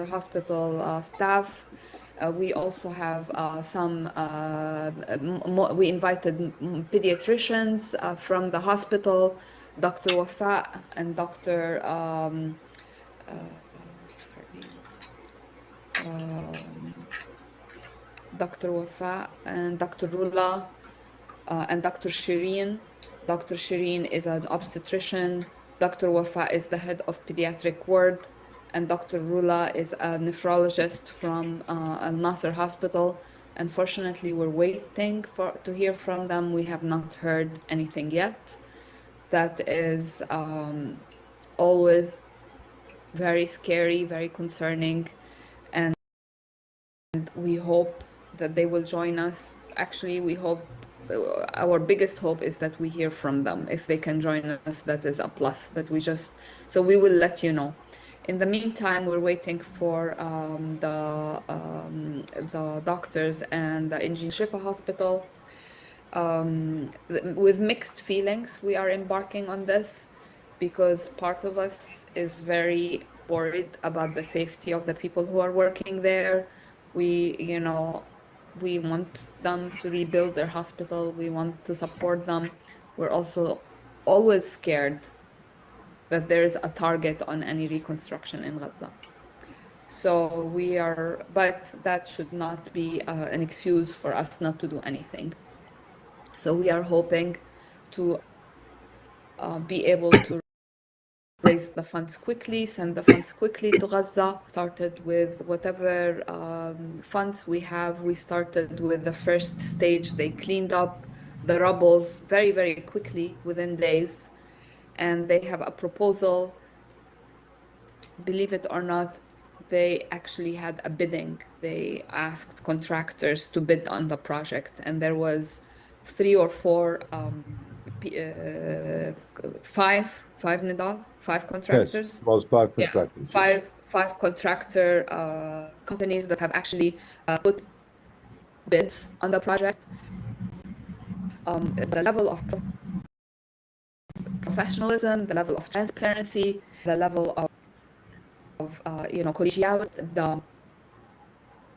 hospital staff. We also have we invited pediatricians from the hospital, Dr. Wafa and Dr. What's her name? Dr. Wafa and Dr. Rula and Dr. Shireen. Dr. Shireen is an obstetrician. Dr. Wafa is the head of pediatric ward, and Dr. Rula is a nephrologist from Al Nasser Hospital. Unfortunately, we're waiting to hear from them. We have not heard anything yet. That is always very scary, very concerning, and we hope that they will join us. Actually, we hope our biggest hope is that we hear from them. If they can join us, that is a plus. But so we will let you know. In the meantime, we're waiting for the doctors and the engineer Shifa Hospital. With mixed feelings, we are embarking on this because part of us is very worried about the safety of the people who are working there. We want them to rebuild their hospital. We want to support them. We're also always scared that there is a target on any reconstruction in Gaza. But that should not be an excuse for us not to do anything. So we are hoping to be able to raise the funds quickly, send the funds quickly to Gaza. Started with whatever funds we have. We started with the first stage. They cleaned up the rubbles very, very quickly within days. And they have a proposal. Believe it or not, they actually had a bidding. They asked contractors to bid on the project, and there was three or four, five Nidal, five Yes, contractors. it was 5 Yeah, contractors. Yes. five contractor companies that have actually put bids on the project. The level of professionalism, the level of transparency, the level of collegiality the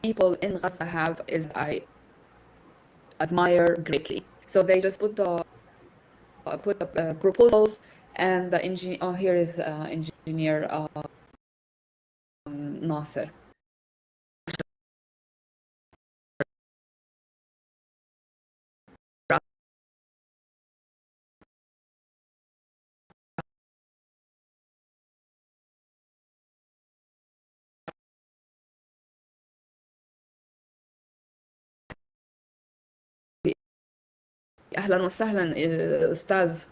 people in Gaza have is I admire greatly. So they just put the proposals and the engineer. Oh, here is engineer Nasser. أهلا وسهلا أستاذ.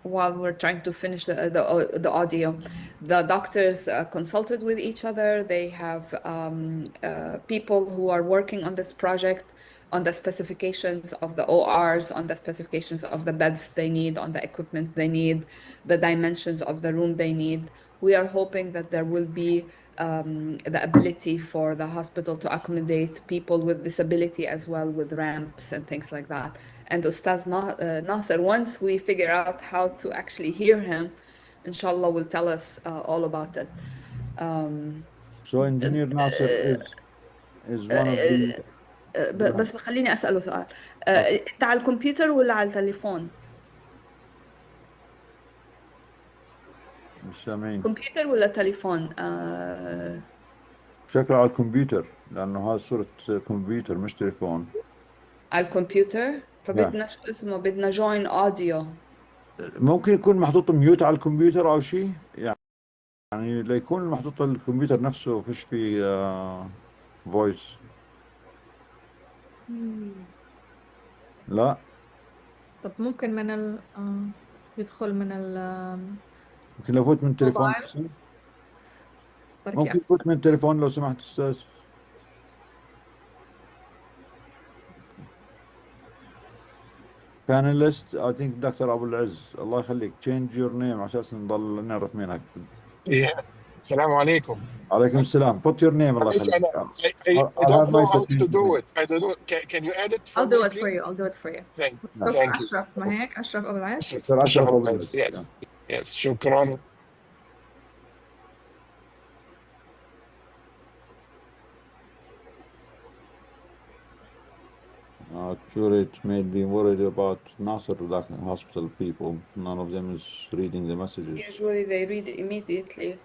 While we're trying to finish the audio, the doctors consulted with each other. They have people who are working on this project on the specifications of the ORs, on the specifications of the beds they need, on the equipment they need, the dimensions of the room they need. We are hoping that there will be the ability for the hospital to accommodate people with disability as well, with ramps and things like that. And Ustaz Nasser, once we figure out how to actually hear him, inshallah, will tell us all about it. So Engineer Nasser is one of the بس خليني أسأله سؤال. okay. أنت على الكمبيوتر ولا على التليفون؟ مش سامعين. كمبيوتر ولا تليفون؟ شكله على الكمبيوتر لأنه هذا صورة كمبيوتر مش تليفون. على الكمبيوتر، Yeah. فبدنا شو اسمه، بدنا جوين اوديو. ممكن يكون محطوط ميوت على الكمبيوتر أو شيء يعني ليكون محطوط على الكمبيوتر نفسه فيش فيه فويس. لا طب ممكن من يدخل من ممكن لو فوت من التليفون الموبايل. ممكن يفوت من التليفون لو سمحت أستاذ. panelist I think دكتور أبو العز الله يخليك change your name عشان نضل نعرف مينك. Yes. Assalamu alaikum. عليكم السلام. Put your name, الله معلش يخليك. I I'll have don't know my how to secretary do name. it. I don't know. Can you edit for I'll do me, it for you. please? I'll do it for you. Thank دكتور thank you. أشرف، ما هيك أشرف أبو العز؟ Dr. Ashraf Ashraf Abu Abbas. Zaid, Yes. Yes. شكرا. Actually, it made me worried about Nasser hospital people. None of them is reading the messages. Usually they read immediately.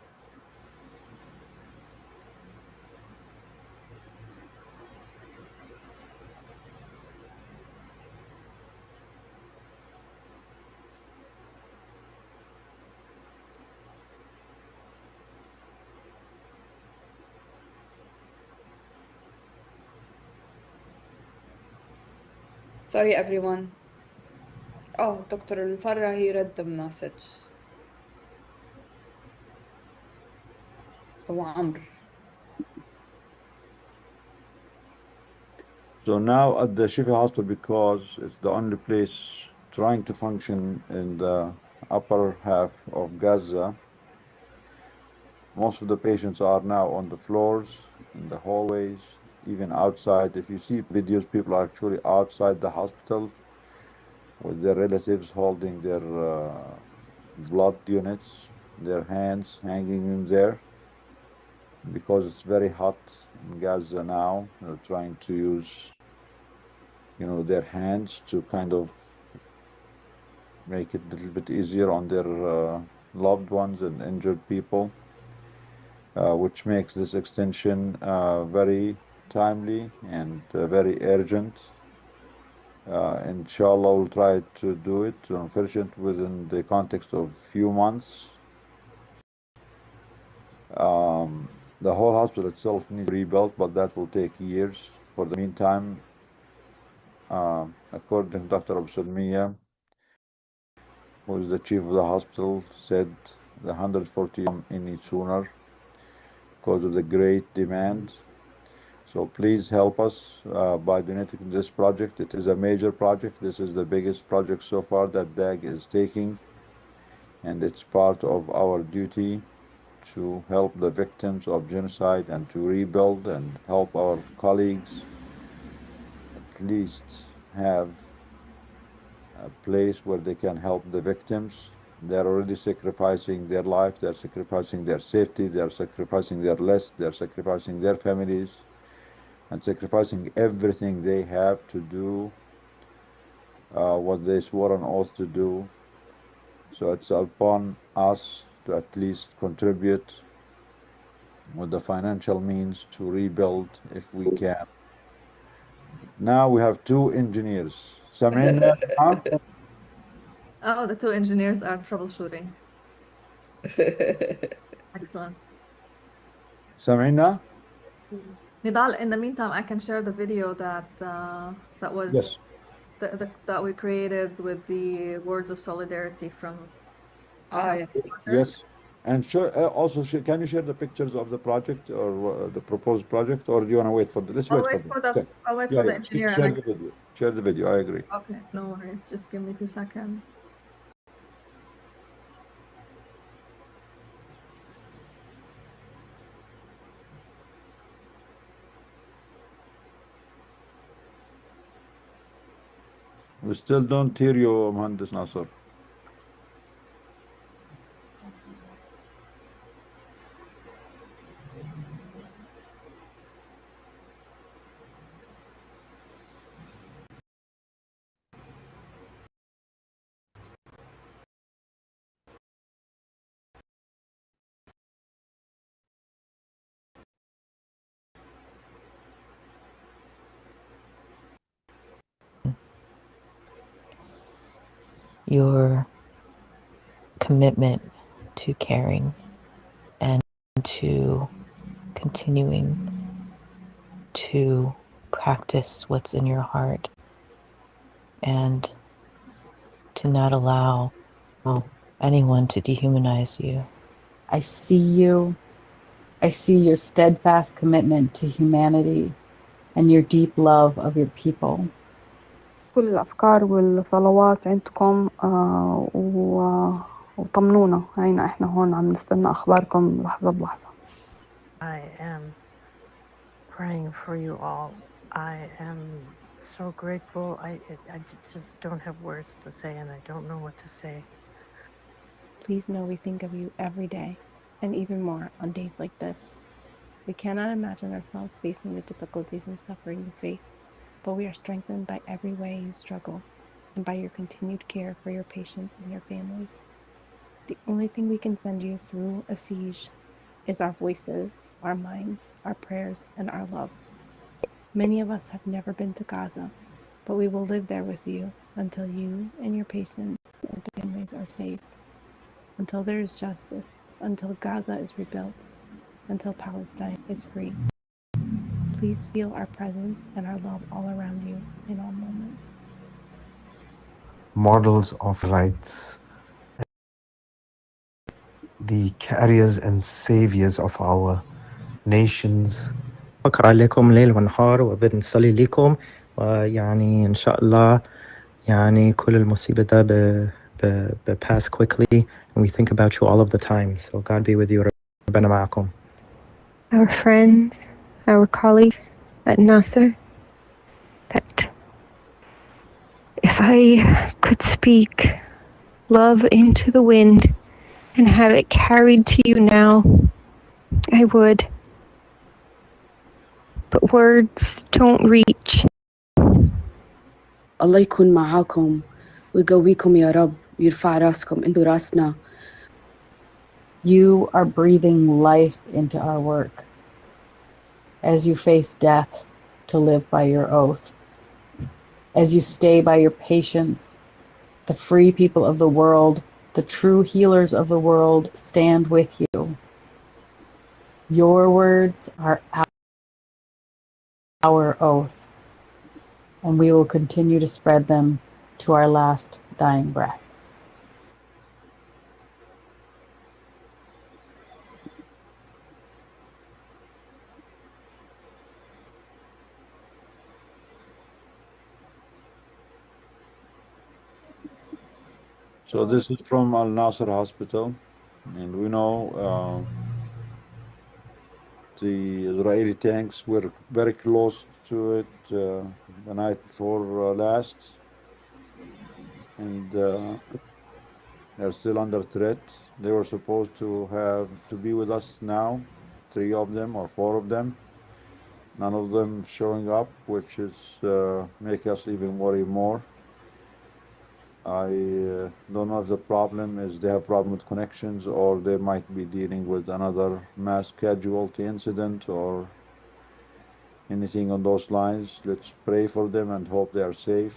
Sorry, everyone. Oh, Dr. Al-Farra, he read the message. هو عمرو. So now at the Shifa hospital, because it's the only place trying to function in the upper half of Gaza, most of the patients are now on the floors, in the hallways, even outside. If you see videos, people are actually outside the hospital with their relatives holding their blood units, their hands hanging in there, because it's very hot in Gaza now. They're trying to use, their hands to kind of make it a little bit easier on their loved ones and injured people, which makes this extension very timely and very urgent. Inshallah, we'll try to do it within the context of few months. The whole hospital itself needs to be rebuilt, but that will take years. For the meantime, according to Dr. Abu Salmiya, who is the chief of the hospital, said the 140 come any sooner because of the great demand. So please help us by donating to this project. It is a major project. This is the biggest project so far that DAG is taking, and it's part of our duty to help the victims of genocide and to rebuild and help our colleagues at least have a place where they can help the victims. They're already sacrificing their life, they're sacrificing their safety, they're sacrificing their list, they're sacrificing their families, and sacrificing everything they have to do what they swore an oath to do. So it's upon us to at least contribute with the financial means to rebuild if we can. Now we have two engineers. سامعيننا؟ Oh, the two engineers are troubleshooting. Excellent. سامعيننا؟ Nidal, in the meantime, I can share the video that was Yes. that we created with the words of solidarity from yes. Yes. And also, can you share the pictures of the project or the proposed project, or do you want to wait for the? Let's I'll wait for wait them. for the Okay. I'll wait Yeah, for the yeah. engineer Share and the video. Share the video. I agree. okay, no worries. Just give me 2 seconds. We still don't hear you, Mhandis Nasser. Your commitment to caring and to continuing to practice what's in your heart and to not allow anyone to dehumanize you. I see you. I see your steadfast commitment to humanity and your deep love of your people. كل الأفكار والصلوات عندكم وطمنونا، هينا إحنا هون عم نستنى أخباركم لحظة بلحظة. I am praying for you all. I am so grateful. Just don't have words to say, and I don't know what to say. Please know we think of you every day, and even more on days like this. We cannot imagine ourselves facing the difficulties and suffering you face, but we are strengthened by every way you struggle and by your continued care for your patients and your families. The only thing we can send you through a siege is our voices, our minds, our prayers, and our love. Many of us have never been to Gaza, but we will live there with you until you and your patients and families are safe, until there is justice, until Gaza is rebuilt, until Palestine is free. Please feel our presence and our love all around you in all moments. Models of rights, the carriers and saviors of our nations. بقرأ عليكم ليل ونهار وبنصلي لكم ويعني إن شاء الله يعني كل المصيبة ده pass quickly and we think about you all of the time. So God be with you. ربنا معكم. Our friends, our colleagues at Nasser, that if I could speak love into the wind and have it carried to you now, I would. But words don't reach. الله يكون معاكم ويقويكم يا رب ويرفع راسكم انتوا راسنا. You are breathing life into our work as you face death to live by your oath. As you stay by your patience, the free people of the world, the true healers of the world, stand with you. Your words are our oath, and we will continue to spread them to our last dying breath. So this is from Al Nasser Hospital, and we know the Israeli tanks were very close to it the night before last, and they're still under threat. They were supposed to be with us now, 3 of them or 4 of them. None of them showing up, which is make us even worry more. I don't know if the problem is they have problem with connections or they might be dealing with another mass casualty incident or anything on those lines. Let's pray for them and hope they are safe.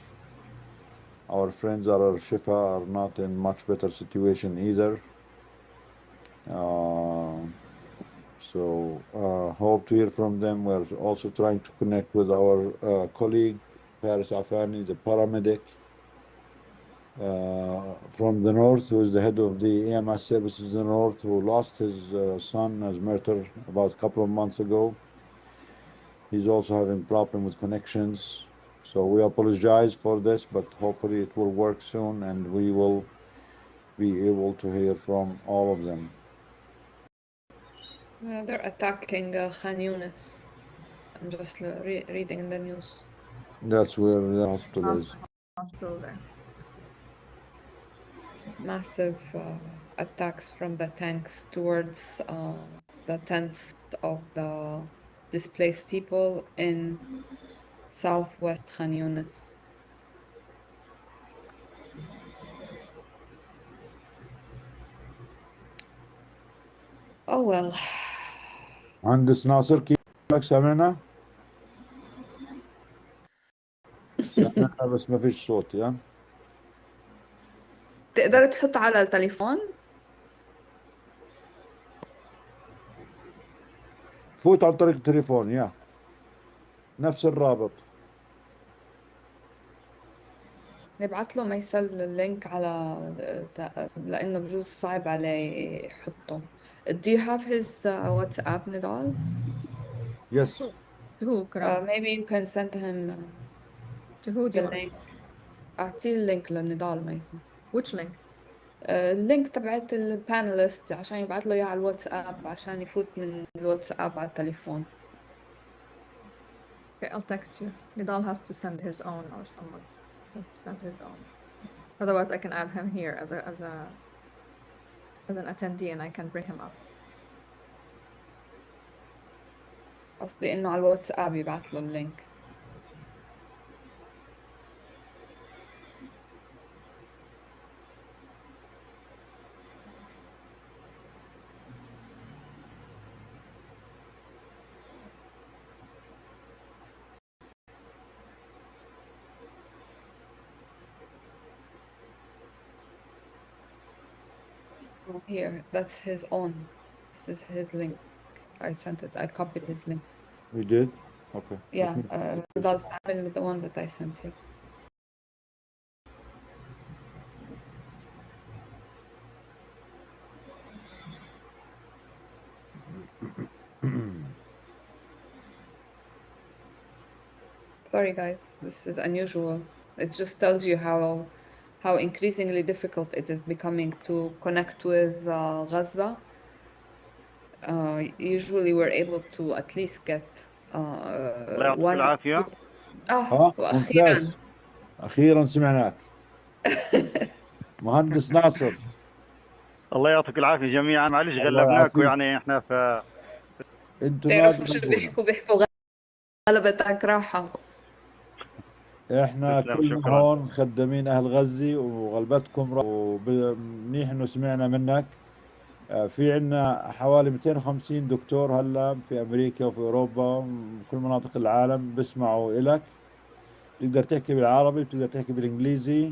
Our friends at our Shifa are not in much better situation either. Hope to hear from them. We're also trying to connect with our colleague, Paris Afani, the paramedic from the north, who is the head of the EMS services in the north, who lost his son as murder about a couple of months ago. He's also having problem with connections. So we apologize for this, but hopefully it will work soon and we will be able to hear from all of them. They're attacking Khan Yunis. I'm just reading in the news. That's where the hospital is. Hospital there. Massive attacks from the tanks towards the tents of the displaced people in southwest Khan Yunis. Oh well. مهندس ناصر كيفك سامعنا؟ سامعنا بس ما فيش صوت يا تقدر تحط على التليفون؟ فوت عن طريق التليفون يا نفس الرابط. نبعت له ميسل اللينك على لأنه بجوز صعب عليه يحطه. Do you have his WhatsApp, Nidal? Yes. To who, Karam? Maybe you can send him To who do the you want? link. أعطيه اللينك لنضال ميسل. Which link? اللينك تبعت البانلست عشان يبعت له اياه على الواتساب عشان يفوت من الواتساب على التليفون. Okay, I'll text you. Nidal has to send his own, or someone has to send his own. Otherwise, I can add him here as an attendee, and I can bring him up. قصدي انه على الواتساب يبعت له اللينك. Oh, here, that's his own. This is his link. I sent it. I copied his link. You did? Okay. Yeah, Nidal استعمل the one that I sent you. Sorry, guys, this is unusual. It just tells you how increasingly difficult it is becoming to connect with Gaza. Usually we're able to at least get الله يعطيك one or العافية. two. ممتاز. وأخيرا أخيرا سمعناك. مهندس ناصر. الله يعطيك العافية جميعا. معلش الله غلبناكم يعافيك. يعني احنا انتوا ما تعرفوا شو تغلبونا. بيحكوا غلبتك راحة. احنا تسلم، كلنا شكرا. هون خدامين اهل غزة وغلبتكم ومنيح انه سمعنا منك. في عنا حوالي 250 دكتور هلا في امريكا وفي اوروبا وكل مناطق العالم بيسمعوا إلك. بتقدر تحكي بالعربي، بتقدر تحكي بالانجليزي.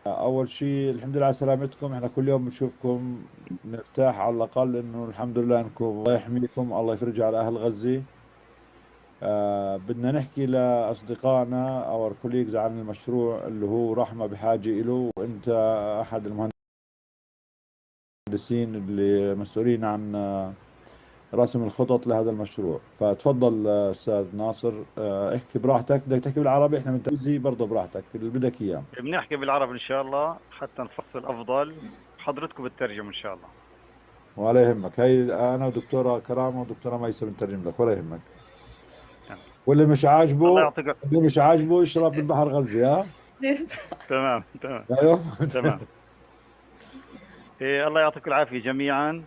اول شيء الحمد لله على سلامتكم. احنا كل يوم بنشوفكم نرتاح على الاقل انه الحمد لله انكم الله يحميكم، الله يفرج على اهل غزة. بدنا نحكي لأصدقائنا أو colleagues عن المشروع اللي هو رحمة بحاجة إله، وأنت أحد المهندسين اللي مسؤولين عن رسم الخطط لهذا المشروع. فتفضل أستاذ ناصر، احكي براحتك. بدك تحكي بالعربي احنا بنترجي برضه براحتك اللي بدك إياه. بنحكي بالعربي إن شاء الله حتى نفصل أفضل. حضرتكم بتترجم إن شاء الله. ولا يهمك، هي أنا ودكتورة كرامة ودكتورة ميسة بنترجم لك، ولا يهمك. واللي مش الله عاجبه يعطيك. اللي مش عاجبه يشرب بالبحر غزة. ها تمام تمام أيوه. تمام. الله يعطيكم العافية جميعا.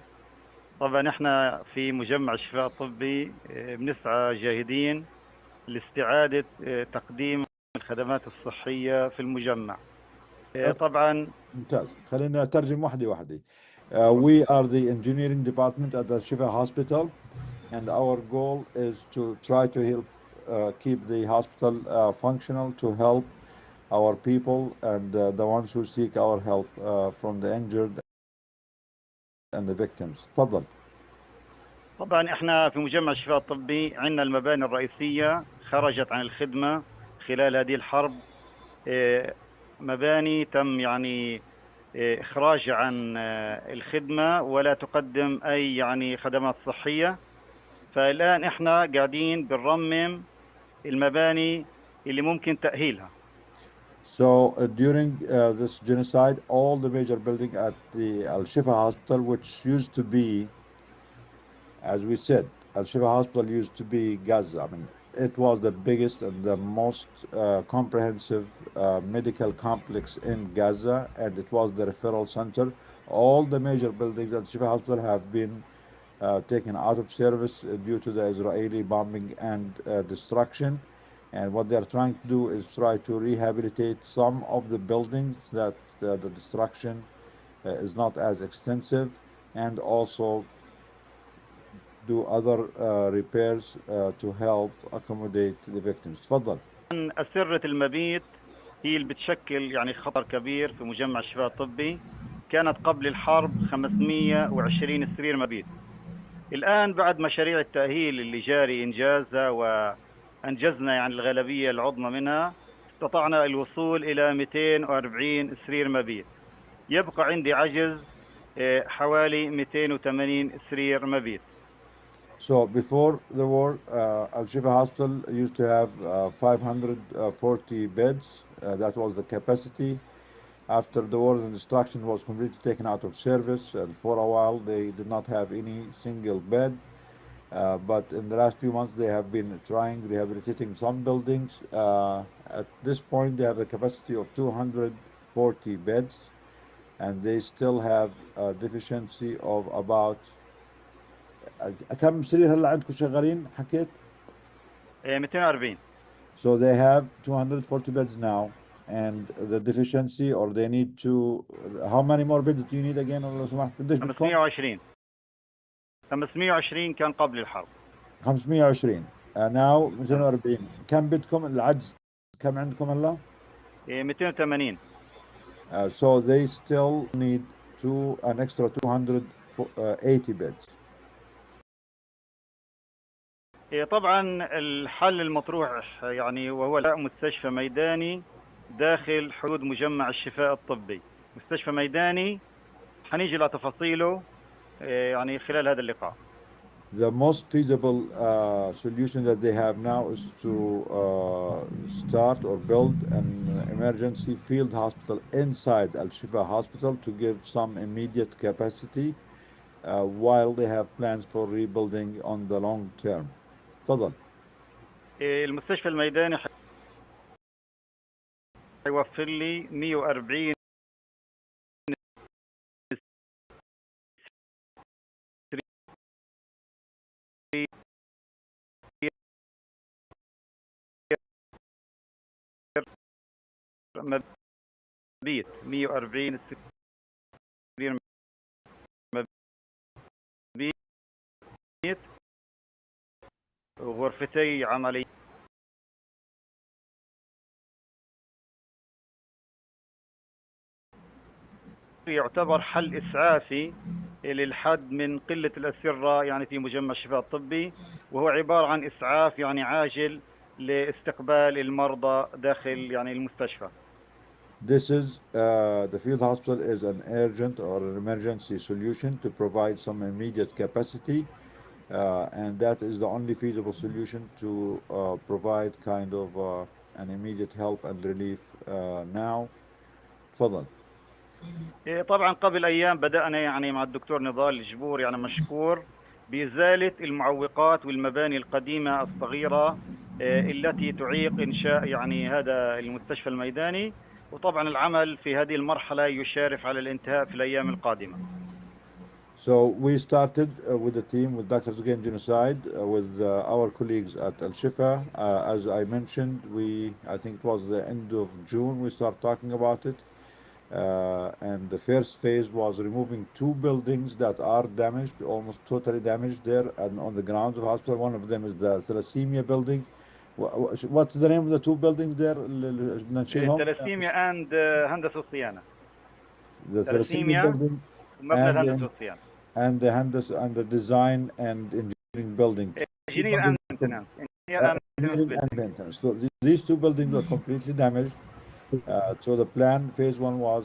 طبعا احنا في مجمع الشفاء الطبي بنسعى جاهدين لاستعادة تقديم الخدمات الصحية في المجمع. طبعا ممتاز. خلينا نترجم واحدة واحدة. We are the engineering department at the Shifa Hospital, and our goal is to try to help keep the hospital functional to help our people and the ones who seek our help from the injured and the victims. تفضل. طبعا احنا في مجمع الشفاء الطبي عندنا المباني الرئيسية خرجت عن الخدمة خلال هذه الحرب. مباني تم يعني إخراجها عن الخدمة ولا تقدم أي يعني خدمات صحية. فالآن إحنا قاعدين بنرمم المباني اللي ممكن تأهيلها. So during this genocide, all the major buildings at the Al Shifa Hospital, which used to be, as we said, Al Shifa Hospital used to be Gaza. I mean, it was the biggest and the most comprehensive medical complex in Gaza, and it was the referral center. All the major buildings at Shifa Hospital have been taken out of service due to the Israeli bombing and destruction. And what they're trying to do is try to rehabilitate some of the buildings that the destruction is not as extensive, and also do other repairs to help accommodate the victims. تفضل. أسرة المبيت هي اللي بتشكل يعني خطر كبير في مجمع الشفاء الطبي. كانت قبل الحرب 520 سرير مبيت. الآن بعد مشاريع التأهيل اللي جاري إنجازها وأنجزنا يعني الغالبية العظمى منها، استطعنا الوصول إلى 240 سرير مبيت. يبقى عندي عجز حوالي 280 سرير مبيت. So before the war, Al Shifa Hospital used to have 540 beds. That was the capacity. After the war, the destruction was completely taken out of service, and for a while they did not have any single bed. But in the last few months, they have been trying rehabilitating some buildings. At this point, they have a capacity of 240 beds, and they still have a deficiency of about كم سرير هلا عندكم شغالين حكيت؟ 240. So they have 240 beds now, and the deficiency, or they need to, how many more beds do you need again لو سمحت؟ قديش بدكم؟ 520. 520 كان قبل الحرب. 520. Now 240. كم بدكم العجز؟ كم عندكم هلا؟ 280. So they still need an extra 280 beds. طبعا الحل المطروح يعني وهو مستشفى ميداني داخل حدود مجمع الشفاء الطبي. مستشفى ميداني حنيجي لتفاصيله يعني خلال هذا اللقاء. The most feasible solution that they have now is to start or build an emergency field hospital inside Al Shifa Hospital to give some immediate capacity while they have plans for rebuilding on the long term. تفضل. المستشفى الميداني حيوفر لي 140 مبيت. 140 سرير مبيت وغرفتي عملية. يعتبر حل إسعافي للحد من قلة الأسرة يعني في مجمع الشفاء الطبي، وهو عبارة عن إسعاف يعني عاجل لاستقبال المرضى داخل يعني المستشفى. This is the field hospital is an urgent or an emergency solution to provide some immediate capacity, and that is the only feasible solution to provide kind of an immediate help and relief now. تفضل. طبعا قبل أيام بدأنا يعني مع الدكتور نضال الجبور يعني مشكور بإزالة المعوقات والمباني القديمة الصغيرة التي تعيق إنشاء يعني هذا المستشفى الميداني، وطبعا العمل في هذه المرحلة يشارف على الانتهاء في الأيام القادمة. So we started with the team with Doctors Against Genocide with our colleagues at Al Shifa. As I mentioned, I think it was the end of June we started talking about it. And the first phase was removing two buildings that are damaged, almost totally damaged there and on the grounds of the hospital. One of them is the thalassemia building. What's the name of the two buildings there? تلاسيميا and هندسة الصيانة. The thalassemia building ومبنى الهندسة والصيانة. and the design and engineering building. Engineering and maintenance. So these two buildings were completely damaged. So the plan, phase one, was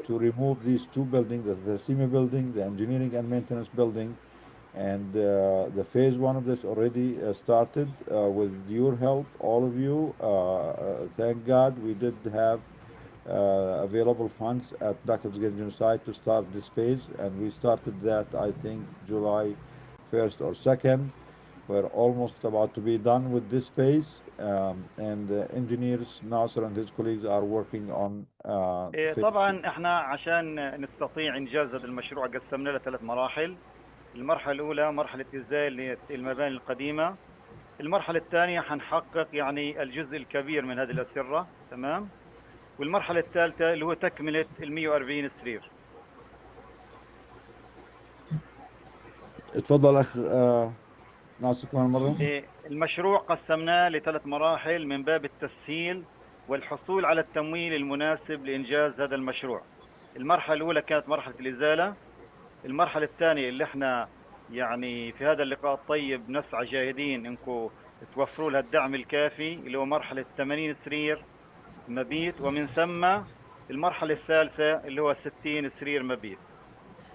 to remove these two buildings, the SEMA building, the engineering and maintenance building, and the phase one of this already started with your help, all of you. Thank God we did have available funds at Doctors Against Genocide to start this phase, and we started that, I think, July 1st or 2nd. We're almost about to be done with this phase, and the engineers Nasser and his colleagues are working on طبعا احنا عشان نستطيع انجاز هذا المشروع قسمنا له 3 مراحل. المرحله الاولى مرحله ازاله المباني القديمه. المرحله الثانيه حنحقق يعني الجزء الكبير من هذه الاسره، تمام. والمرحله الثالثه اللي هو تكمله ال 140 سرير. اتفضل اخ ناصر كمان مرة. المشروع قسمناه ل3 مراحل من باب التسهيل والحصول على التمويل المناسب لإنجاز هذا المشروع. المرحلة الأولى كانت مرحلة الإزالة. المرحلة الثانية اللي احنا يعني في هذا اللقاء الطيب نسعى جاهدين انكم توفروا لها الدعم الكافي اللي هو مرحلة 80 سرير مبيت، ومن ثم المرحلة الثالثة اللي هو 60 سرير مبيت.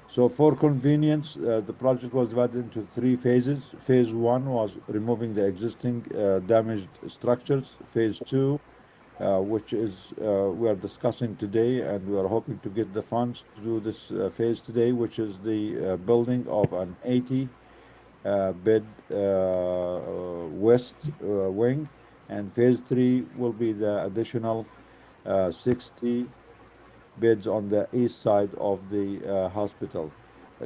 So for convenience, the project was divided into 3 phases. Phase 1 was removing the existing damaged structures. Phase 2 which is we are discussing today, and we are hoping to get the funds to do this phase today, which is the building of an 80 bed west wing, and phase three will be the additional 60 beds on the east side of the hospital.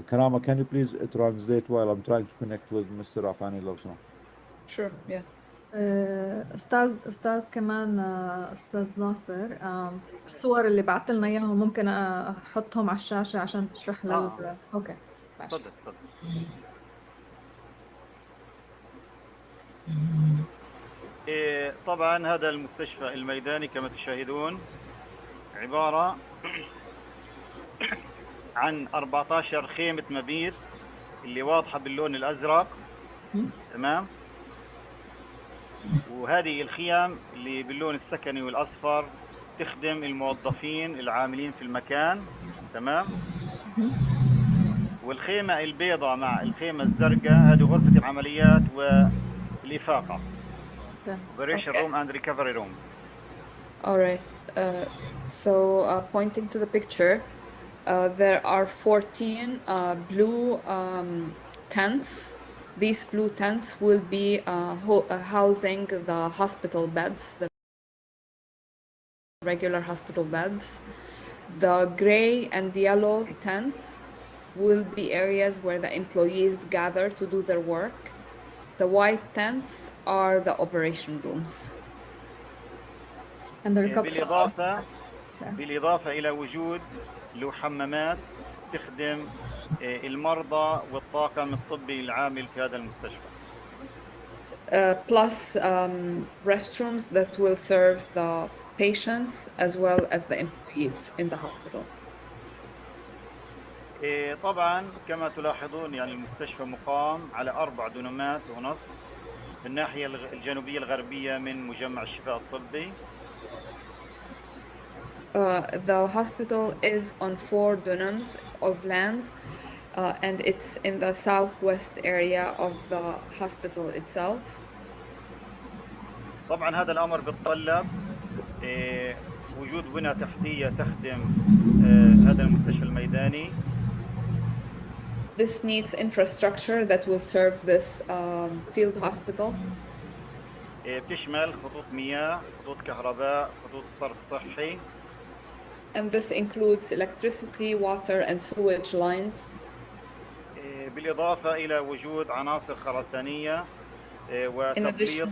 Karama, can you please translate while I'm trying to connect with Mr. Afani لو سمحت? Sure, yeah. استاذ كمان استاذ ناصر الصور اللي بعت لنا اياهم ممكن احطهم على الشاشة عشان تشرح اوكي ماشي. تفضل تفضل. طبعا هذا المستشفى الميداني كما تشاهدون عبارة عن 14 خيمة مبيت اللي واضحة باللون الأزرق. تمام. وهذه الخيام اللي باللون السكني والأصفر تخدم الموظفين العاملين في المكان. تمام. والخيمة البيضاء مع الخيمة الزرقاء هذه غرفة العمليات والإفاقة. Operation room and recovery room. All right. Pointing to the picture, there are 14 blue tents. These blue tents will be housing the hospital beds, the regular hospital beds. The gray and yellow tents will be areas where the employees gather to do their work. The white tents are the operation rooms. And the بالإضافة إلى وجود له حمامات تخدم المرضى والطاقم الطبي العامل في هذا المستشفى. Plus restrooms that will serve the patients as well as the employees in the hospital. طبعا كما تلاحظون يعني المستشفى مقام على 4 دونمات ونصف في الناحية الجنوبية الغربية من مجمع الشفاء الطبي. The hospital is on 4 dunams of land and it's in the southwest area of the hospital itself. طبعا هذا الأمر بيتطلب وجود بنى تحتية تخدم هذا المستشفى الميداني. This needs infrastructure that will serve this field hospital. بتشمل خطوط مياه، خطوط كهرباء، خطوط صرف صحي. And this includes electricity, water and sewage lines. بالإضافة إلى وجود عناصر خرسانية وتبليط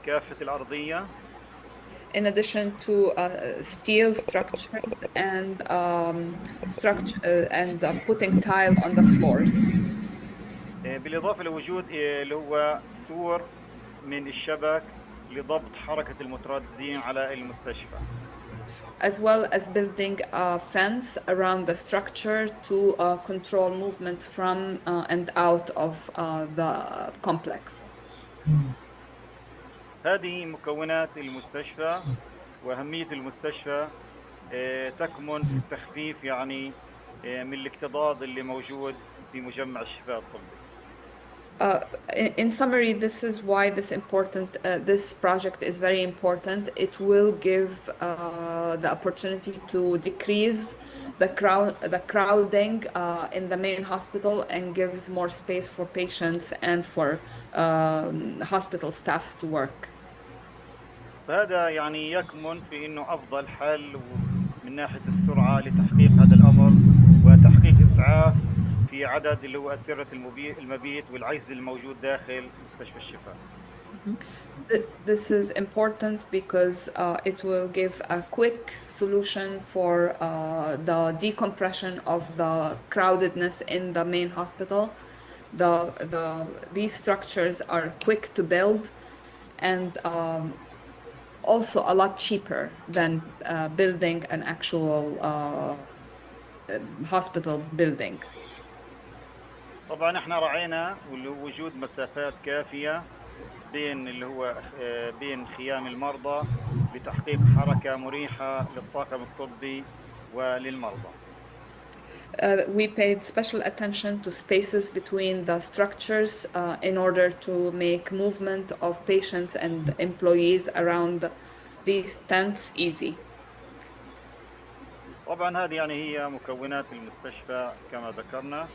كافة الأرضية. In addition to steel structures and putting tile on the floors. بالإضافة لوجود اللي هو سور من الشبك لضبط حركة المترددين على المستشفى. As well as building a fence around the structure to control movement from and out of the complex. هذه مكونات المستشفى، وأهمية المستشفى تكمن في التخفيف يعني من الاكتظاظ اللي موجود في مجمع الشفاء الطبي. In summary, this is why this project is very important. It will give the opportunity to decrease the crowding in the main hospital and gives more space for patients and for hospital staffs to work. فهذا يعني يكمن في إنه أفضل حل من ناحية السرعة لتحقيق هذا الأمر وتحقيق إسعاف في عدد اللي هو أسرة المبيت والعجز الموجود داخل مستشفى الشفاء. This is important because it will give a quick solution for the decompression of the crowdedness in the main hospital. These structures are quick to build and also a lot cheaper than building an actual hospital building. طبعا احنا راعينا وجود مسافات كافية بين خيام المرضى لتحقيق حركة مريحة للطاقم الطبي وللمرضى. We paid special attention to spaces between the structures in order to make movement of patients and employees around these tents easy. طبعا هذه يعني هي مكونات المستشفى كما ذكرنا،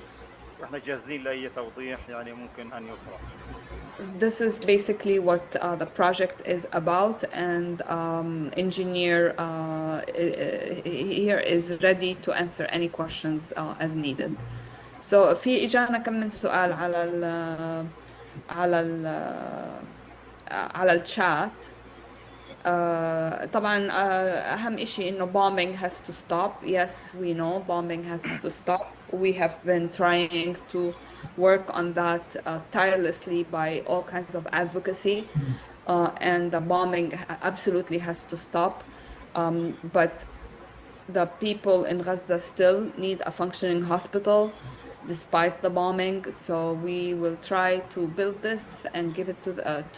واحنا جاهزين لاي توضيح يعني ممكن ان يطرح. This is basically what the project is about, and engineer here is ready to answer any questions as needed. So في إجانا كم من سؤال على ال على الشات. طبعا أهم إشي إنه bombing has to stop. Yes, we know bombing has to stop. We have been trying to work on that tirelessly by all kinds of advocacy, and the bombing absolutely has to stop. But the people in Gaza still need a functioning hospital despite the bombing. So we will try to build this and give it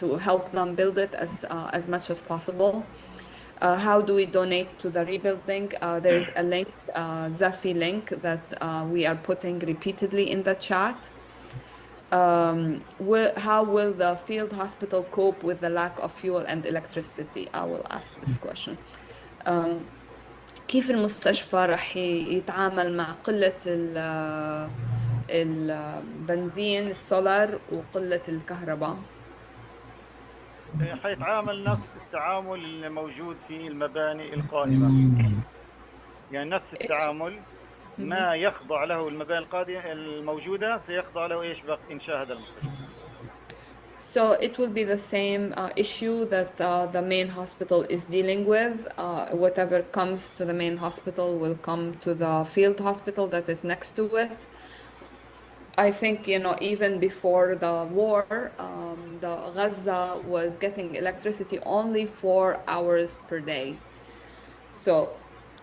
to help them build it as much as possible. How do we donate to the rebuilding? There's a link, Zafi link, that we are putting repeatedly in the chat. How will the field hospital cope with the lack of fuel and electricity? I will ask this question. كيف المستشفى رح يتعامل مع قلة البنزين السولار وقلة الكهرباء؟ حيتعامل نفس التعامل اللي موجود في المباني القائمة، يعني نفس التعامل ما يخضع له المباني القادمة الموجودة سيخضع له ايش بقى إنشاء هذا المستشفى. So it will be the same issue that the main hospital is dealing with. Whatever comes to the main hospital will come to the field hospital that is next to it. I think, even before the war, the Gaza was getting electricity only 4 hours per day. So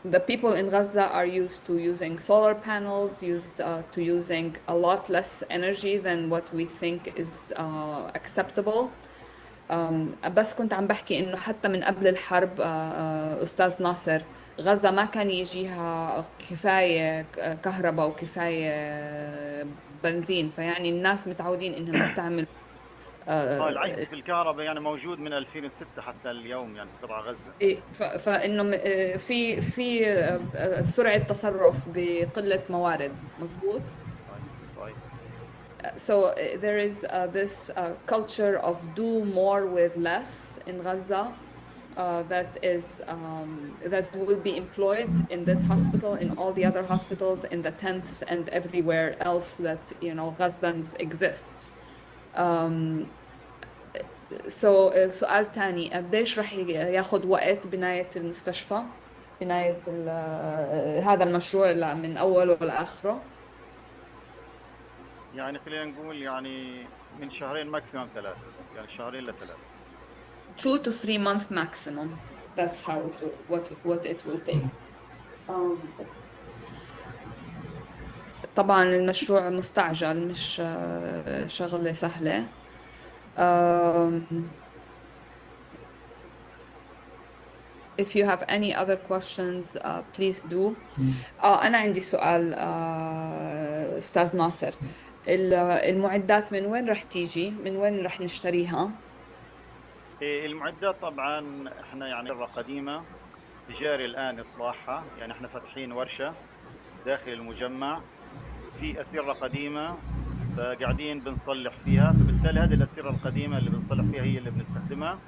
the people in Gaza are used to using solar panels, used to using a lot less energy than what we think is acceptable. بس كنت عم بحكي إنه حتى من قبل الحرب أستاذ ناصر، غزة ما كان يجيها كفاية كهرباء وكفاية بنزين، فيعني الناس متعودين إنهم يستعملوا العجز في الكهرباء يعني موجود من 2006 حتى اليوم يعني في قطاع غزة. فإنه في سرعة تصرف بقلة موارد، مزبوط؟ صحيح. So there is this culture of do more with less in Gaza that will be employed in this hospital, in all the other hospitals, in the tents, and everywhere else that Gazans exist. سؤال تاني، قديش رح ياخد وقت بناية المستشفى، بناية هذا المشروع من أوله لآخره؟ يعني خلينا نقول يعني من شهرين ماكسيمم 3، يعني شهرين ل3. 2 to 3 months maximum. That's how what it will take. طبعا المشروع مستعجل، مش شغلة سهلة. If you have any other questions, please do. أنا عندي سؤال أستاذ ناصر. المعدات من وين رح تيجي؟ من وين رح نشتريها؟ المعدات طبعا احنا يعني مرة قديمة تجاري الآن إصلاحها، يعني احنا فاتحين ورشة داخل المجمع في أسرة قديمة فقاعدين بنصلح فيها، فبالتالي هذه الأسرة القديمة اللي بنصلح فيها هي اللي بنستخدمها.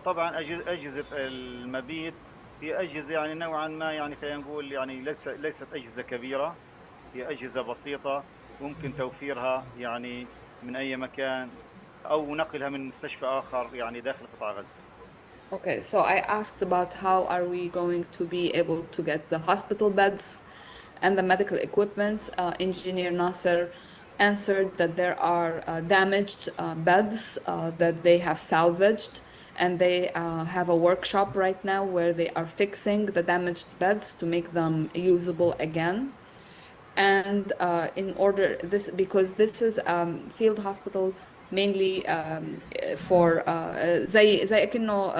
طبعا أجهزة المبيت هي أجهزة يعني نوعا ما يعني خلينا نقول يعني ليست أجهزة كبيرة، هي أجهزة بسيطة ممكن توفيرها يعني من أي مكان أو نقلها من مستشفى آخر يعني داخل قطاع غزة. Okay, so I asked about how are we going to be able to get the hospital beds and the medical equipment. Engineer Nasser answered that there are damaged beds that they have salvaged, and they have a workshop right now where they are fixing the damaged beds to make them usable again. And in order because this is field hospital mainly for زي كأنه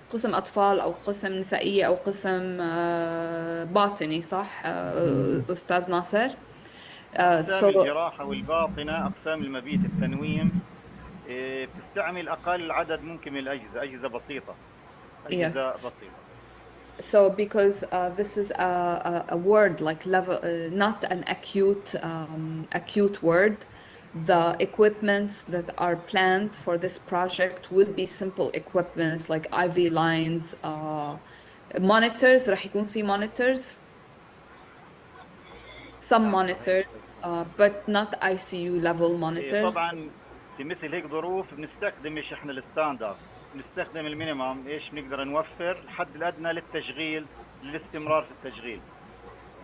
قسم أطفال أو قسم نسائية أو قسم باطني، صح أستاذ ناصر؟ أقسام الجراحة والباطنة، أقسام المبيت التنويم بتستعمل أقل عدد ممكن من الأجهزة، أجهزة بسيطة، Yes. أجهزة بسيطة. So because this is a word like level, not an acute word, the equipments that are planned for this project will be simple equipments like IV lines, monitors. راح يكون في monitors, some نعم صحيح. monitors, but not ICU level monitors. طبعا في مثل هيك ظروف بنستخدمش احنا الستاندرد، بنستخدم المينيمم. ايش بنقدر نوفر الحد الادنى للتشغيل، للاستمرار في التشغيل.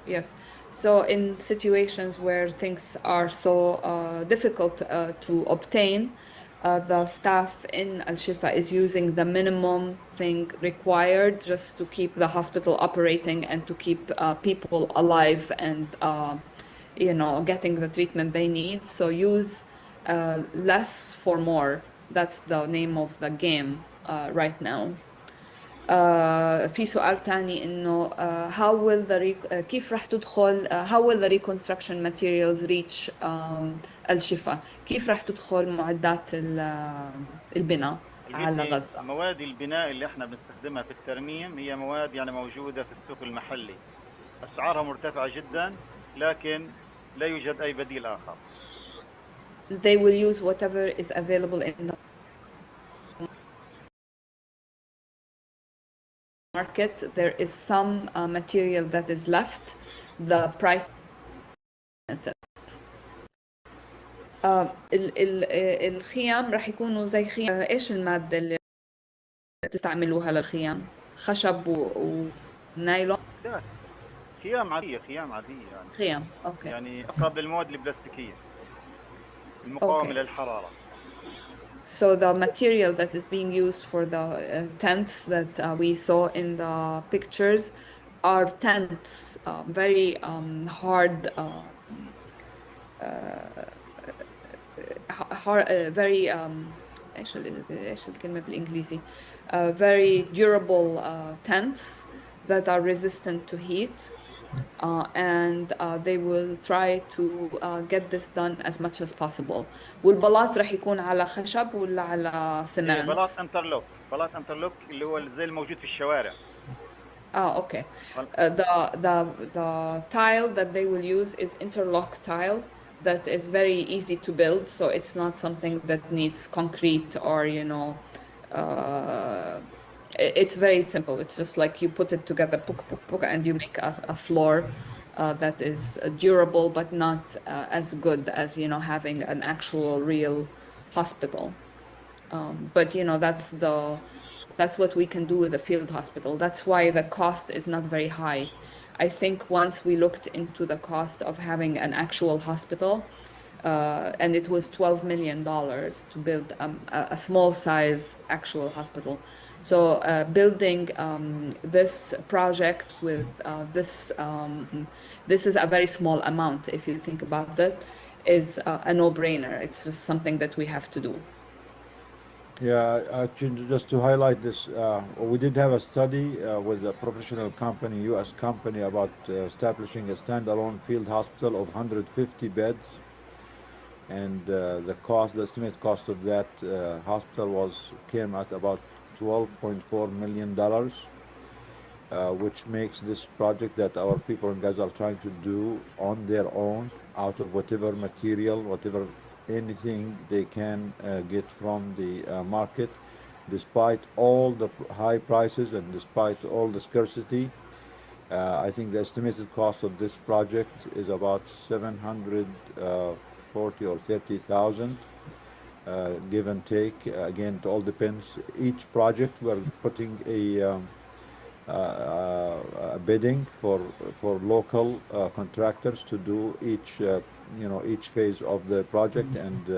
Yes. So in situations where things are so difficult to obtain, the staff in Al Shifa is using the minimum thing required just to keep the hospital operating and to keep people alive and getting the treatment they need. So use less for more. That's the name of the game right now. في سؤال تاني إنه how will كيف راح تدخل how will the reconstruction materials reach الشفا؟ كيف راح تدخل معدات البناء على هي غزة؟ مواد البناء اللي احنا بنستخدمها في الترميم هي مواد يعني موجودة في السوق المحلي، اسعارها مرتفعة جدا، لكن لا يوجد اي بديل اخر. They will use whatever is available in the market. There is some material that is left. The price الخيام راح يكونوا زي خيام. ايش المادة اللي تستعملوها للخيام؟ خشب ونايلون؟ لا، خيام عادية، خيام عادية يعني. خيام. اوكي. يعني اقرب للمواد البلاستيكية المقاومة Okay. للحرارة. So the material that is being used for the tents that we saw in the pictures are tents, very hard, very ايش الكلمة بالإنجليزي? Very durable tents that are resistant to heat. And they will try to get this done as much as possible. والبلاط راح يكون على خشب ولا على سمنت؟ بلاط انترلوك، بلاط انترلوك اللي هو زي الموجود في الشوارع. Okay. The tile that they will use is interlock tile that is very easy to build, so it's not something that needs concrete or it's very simple. It's just like you put it together, and you make a floor that is durable but not as good as having an actual real hospital. But that's what we can do with a field hospital. That's why the cost is not very high. I think once we looked into the cost of having an actual hospital, and it was $12 million to build a small size actual hospital. So building this project with this is a very small amount if you think about it, is a no-brainer. It's just something that we have to do. Yeah, actually, just to highlight this, we did have a study with a professional company, U.S. company, about establishing a standalone field hospital of 150 beds. And the estimated cost of that hospital came at about $12.4 million, which makes this project that our people in Gaza are trying to do on their own, out of whatever material, anything they can get from the market, despite all the high prices and despite all the scarcity. I think the estimated cost of this project is about 740 or 30,000, give and take. Again, it all depends. Each project we're putting a bidding for local contractors to do each phase of the project. And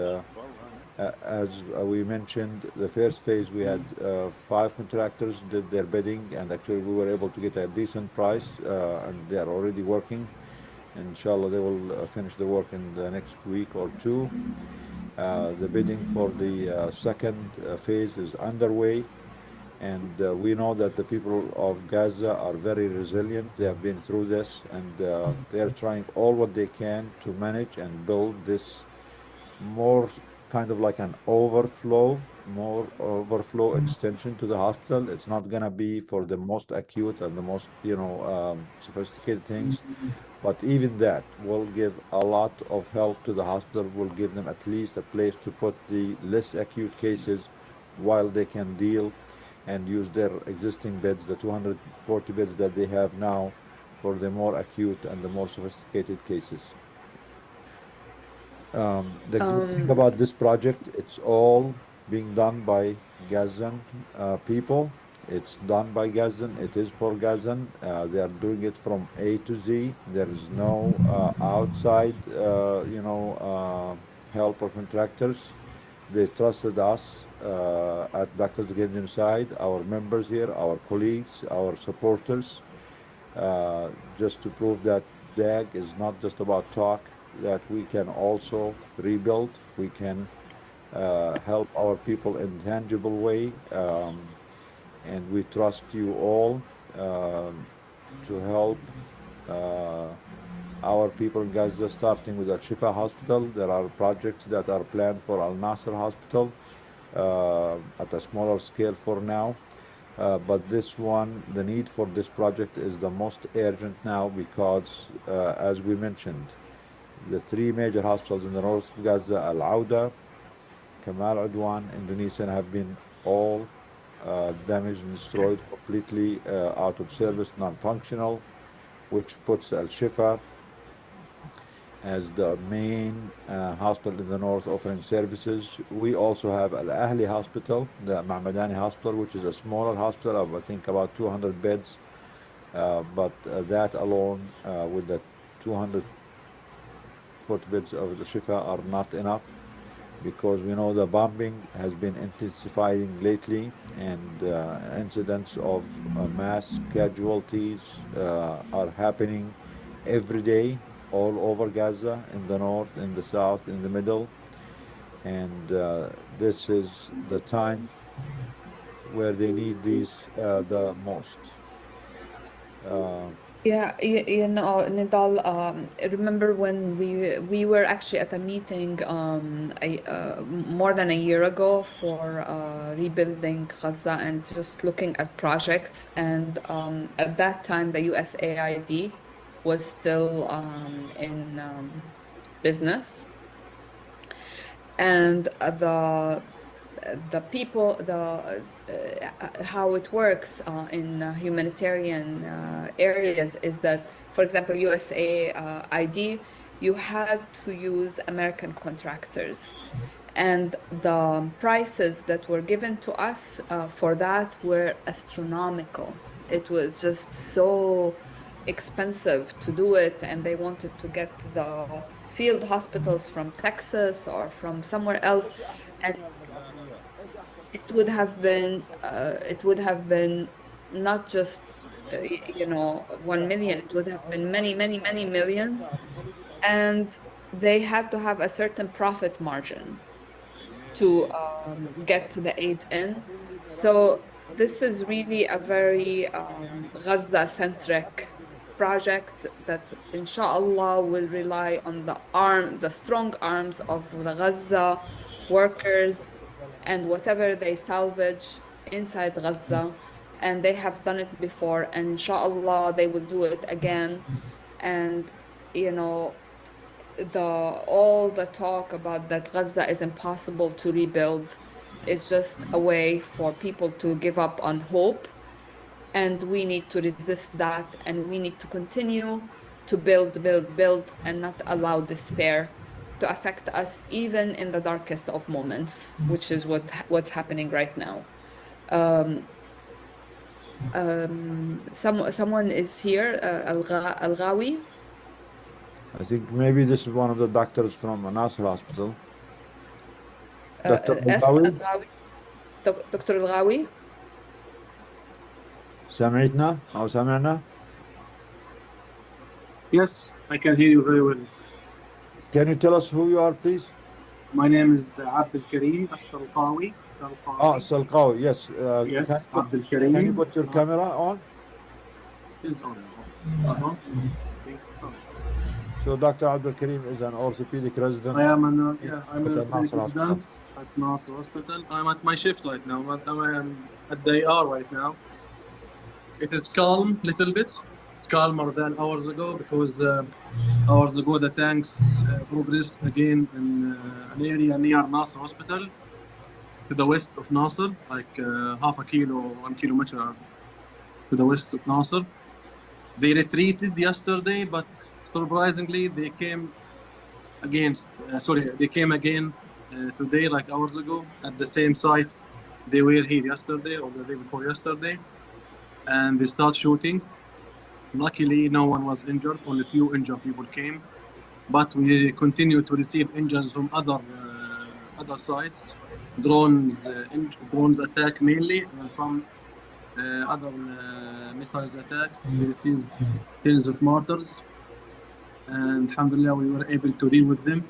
as we mentioned, the first phase we had 5 contractors did their bidding, and actually we were able to get a decent price, and they are already working. Inshallah, they will finish the work in the next week or two. The bidding for the second phase is underway. And we know that the people of Gaza are very resilient. They have been through this, and they're trying all what they can to manage and build this more kind of like an more overflow extension to the hospital. It's not gonna be for the most acute and the most, sophisticated things, but even that will give a lot of help to the hospital, will give them at least a place to put the less acute cases while they can deal and use their existing beds, the 240 beds that they have now, for the more acute and the more sophisticated cases. The good thing about this project, it's all being done by Gazan people. It's done by Gazan. It is for Gazan. They are doing it from A to Z. There is no outside, help or contractors. They trusted us at Doctors Against Genocide, our members here, our colleagues, our supporters, just to prove that DAG is not just about talk, that we can also rebuild, we can help our people in tangible way, and we trust you all to help our people in Gaza, starting with Al Shifa Hospital. There are projects that are planned for Al Nasser Hospital at a smaller scale for now. But this one, the need for this project is the most urgent now because, as we mentioned, the three major hospitals in the north of Gaza, Al Auda, Kamal Adwan, Indonesia, have been all damaged and destroyed, completely out of service, non-functional, which puts Al Shifa as the main hospital in the north offering services. We also have Al Ahli Hospital, the Mahmadani Hospital, which is a smaller hospital of, I think, about 200 beds. But that alone, with the 240 beds of the Shifa, are not enough, because we know the bombing has been intensifying lately, and incidents of mass casualties are happening every day all over Gaza, in the north, in the south, in the middle. And this is the time where they need these the most. Yeah, Nidal, remember when we were actually at a meeting more than a year ago for rebuilding Gaza and just looking at projects. And at that time, the USAID was still in business. And the people, how it works in humanitarian areas is that, for example, USAID, you had to use American contractors. And the prices that were given to us for that were astronomical. It was just so expensive to do it, and they wanted to get the field hospitals from Texas or from somewhere else. And it would have been not just 1 million. It would have been many, many, many millions, and they had to have a certain profit margin to get to the aid in. So this is really a very Gaza-centric project that, inshallah, will rely on the strong arms of the Gaza workers and whatever they salvage inside Gaza. And they have done it before, and inshallah, they will do it again. And you know, all the talk about that Gaza is impossible to rebuild is just a way for people to give up on hope. And we need to resist that, and we need to continue to build, build, build, and not allow despair to affect us even in the darkest of moments, which is what's happening right now. Someone is here, Al-Ghawi. I think maybe this is one of the doctors from Nasser Hospital. Dr. Al-Ghawi. الغاوي دكتور الغاوي. سمعتنا أو سمعنا؟ Yes, I can hear you very well. Can you tell us who you are, please? My name is Abdul Kareem As-Salqawi. Salqawi, yes. Yes, Abdul Kareem. Can you put your camera on? Is on. It's on. So Dr. Abdul Karim is an orthopedic resident. I'm an Hospital, orthopedic Nasser Hospital. resident at Nasser Hospital. I'm at my shift right now. I'm at the ER right now. It is calm, little bit. It's calmer than hours ago because hours ago the tanks progressed again in an area near Nasser Hospital to the west of Nasser, like half a kilo, 1 kilometer to the west of Nasser. They retreated yesterday, but surprisingly they came they came again today, like hours ago, at the same site. They were here yesterday or the day before yesterday, and they start shooting. Luckily, no one was injured. Only few injured people came, but we continue to receive injuries from other sites. Drones attack mainly, and some other missiles attack. We received tens of martyrs, and alhamdulillah, we were able to deal with them.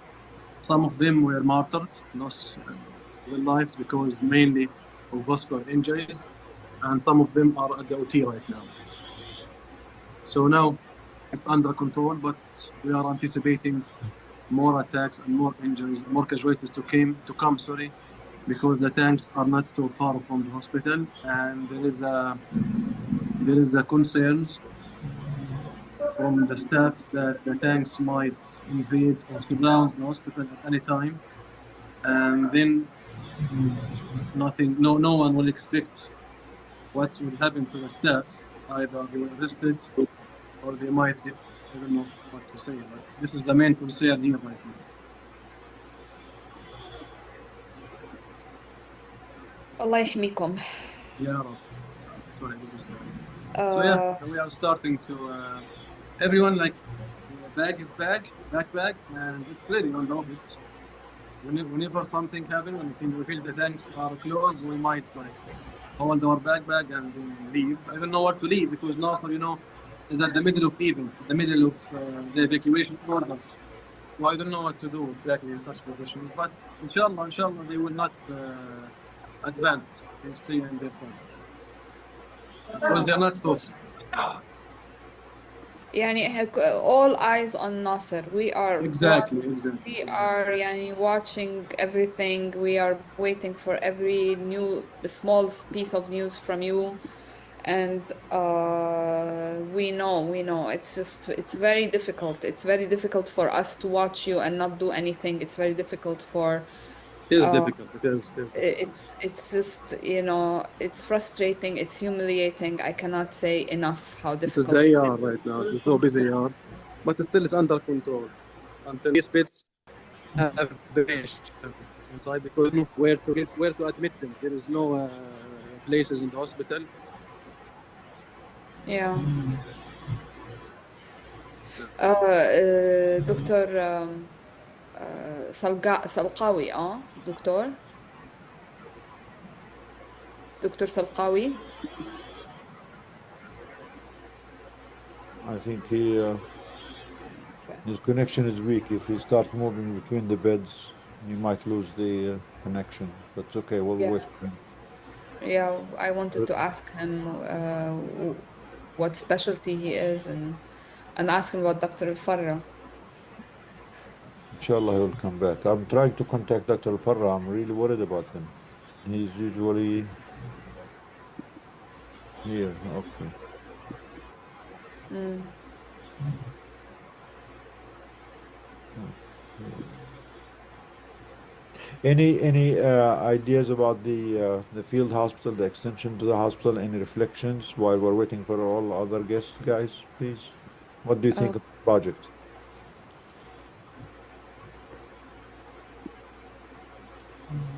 Some of them were martyred, lost their lives because mainly of vascular injuries, and some of them are at the OT right now. So now it's under control, but we are anticipating more attacks and more injuries, more casualties to come, because the tanks are not so far from the hospital, and there is a concerns from the staff that the tanks might invade or surround the hospital at any time, and then no one will expect what will happen to the staff. Either they will arrested or they might get, I don't know what to say, but this is the main concern here right now. الله يحميكم. Yeah, Rab. Sorry, this is so yeah, we are starting to everyone like backpack, and it's ready on the office. Whenever something happens, when we feel the tanks are close, we might like hold our backpack and then leave. I don't know where to leave because Nasser, is at the middle of events, the middle of the evacuation orders. So I don't know what to do exactly in such positions. But inshallah, they will not advance in Syria and their side because they're not so. يعني all eyes on Nasser. We are Exactly. يعني watching everything. We are waiting for every small piece of news from you, and we know it's very difficult. It's very difficult for us to watch you and not do anything. It's very difficult for. It is difficult. It is difficult. It's just it's frustrating. It's humiliating. I cannot say enough how This is difficult. the AR right now. It's so busy AR, but still it's under control until these bits have finished inside because where to admit them. There is no places in the hospital. Yeah. دكتور سلقاوي دكتور سلقاوي. I think his connection is weak. If he starts moving between the beds, he might lose the connection. But it's okay, we'll wait for him. Yeah, I wanted to ask him what specialty he is and ask him about Dr. Al-Farra. Inshallah, he will come back. I'm trying to contact Dr. Al-Farra. I'm really worried about him. He's usually here. Okay. Any ideas about the field hospital, the extension to the hospital? Any reflections while we're waiting for all other guests, guys? Please, what do you think of the project?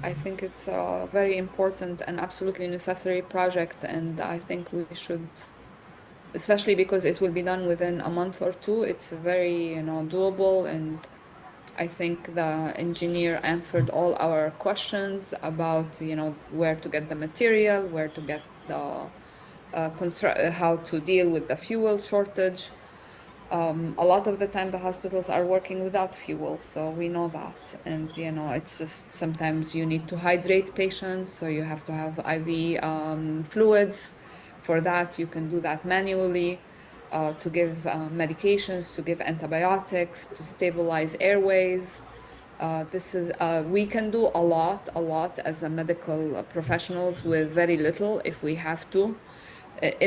I think it's a very important and absolutely necessary project, and I think we should, especially because it will be done within a month or two. It's very doable, and I think the engineer answered all our questions about where to get the material, where to get the how to deal with the fuel shortage. A lot of the time the hospitals are working without fuel, so we know that. And it's just sometimes you need to hydrate patients, so you have to have IV fluids. For that you can do that manually. to give medications, to give antibiotics, to stabilize airways. We can do a lot as a medical professionals with very little if we have to.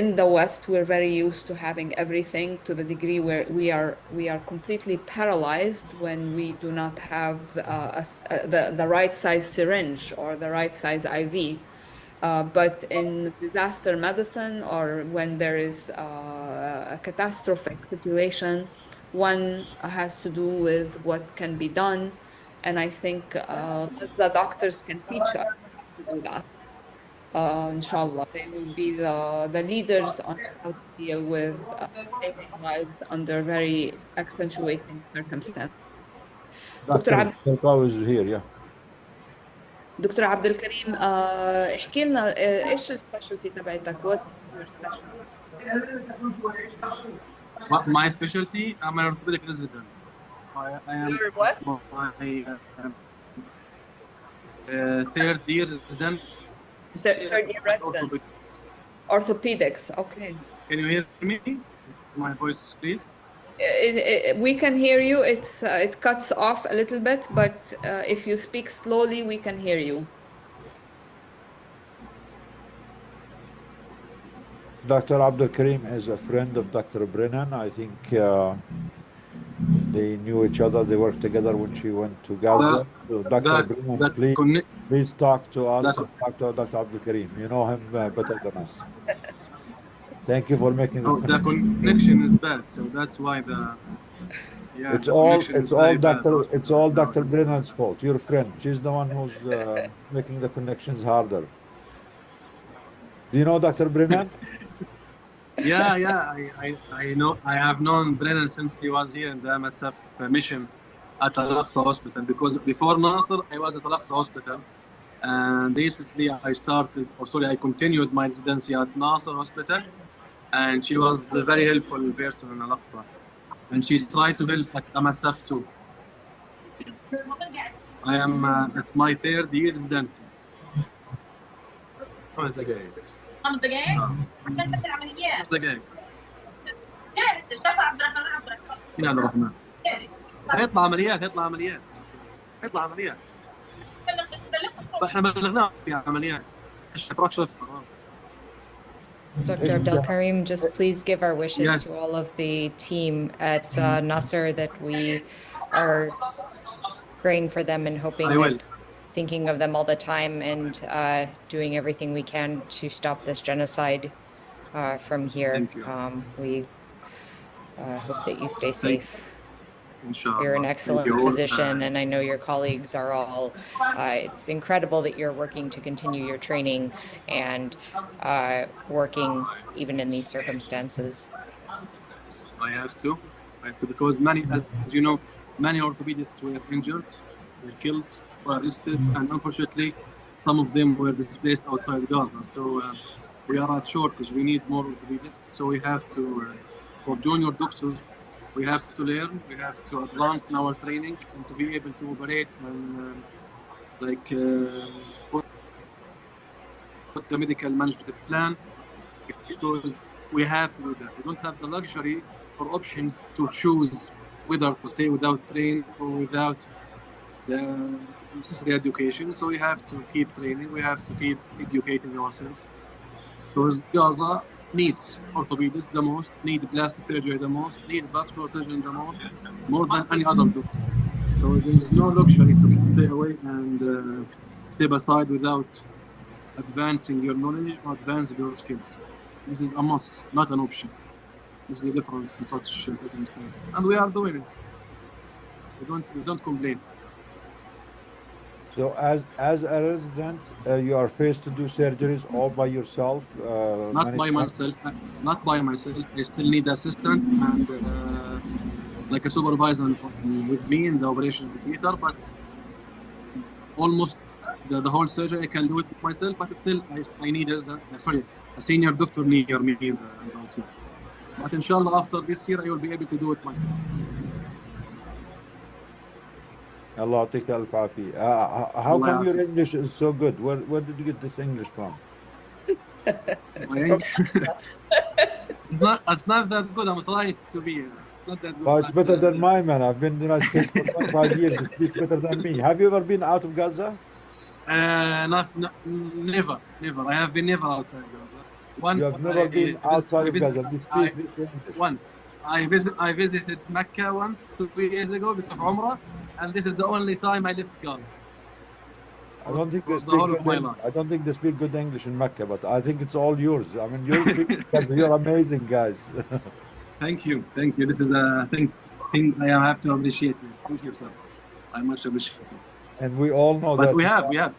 In the West, we're very used to having everything to the degree where we are completely paralyzed when we do not have the right size syringe or the right size IV. But in disaster medicine or when there is a catastrophic situation, one has to do with what can be done. And I think as the doctors can teach us how to do that. Inshallah, they will be the leaders on how to deal with saving lives under very accentuating circumstances. دكتور Dr. عبد Sarkar is here, yeah. دكتور عبد الكريم احكي لنا ايش السبيشالتي تبعتك؟ What's your specialty? My specialty, I'm an orthopedic resident. I am You're what? my third year resident. Third year resident. Orthopedics, okay. Can you hear me? Is my voice clear? We can hear you. It cuts off a little bit, but if you speak slowly, we can hear you. Dr. Abdul Karim is a friend of Dr. Brennan. I think they knew each other. They worked together when she went to Gaza. So Dr. Brennan, please talk to us. Talk to Dr. Abdul Karim. You know him better than us. Thank you for making the connection is bad, so that's why it's all Dr. Brennan's fault. Your friend, she's the one who's making the connections harder. Do you know Dr. Brennan? I know. I have known Brennan since he was here in the MSF mission at Al-Aqsa Hospital, because before Nasser I was at Al-Aqsa Hospital, and recently I continued my residency at Nasser Hospital, and she was a very helpful person in Al-Aqsa, and she tried to help at MSF too. I am at my third year residency. 5 دقائق بس. 5 دقائق عشان تبدا العمليات. 5 دقائق. شاف عبد الرحمن. مين عبد الرحمن؟ هيطلع عمليات. احنا بلغناه في عمليات. Dr. Abdel Karim, just please give our wishes Yes. to all of the team at Nasser that we are praying for them and hoping and thinking of them all the time and doing everything we can to stop this genocide from here. Thank you. We hope that you stay safe. Inshallah. You're an excellent physician, and I know your colleagues are all. It's incredible that you're working to continue your training and working even in these circumstances. I have to, because many, as you know, many orthopedists were injured, were killed, were arrested, and unfortunately, some of them were displaced outside Gaza. So we are at shortage. We need more orthopedists. So we have to, for junior doctors, we have to learn, we have to advance in our training and to be able to operate and put the medical management plan, because we have to do that. We don't have the luxury or options to choose whether to stay without training or without the necessary education. So we have to keep training, we have to keep educating ourselves. Because Gaza needs orthopedists the most, need plastic surgery the most, need vascular surgeon the most, more than any other doctors. So there is no luxury to stay away and step aside without advancing your knowledge or advancing your skills. This is a must, not an option. This is the difference in such circumstances, and we are doing it. We don't complain. So as a resident, you are faced to do surgeries all by yourself? Not by myself. I still need assistant and like a supervisor with me in the operation theater, but almost the whole surgery I can do it myself, but still I need a senior doctor near me. But inshallah after this year I will be able to do it myself. Allah يعطيك ألف عافية. How come your English is so good? Where did you get this English from? It's not that good. I'm trying to be. It's not that good. Well, it's but, better than mine, man. I've been in the United States for 25 years. You speak better than me. Have you ever been out of Gaza? Never. I have been never outside Gaza. Once You have never been outside of Gaza. You speak this English. Once I visited Mecca once 2 years ago because of Umrah, and this is the only time I left Gaza. I don't think they the speak whole of good my English. life. I don't think they speak good English in Mecca, but I think it's all yours. I mean, you're amazing, guys. Thank you. This is a thing I have to appreciate you. Thank you, sir. I much appreciate it. And we all know But that. we have. Here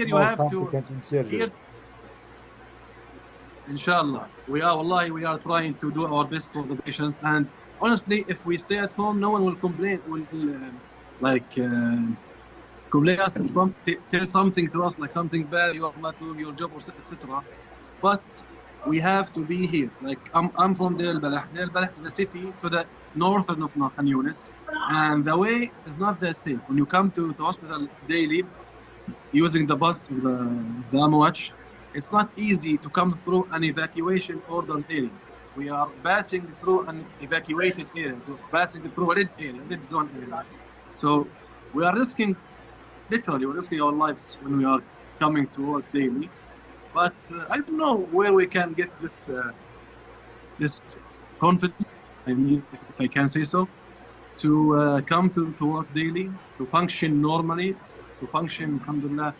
you have to. Here, inshallah, we are. Wallahi, we are trying to do our best for the patients. And honestly, if we stay at home, no one will complain. Complain us and tell something to us like something bad. You are not doing your job, or etc. But we have to be here. Like I'm from Deir al-Balah. Deir al-Balah is a city to the northern of Khan Yunis, and the way is not that safe. When you come to hospital daily, using the bus, the Amwatch, it's not easy to come through an evacuation orders area. We are passing through an evacuated area, passing through a red zone area. So we are literally risking our lives when we are coming to work daily. But I don't know where we can get this confidence, I mean, if I can say so, to come to work daily, to function normally, to function, alhamdulillah,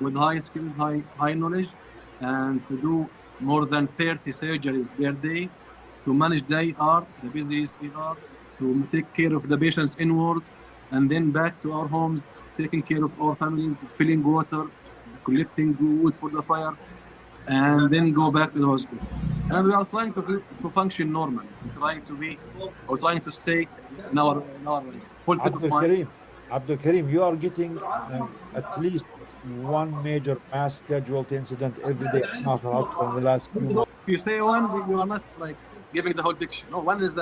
with high skills, high knowledge, and to do more than 30 surgeries per day, to manage the ER, the busiest ER, to take care of the patients inward, and then back to our homes, taking care of our families, filling water, collecting wood for the fire, and then go back to the hospital. And we are trying to function normally, trying to stay in our full fit of mind. Abdul Karim, you are getting at least one major mass casualty incident every day at Nasser Hospital in the last few months. If you say one, you are not like giving the whole picture. No, one is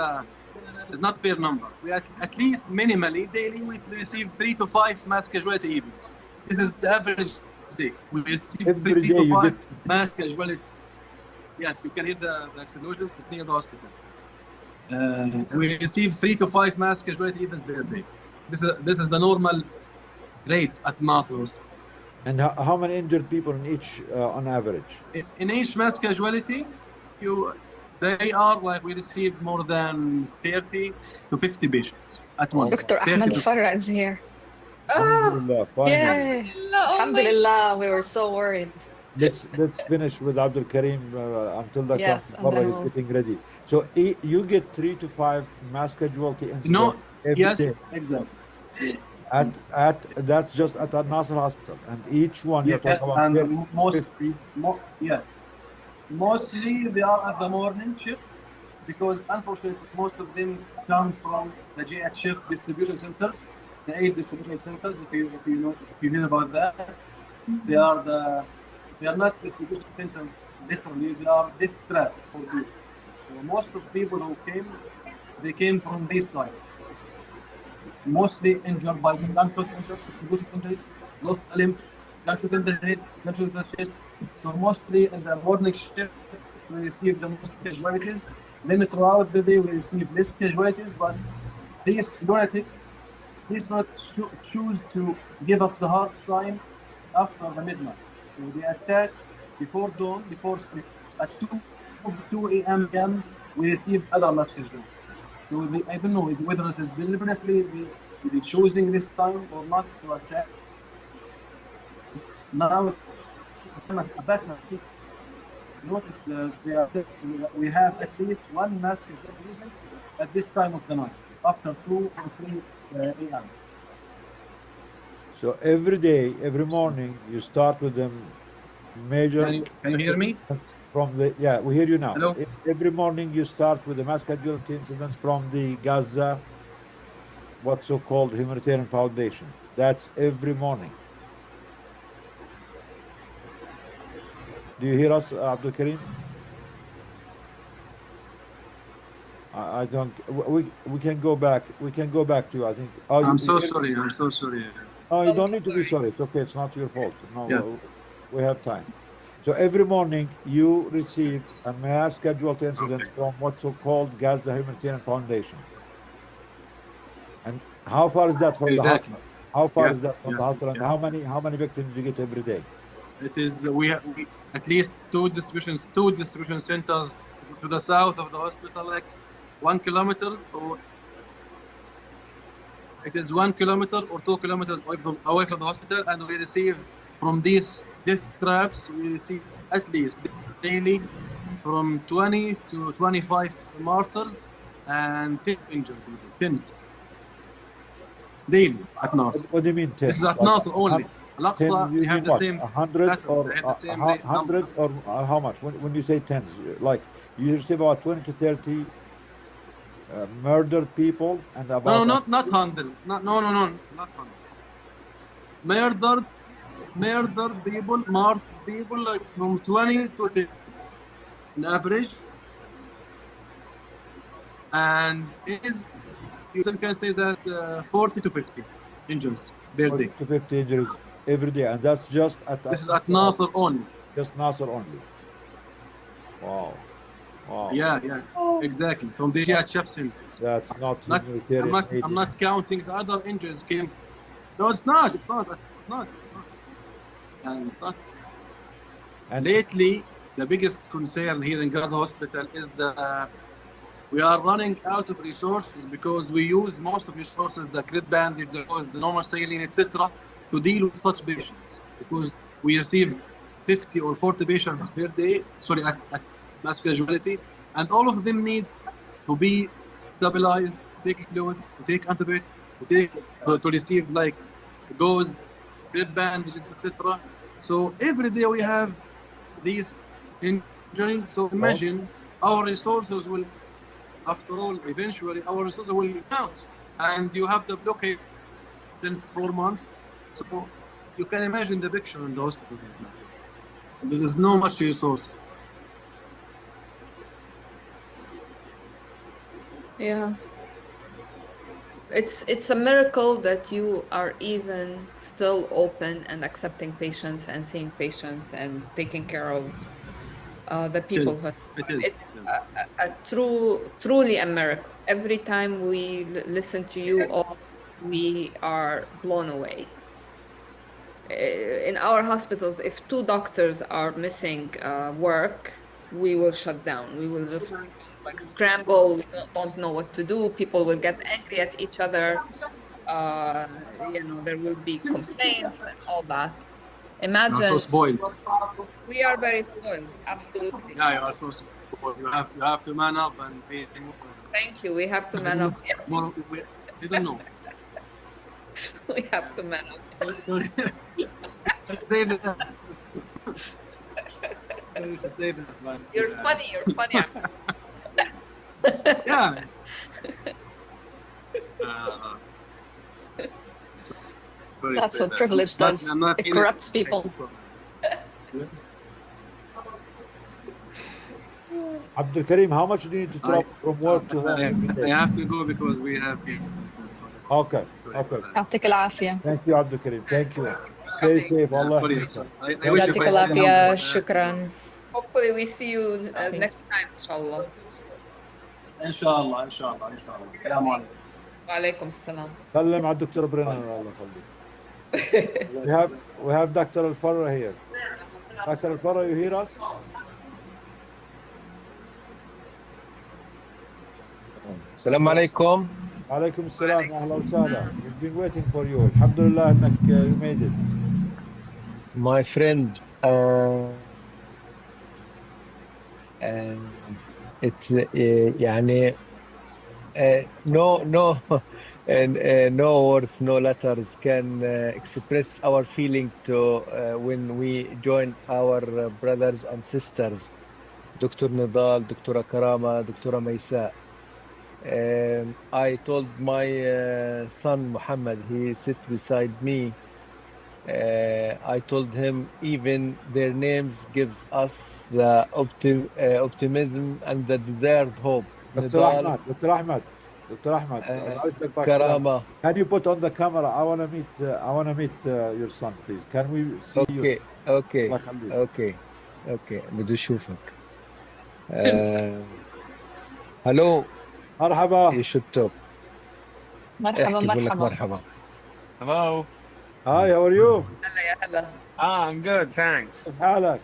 not fair number. We at least minimally daily we receive 3 to 5 mass casualty events. This is the average day. We receive Every 3 day to you 5 get mass casualty. Yes, you can hear the explosions. It's near the hospital. We receive 3 to 5 mass casualty events per day. This is the normal rate at Nasser. And how many injured people in each, on average? In each mass casualty, they are like we receive more than 30 to 50 patients at once. Dr. Ahmed Farah is here. Alhamdulillah, finally. Yay! Alhamdulillah, we were so worried. Let's finish with Abdul Karim until the Yes, and then is getting ready. So you get 3 to 5 mass casualty incidents every day. Exactly. Yes. That's just at Al Nasser Hospital, and each one you're talking about 50. Yes. Mostly they are at the morning shift because unfortunately most of them come from the GHF distribution centers, the 8 distribution centers. If you hear about that, they are not distribution centers. Literally, they are death traps for people. So most of the people who came from these sites. Mostly injured by gunshot injuries, lost a limb, gunshot in the head, gunshot in the chest. So mostly in the morning shift, we receive the most casualties. Then throughout the day, we receive less casualties. But these lunatics, please not choose to give us the hard time after the midnight. So they attack before dawn, before sleep. At 2 a.m. we receive other messages. So I don't know whether it is deliberately they choosing this time or not to attack. Now it's a better sequence. Notice we have at least one massive event at this time of the night, after 2 or 3 a.m. So every day, every morning, you start with them major. Can you hear me? We hear you now. Hello? Every morning you start with the mass casualty incidents from the Gaza, what's so-called humanitarian foundation. That's every morning. Do you hear us, Abdul Karim? I don't. We can go back. We can go back to. I think. Oh, I'm so sorry. I'm so sorry. Oh, you don't need to be sorry. It's okay. It's not your fault. No, Yeah. we have time. So every morning you receive a mass casualty incident from what's called Gaza Humanitarian Foundation. And how far is that from the Exactly. hospital? How far Yeah, is that from yeah, the hospital? And yeah. how many victims you get every day? It is we at least two distribution centers to the south of the hospital, like 1 kilometer, or it is 1 kilometer or 2 kilometers away from the hospital, and we receive from these death traps, we receive at least daily from 20 to 25 martyrs and 10 injured people, tens daily at Nasr. What do you mean This is 10? at Like Nasr only. ten? Al-Aqsa, You they have mean the what? same 100 pattern. or They have the same rate hundreds numbers. or how much? When you say tens, like you receive about 20 to 30 murdered people and No, about not hundreds. No, not hundreds. Murdered people, marked people, like from 20 to 30 on average. And is you can say that 40 to 50 injuries per 40 day. to 50 injuries every day, and that's just This is at Nasr only. Just Nasr only. Wow. Wow. Yeah, exactly. From the jihad chef centers. That's not I'm humanitarian aid. not counting the other injuries came. No, it's not. And it's not. And lately, the biggest concern here in Gaza Hospital is we are running out of resources because we use most of resources, the grid bandage, the gauze, the normal saline, etc., to deal with such patients. Because we receive 50 or 40 patients per day, sorry, at mass casualty, and all of them needs to be stabilized, to take fluids, to take antibiotics, to receive like gauze, grid bandages, etc. So every day we have these injuries. So imagine our resources will, after all, eventually our resources will run out, and you have the blockade since 4 months. So you can imagine the picture in the hospital right now. There is no much resource. Yeah. It's a miracle that you are even still open and accepting patients and seeing patients and taking care of the people who It is. truly a miracle. Every time we listen to you all, we are blown away. In our hospitals, if two doctors are missing work, we will shut down. We will just like scramble. We don't know what to do. People will get angry at each other. There will be complaints and all that. You are Imagine. so spoiled. We are very spoiled. Absolutely. Yeah, you are so spoiled. You have to man up and be more. Thank you. We have to man up. Yes. You don't know. We have to man up. Say that. Say that, man. You're funny. You're funny. Yeah. That's what privilege does. It corrupts people. Abdul Karim, how much do you need to travel from work to home? I have to go because we have games. Okay. يعطيك العافية. Thank you, Abdul Karim. Thank you. Stay safe. Allah. I wish يعطيك العافية. شكرا. Hopefully we see you next time, inshallah. إن شاء الله. السلام عليكم. وعليكم السلام. سلم على الدكتور برنر الله يخليك. We have Dr. Al-Farra here. Dr. Al-Farra, you hear us? السلام عليكم. وعليكم السلام أهلا وسهلا. We've been waiting for you. الحمد لله إنك you made it. My friend, it's يعني no words, no letters can express our feeling to when we join our brothers and sisters, Dr. Nidal, Dr. Karama, Dr. Maysa. I told my son Muhammad, he sit beside me. I told him even their names gives us the optimism and the desired hope. Dr. Ahmad, Karama. Can you put on the camera? I want to meet your son, please. Can we see you? Okay. اوكي بدي اشوفك. هلو. مرحبا. you should talk. مرحبا احكي بقول لك مرحبا. مرحبا. Hello. Hi, how are you? هلا يا هلا. I'm good, thanks. كيف حالك؟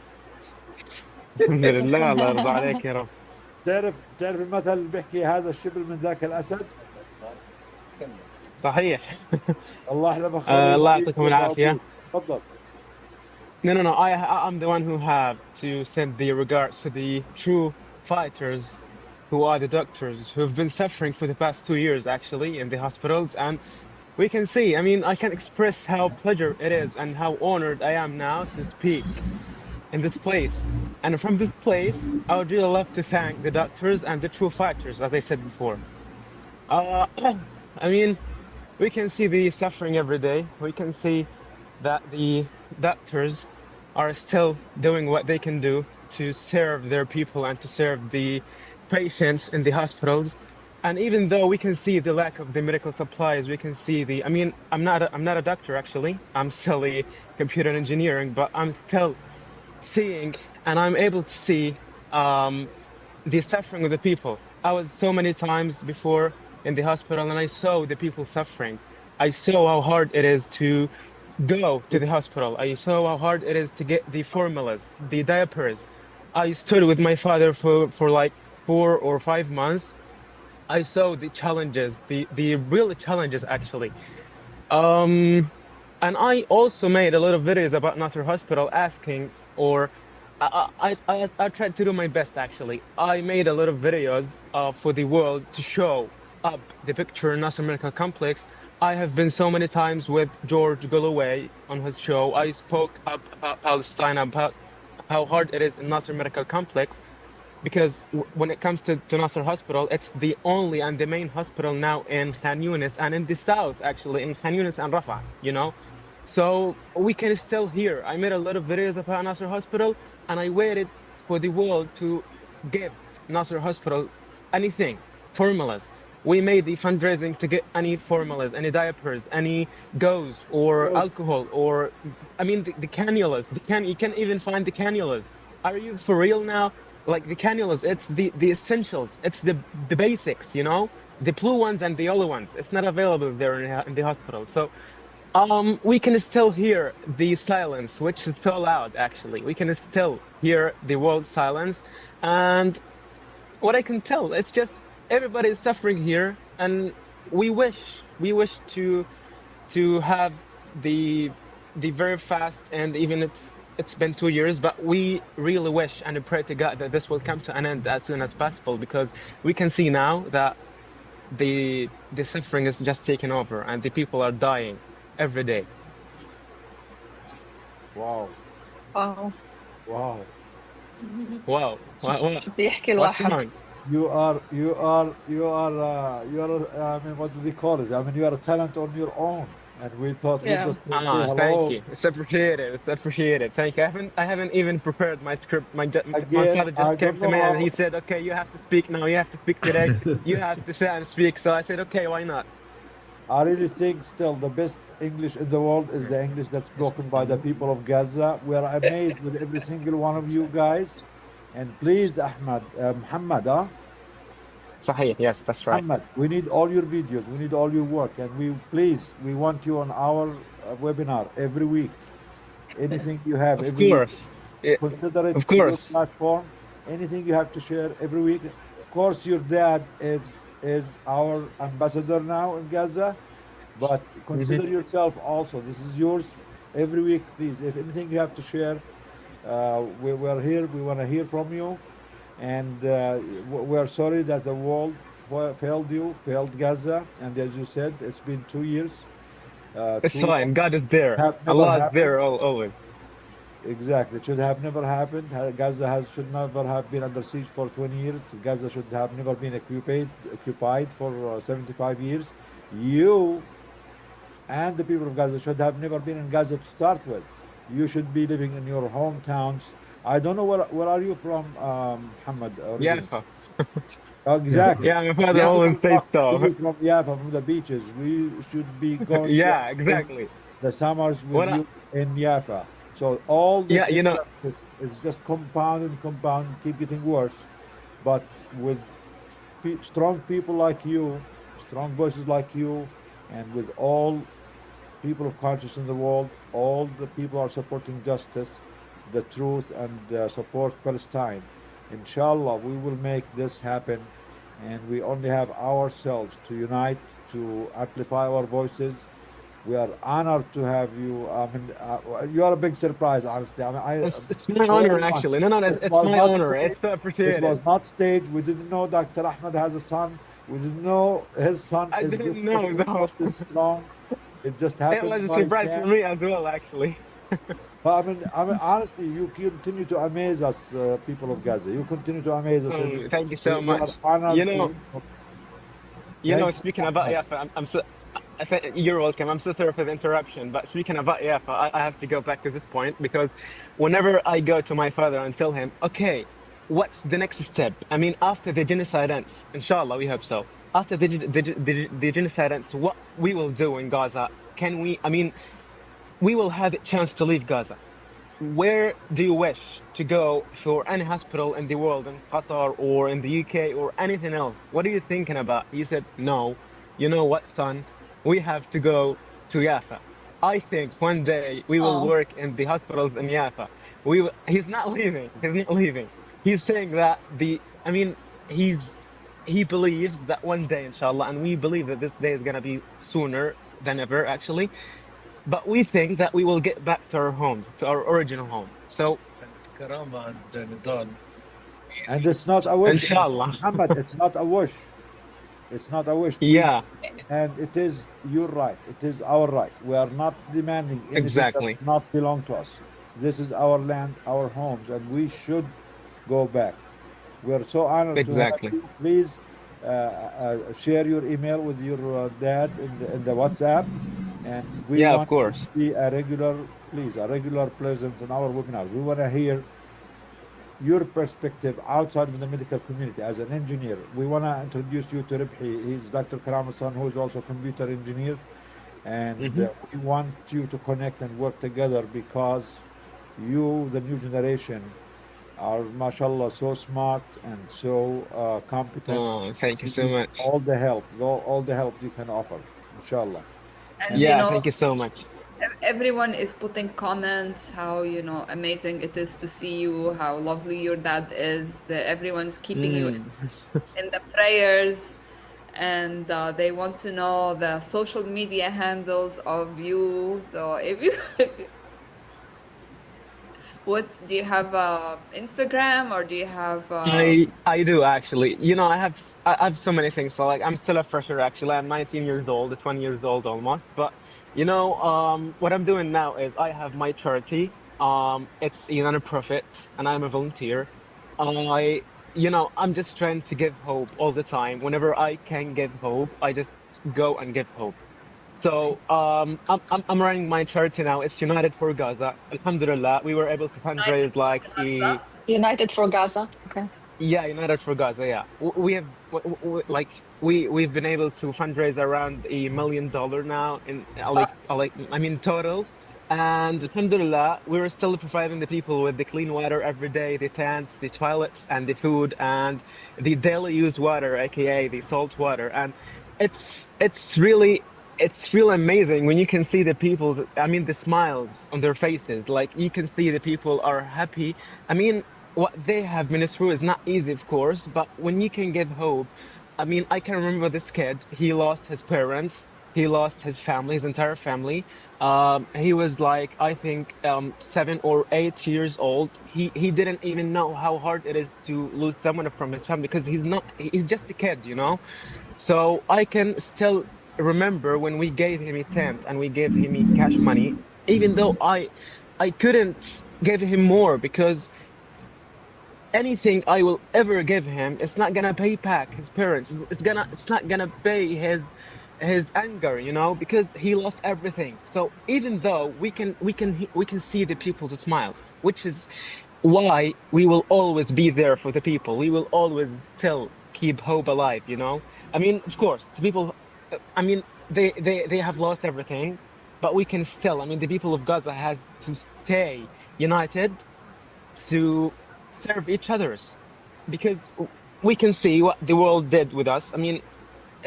الحمد لله الله يرضى عليك يا رب. تعرف المثل اللي بيحكي هذا الشبل من ذاك الأسد؟ صحيح. الله احنا فخورين الله فيك يعطيكم العافية. وبأبوك. تفضل. No, no. I'm the one who have to send the regards to the true fighters who are the doctors who've been suffering for the past 2 years actually in the hospitals. And we can see, I mean, I can express how pleasure it is and how honored I am now to speak in this place. And from this place, I would really love to thank the doctors and the true fighters, as I said before. Uh, I mean, we can see the suffering every day. We can see that the doctors are still doing what they can do to serve their people and to serve the patients in the hospitals. And even though we can see the lack of the medical supplies, we can see I mean, I'm not a doctor actually. I'm still a computer engineering, but I'm still seeing and I'm able to see the suffering of the people. I was so many times before in the hospital and I saw the people suffering. I saw how hard it is to go to the hospital. I saw how hard it is to get the formulas, the diapers. I stood with my father for like 4 or 5 months. I saw the challenges, the real challenges actually. Um, and I also made a lot of videos about Nasser Hospital asking, or I tried to do my best actually. I made a lot of videos for the world to show up the picture Nasser Medical Complex. I have been so many times with George Galloway on his show. I spoke up about Palestine, about how hard it is in Nasser Medical Complex because when it comes to Nasser Hospital, it's the only and the main hospital now in Khan Yunis and in the south, actually, in Khan Yunis and Rafah, you know? So we can still hear. I made a lot of videos about Nasser Hospital and I waited for the world to give Nasser Hospital anything, formulas. We made the fundraising to get any formulas, any diapers, any gauze or alcohol, or I mean the cannulas. You can even find the cannulas. Are you for real now? Like the cannulas, it's the essentials. It's the basics, you know, the blue ones and the yellow ones. It's not available there in the hospital. So we can still hear the silence, which is so loud. Actually, we can still hear the world silence. And what I can tell, it's just everybody is suffering here, and we wish to have the very fast, and even it's been 2 years, but we really wish and pray to God that this will come to an end as soon as possible, because we can see now that the suffering is just taking over and the people are dying every day. Wow. واو. Wow. Wow. شو بده يحكي What's الواحد؟ wrong? I mean, what do they call it? I mean, you are a talent on your own. And we thought we'd Yeah. just say Thank hello. you. It's appreciated. It's appreciated. Thank you. I haven't even prepared my script. My Again, father I just came don't to know me and how. he said, "Okay, you have to speak now. You have to speak today. You have to sit and speak." So I said, "Okay, why not?" I really think still the best English in the world is the English that's spoken by the people of Gaza. We are amazed with every single one of you guys. And please, Ahmad, Muhammad, صحيح. Yes, that's right. Muhammad, we need all your videos. We need all your work. And we want you on our webinar every week. Anything you have Of every week, course. consider it Of your course. platform. Anything you have to share every week. Of course, your dad is our ambassador now in Gaza. But Mhm. consider yourself also. This is yours every week, please. If anything you have to share, we're here. We want to hear from you. And we're sorry that the world failed you, failed Gaza. And as you said, it's been 2 years. It's Too long. fine. God is there. Have never Allah is happened. there always. Exactly. It should have never happened. Gaza should never have been under siege for 20 years. Gaza should have never been occupied for 75 years. You and the people of Gaza should have never been in Gaza to start with. You should be living in your hometowns. I don't know where are you from, Muhammad, originally? Yafa. Exactly. Yeah, my father We should always be says talking to so. you from Yafa, from the beaches. We should be going to Yeah, spend exactly. the summers with When I you in Yafa. So all this Yeah, you know, injustice is just compound, keep getting worse. But with strong people like you, strong voices like you, and with all people of conscience in the world, all the people are supporting justice, the truth, and support Palestine. Inshallah, we will make this happen, and we only have ourselves to unite, to amplify our voices. We are honored to have you. I mean, you are a big surprise, honestly. I mean, it's my for honor everyone, actually. No, this it's was my not honor. staged. It's so This appreciated. was not staged. We didn't know Dr. Ahmed has a son. We didn't know his son I is didn't this know though. this strong. It just It happened was a by surprise for chance. me as well, actually. But I mean, honestly, you continue to amaze us, people of Gaza. You continue to amaze us every day. Thank you so We are much. You honored know, to. Thank you speaking so about much. Yafa, I said you're welcome. I'm so sorry for the interruption, but speaking about Yafa, I have to go back to this point because whenever I go to my father and tell him, okay, what's the next step? I mean, after the genocide ends, inshallah, we hope so. After the genocide ends, what we will do in Gaza? Can we? I mean, we will have a chance to leave Gaza. Where do you wish to go for any hospital in the world, in Qatar or in the UK or anything else? What are you thinking about? He said, no. You know what, son? We have to go to Yafa. I think one day we will Oh, work in the hospitals in Yafa. He's not leaving. He's not leaving. He's saying that I mean, he believes that one day, inshallah, and we believe that this day is going to be sooner than ever, actually, but we think that we will get back to our homes, to our original home. So, And it's not a wish, inshallah. Muhammad. It's not a wish. It's not a wish, please. Yeah, And it is your right. It is our right. We are not demanding anything that exactly. does not belong to us. This is our land, our homes, and we should go back. We are so honored to have Exactly. you. Please share your email with your dad in the WhatsApp, and we Yeah, of want you to course. be a regular presence in our webinars. We want to hear your perspective outside of the medical community as an engineer. We want to introduce you to Ribhi. He's Dr. Karam's son, who is also a computer engineer. And Hmm. we want you to connect and work together because you, the new generation, are, mashallah, so smart and so competent. Oh, thank you We so need much. all the help you can offer, inshallah. And And you Yeah, know, thank you so much. everyone is putting comments how amazing it is to see you, how lovely your dad is. Everyone's keeping you Mm. in the prayers, and they want to know the social media handles of you. So if you, what do you have, Instagram, or do you have I do actually. I have so many things. So like I'm still a fresher actually. I'm 19 years old, 20 years old almost. But what I'm doing now is I have my charity. It's a non-profit and I'm a volunteer. I I'm just trying to give hope all the time. Whenever I can give hope, I just go and give hope. So I'm running my charity now. It's United for Gaza. Alhamdulillah, we were able to United fundraise for like Gaza? United for Gaza. Okay. yeah, United for Gaza. Yeah, we have like we've been able to fundraise around $1 million now in I mean total, and alhamdulillah, we're still providing the people with the clean water every day, the tents, the toilets, and the food, and the daily used water, aka the salt water, and it's really amazing when you can see the people. I mean, the smiles on their faces, like you can see the people are happy. I mean, what they have been through is not easy, of course, but when you can give hope, I mean, I can remember this kid. He lost his parents. He lost his family, his entire family. He was like, I think, 7 or 8 years old. He didn't even know how hard it is to lose someone from his family because he's just a kid. So I can still remember when we gave him a tent and we gave him a cash money, even though I couldn't give him more because anything I will ever give him, it's not gonna pay back his parents. It's not gonna pay his anger, because he lost everything. So even though we can see the people's smiles, which is why we will always be there for the people. We will always still keep hope alive. I mean, of course, the people. I mean, they have lost everything, but we can still. I mean, the people of Gaza has to stay united to serve each others, because we can see what the world did with us. I mean,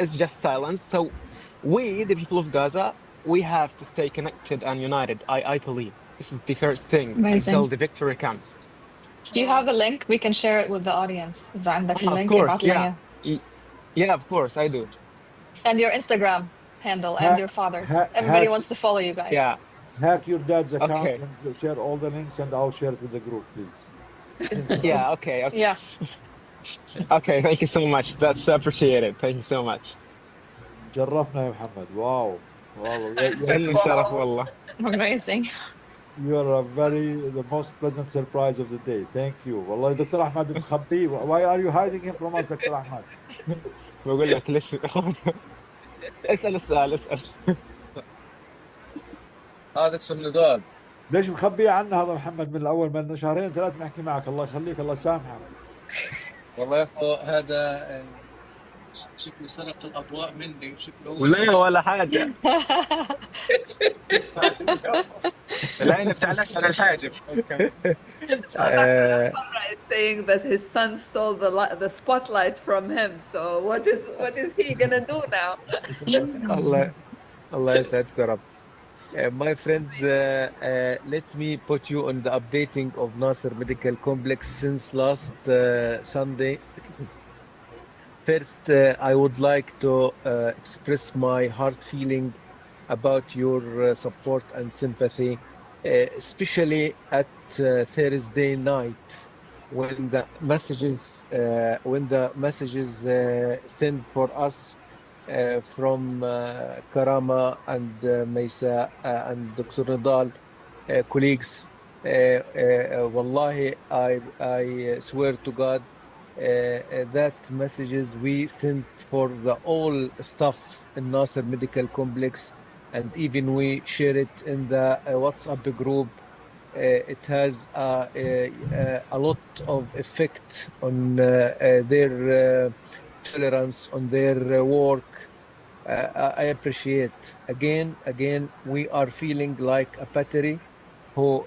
it's just silence. So we, the people of Gaza, we have to stay connected and united. I believe this is the first thing until Amazing. the victory comes. Do you have the link? We can share it with the audience. إذا عندك Of اللينك course, ابعت لنا yeah. إياه. Yeah, of course, I do. And your Instagram handle and Hack, your father's. hack, Everybody hack, wants to follow you guys. Yeah. hack your dad's account Okay. and share all the links, and I'll share it with the group, please. Yeah. Okay. Okay. Yeah. Okay. Thank you so much. That's appreciated. Thank you so much. شرفنا يا محمد. واو واو. إنه شرف والله. Amazing. You are the most pleasant surprise of the day. Thank you. والله دكتور أحمد مخبي. Why are you hiding him from us, دكتور أحمد? بقول لك ليش اسأل السؤال اسأل. دكتور نضال، ليش مخبي عنا هذا محمد من الأول؟ من شهرين ثلاث نحكي معك. الله يخليك، الله يسامحك. والله يا اخو هذا شكله سرق الاضواء مني وشكله ولا ولا حاجة. العين بتعلق على الحاجب. So Dr. Farra is saying that his son stole the spotlight from him. So what is he gonna do now? الله يسعدك يا رب. My friends, let me put you on the updating of Nasser Medical Complex since last Sunday. First, I would like to express my heart feeling about your support and sympathy, especially at Thursday night when the messages sent for us from Karama and Maysa and Dr. Nidal colleagues. Wallahi, I swear to God, that messages we sent for the all staff in Nasser Medical Complex, and even we share it in the WhatsApp group. It has a lot of effect on their tolerance, on their work. I appreciate. Again, we are feeling like a battery who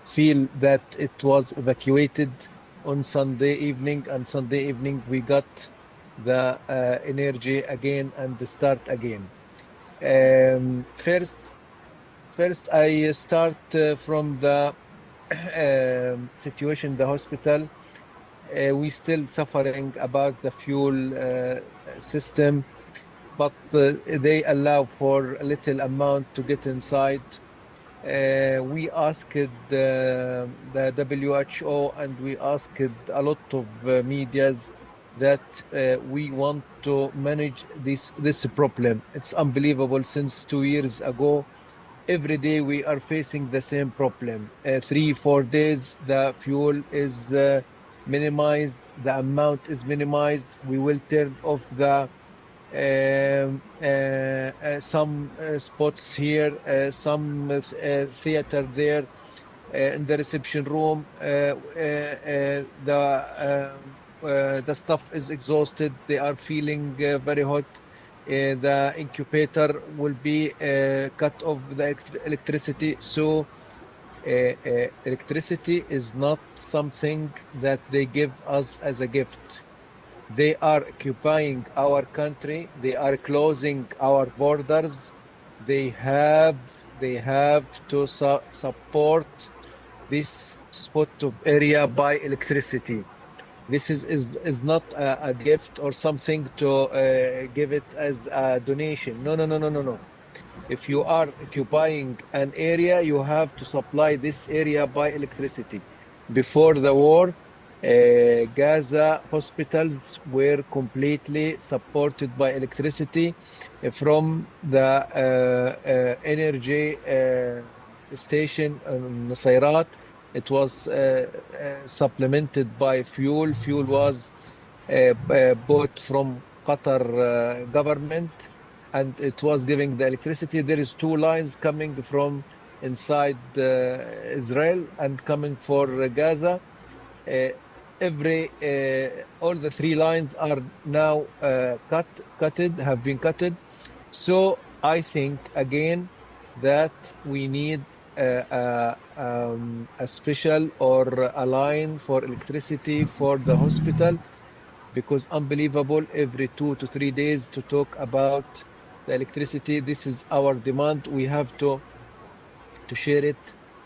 feel that it was evacuated on Sunday evening, and Sunday evening we got the energy again and start again. First, I start from the situation in the hospital. We still suffering about the fuel system, but they allow for a little amount to get inside. We asked the WHO and we asked a lot of medias that we want to manage this problem. It's unbelievable. Since 2 years ago, every day we are facing the same problem. 3-4 days, the fuel is minimized, the amount is minimized. We will turn off the some spots here, some theater there in the reception room. The staff is exhausted. They are feeling very hot. The incubator will be cut off the electricity. So electricity is not something that they give us as a gift. They are occupying our country. They are closing our borders. They have to support this spot of area by electricity. This is not a gift or something to give it as a donation. No. If you are occupying an area, you have to supply this area by electricity. Before the war, Gaza hospitals were completely supported by electricity from the energy station Nusayrat. It was supplemented by fuel. Fuel was bought from Qatar government, and it was giving the electricity. There is 2 lines coming from inside Israel and coming for Gaza. All the 3 lines are now have been cutted. So I think again, that we need a special or a line for electricity for the hospital, because unbelievable, every 2 to 3 days to talk about the electricity. This is our demand. We have to share it,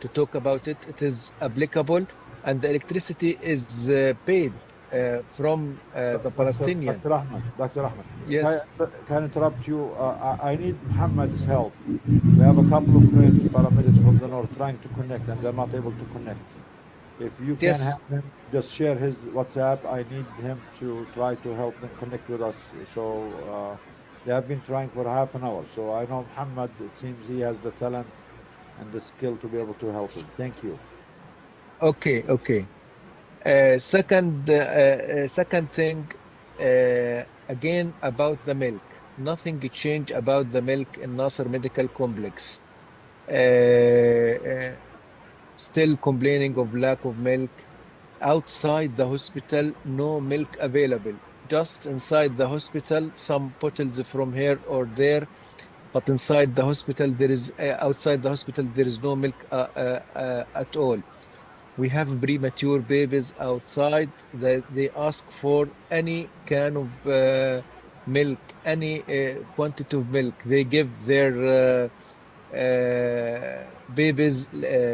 to talk about it. It is applicable, and the electricity is paid from the Palestinian. Dr. Ahmed, Yes. can I interrupt you? I need Muhammad's help. We have a couple of friends, paramedics from the north, trying to connect, and they're not able to connect. If you can Yes. have him, just share his WhatsApp. I need him to try to help them connect with us. So they have been trying for half an hour. So I know Muhammad, it seems he has the talent and the skill to be able to help him. Thank you. Okay, okay. Second thing, again about the milk. Nothing changed about the milk in Nasser Medical Complex. Still complaining of lack of milk. Outside the hospital, no milk available. Just inside the hospital, some bottles from here or there, but inside the hospital, outside the hospital, there is no milk at all. We have premature babies outside that they ask for any can of milk, any quantity of milk. They give their babies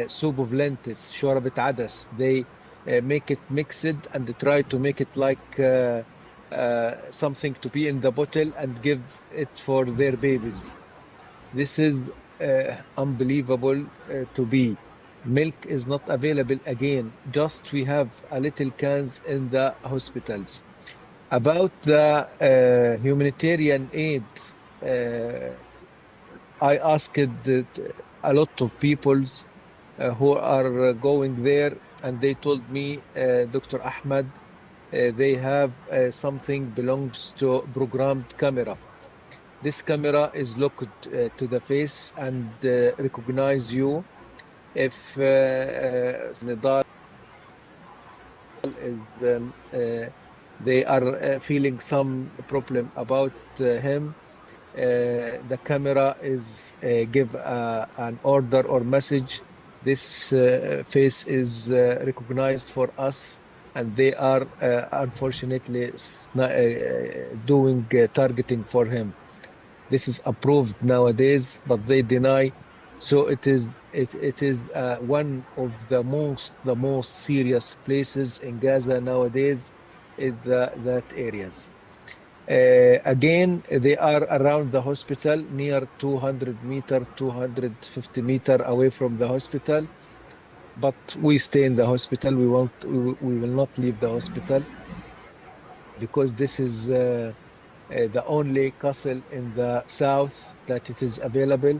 soup of lentils, شوربة عدس. They make it mixed and try to make it like something to be in the bottle and give it for their babies. This is unbelievable to be. Milk is not available again. Just we have a little cans in the hospitals. About the humanitarian aid, I asked a lot of peoples who are going there, and they told me, Dr. Ahmed, they have something belongs to programmed camera. This camera is looked to the face and recognize you. If Nidal is they are feeling some problem about him, the camera is give an order or message. This face is recognized for us, and they are unfortunately doing targeting for him. This is approved nowadays, but they deny. So it is one of the most serious places in Gaza nowadays is that areas. Again, they are around the hospital, near 200 meter, 250 meter away from the hospital. But we stay in the hospital. We will not leave the hospital, because this is the only castle in the south that it is available.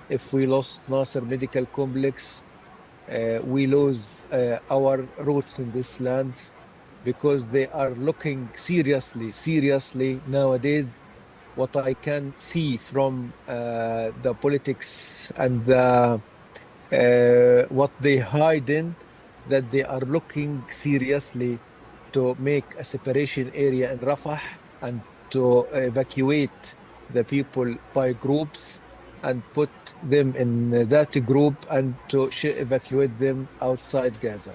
If we lost Nasser Medical Complex, we lose our roots in these lands, because they are looking seriously nowadays. What I can see from the politics and what they hide in, that they are looking seriously to make a separation area in Rafah and to evacuate the people by groups and put them in that group and to evacuate them outside Gaza.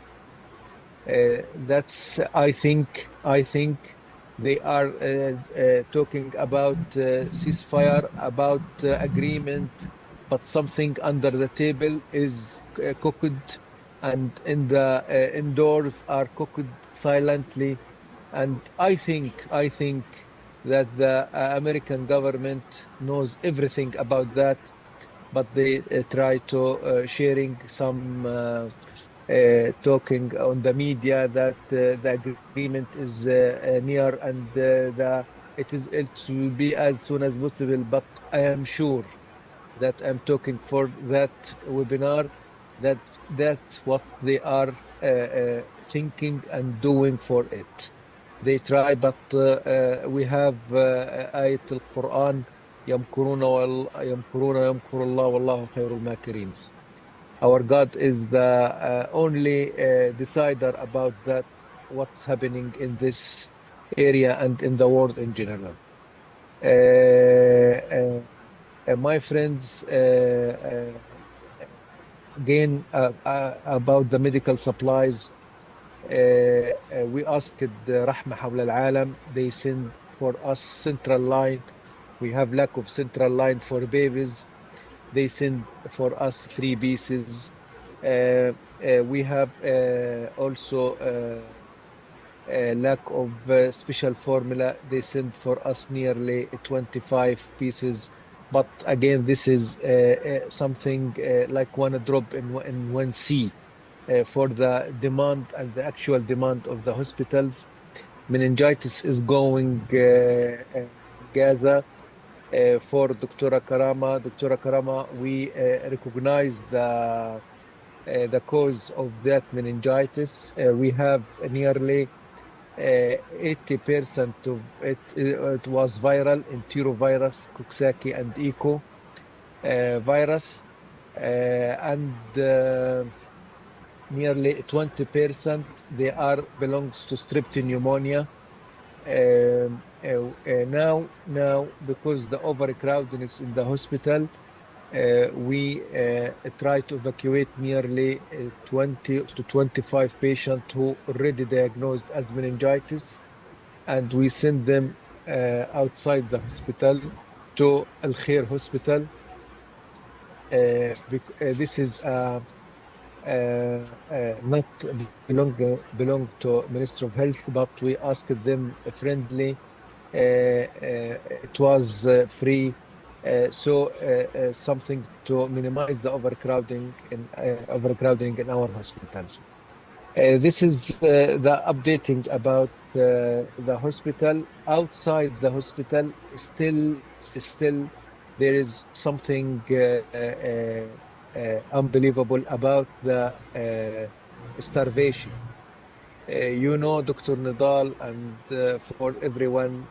That's I think they are talking about ceasefire, about agreement, but something under the table is cooked, and in the indoors are cooked silently. And I think that the American government knows everything about that, but they try to sharing some talking on the media that the agreement is near, and it will be as soon as possible. But I am sure that I'm talking for that webinar, that that's what they are thinking and doing for it. They try, but we have ayat al-Quran, يمكرون يمكرون يمكر الله والله خير الماكرين. Our God is the only decider about that, what's happening in this area and in the world in general. My friends again about the medical supplies. We asked Rahma حول العالم. They send for us central line. We have lack of central line for babies. They send for us 3 pieces. We have also lack of special formula. They send for us nearly 25 pieces. But again, this is something like one drop in one sea for the demand and the actual demand of the hospitals. Meningitis is going Gaza for Dr. Karama. Dr. Karama, we recognize the cause of that meningitis. We have nearly 80% of it, it was viral, enterovirus, Coxsackie, and Eco virus, and nearly 20% they are belongs to strep pneumonia. Now, because the overcrowdedness in the hospital, we try to evacuate nearly 20 to 25 patients who already diagnosed as meningitis, and we send them outside the hospital to Al Khair Hospital. This is not belong to Minister of Health, but we asked them friendly. It was free, so something to minimize the overcrowding in our hospitals. This is the updating about the hospital. Outside the hospital, still there is something unbelievable about the starvation. Dr. Nidal, and for everyone,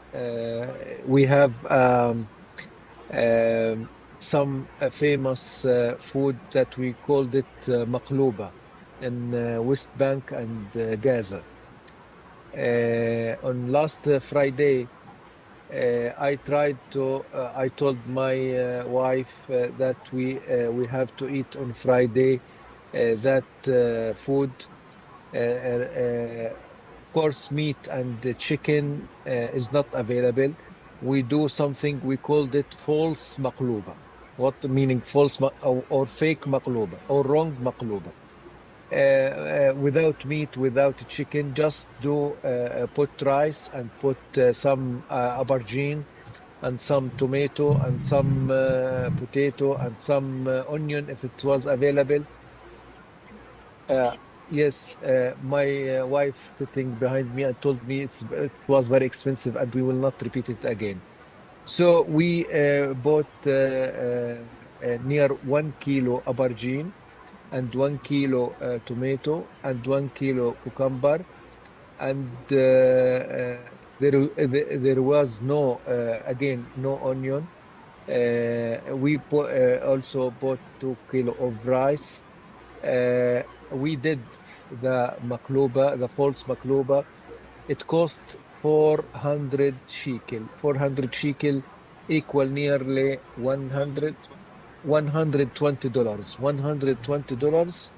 we have some famous food that we called it maqluba in West Bank and Gaza. On last Friday, I told my wife that we have to eat on Friday that food. Of course, meat and chicken is not available. We do something, we called it false maqluba. What meaning false or fake maqluba or wrong maqluba? Without meat, without chicken, just do put rice and put some aubergine and some tomato and some potato and some onion if it was available. Yes, my wife sitting behind me and told me it was very expensive and we will not repeat it again. So we bought near 1 kilo aubergine and 1 kilo tomato and 1 kilo cucumber, and there was no again no onion. We also bought 2 kilo of rice. We did the maqluba, the false maqluba. It cost 400 shekel. 400 shekel equal nearly $120. $120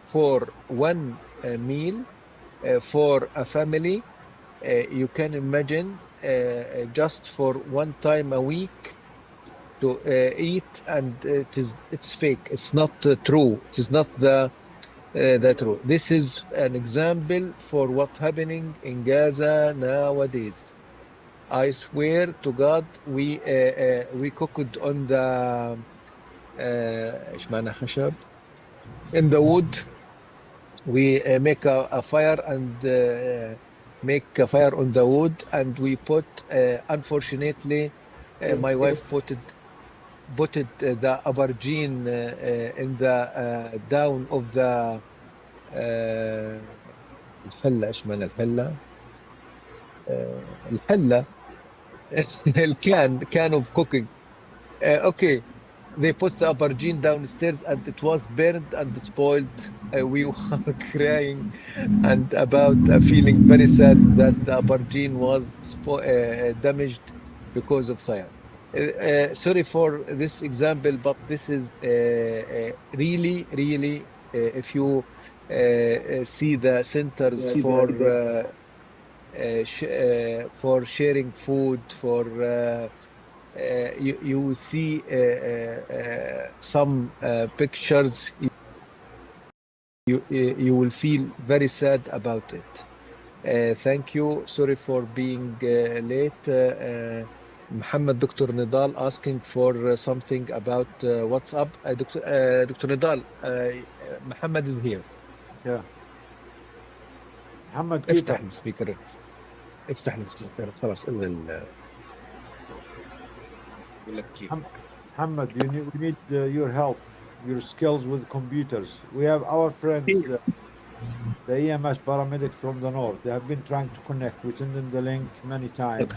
for one meal for a family. You can imagine just for one time a week to eat, and it's fake. It's not true. It is not the true. This is an example for what's happening in Gaza nowadays. I swear to God, we cooked on the إيش معنى خشب in the wood. We make a fire and make a fire on the wood, and we put unfortunately my wife put it the aubergine in the down of the الحلة. ايش معنى الحلة؟ الحلة can of cooking. Okay, they put the aubergine downstairs and it was burned and spoiled. We were crying and about feeling very sad that the aubergine was damaged because of fire. Sorry for this example, but this is really, really, if you see the centers for sharing food, you will see some pictures. You will feel very sad about it. Thank you. Sorry for being late. Muhammad Dr. Nidal asking for something about WhatsApp. Dr. Nidal, Muhammad is here. Yeah. محمد افتح كيفك؟ السبيكر. افتح السبيكر خلاص الغي بقول لك كيف. Muhammad, we need your help, your skills with computers. We have our friends, the EMS paramedics from the north. They have been trying to connect. We send them the link many times.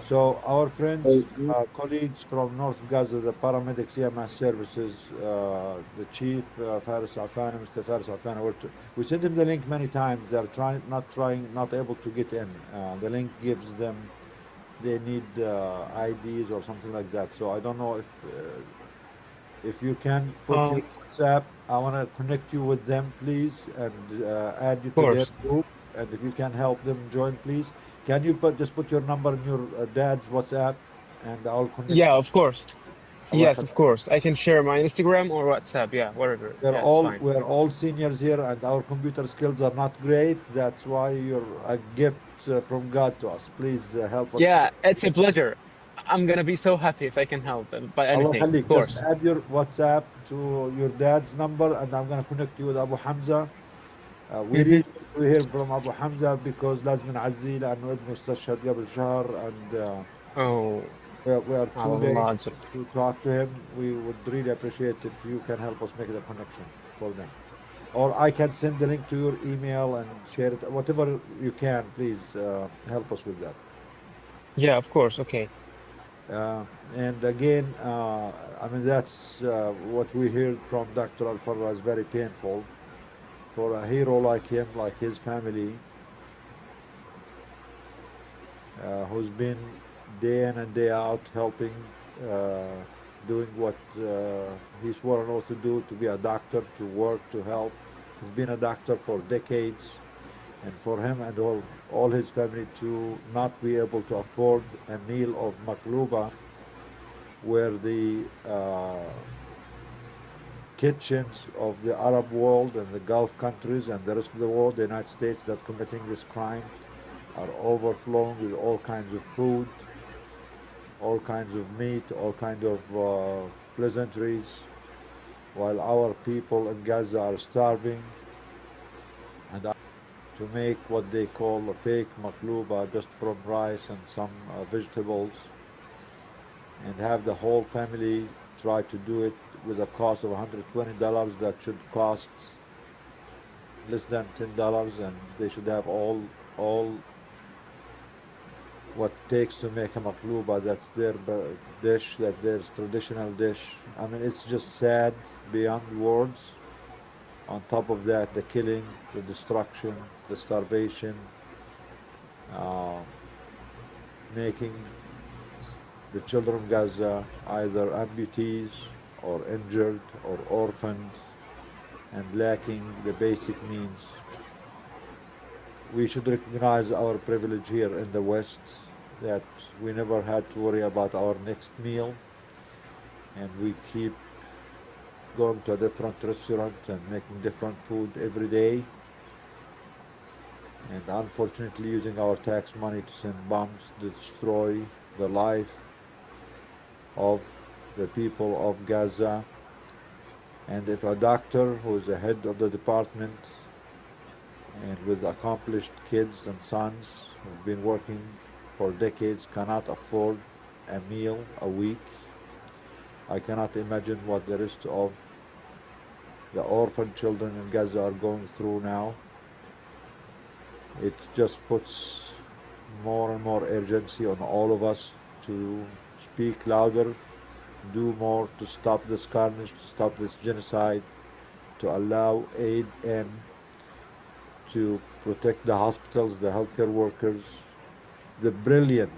So our friends, colleagues from North Gaza, the paramedics, EMS services, the chief, Faris Afan, Mr. Faris Afan, we sent them the link many times. They're not able to get in. The link gives them, they need IDs or something like that. So I don't know if you can put your WhatsApp. I want to connect you with them, please, and add you to their course. group. And if you can help them join, please. Can you just put your number in your dad's WhatsApp, and I'll connect Yeah, you. of course. Allah Yes, of يخليك. course. I can share my Instagram or WhatsApp. Yeah, whatever. Yeah, it's fine. We're all seniors here, and our computer skills are not great. That's why you're a gift from God to us. Please help us. Yeah, it's a pleasure. I'm gonna be so happy if I can help by Allah anything, of يخليك. Just course. add your WhatsApp to your dad's number, and I'm gonna connect you with Abu Hamza. We Mm-hmm. really want to hear from Abu Hamza because لازم نعزيه لأنه ابنه استشهد قبل شهر, and Oh, we are too late Allah. to talk to him. We would really appreciate if you can help us make the connection for them. Or I can send the link to your email and share it. Whatever you can, please help us with that. Yeah, of course. Okay. And again, I mean, that's what we heard from Dr. Al-Farra is very painful for a hero like him, like his family, who's been day in and day out helping, uh, doing what he swore an oath to do, to be a doctor, to work, to help. He's been a doctor for decades, and for him and all his family to not be able to afford a meal of makluba, where the kitchens of the Arab world and the Gulf countries and the rest of the world, the United States that committing this crime, are overflowing with all kinds of food, all kinds of meat, all kinds of pleasantries, while our people in Gaza are starving and are to make what they call a fake makluba just from rice and some vegetables, and have the whole family try to do it with a cost of $120 that should cost less than $10, and they should have all what takes to make a maqluba. That's their dish, that's their traditional dish. I mean, it's just sad beyond words. On top of that, the killing, the destruction, the starvation, uh, making the children of Gaza either amputees or injured or orphaned and lacking the basic means. We should recognize our privilege here in the West, that we never had to worry about our next meal, and we keep going to a different restaurant and making different food every day, and unfortunately using our tax money to send bombs to destroy the life of the people of Gaza. And if a doctor who is the head of the department and with accomplished kids and sons who've been working for decades cannot afford a meal a week, I cannot imagine what the rest of the orphan children in Gaza are going through now. It just puts more and more urgency on all of us to speak louder, do more to stop this carnage, to stop this genocide, to allow aid in, to protect the hospitals, the healthcare workers, the brilliant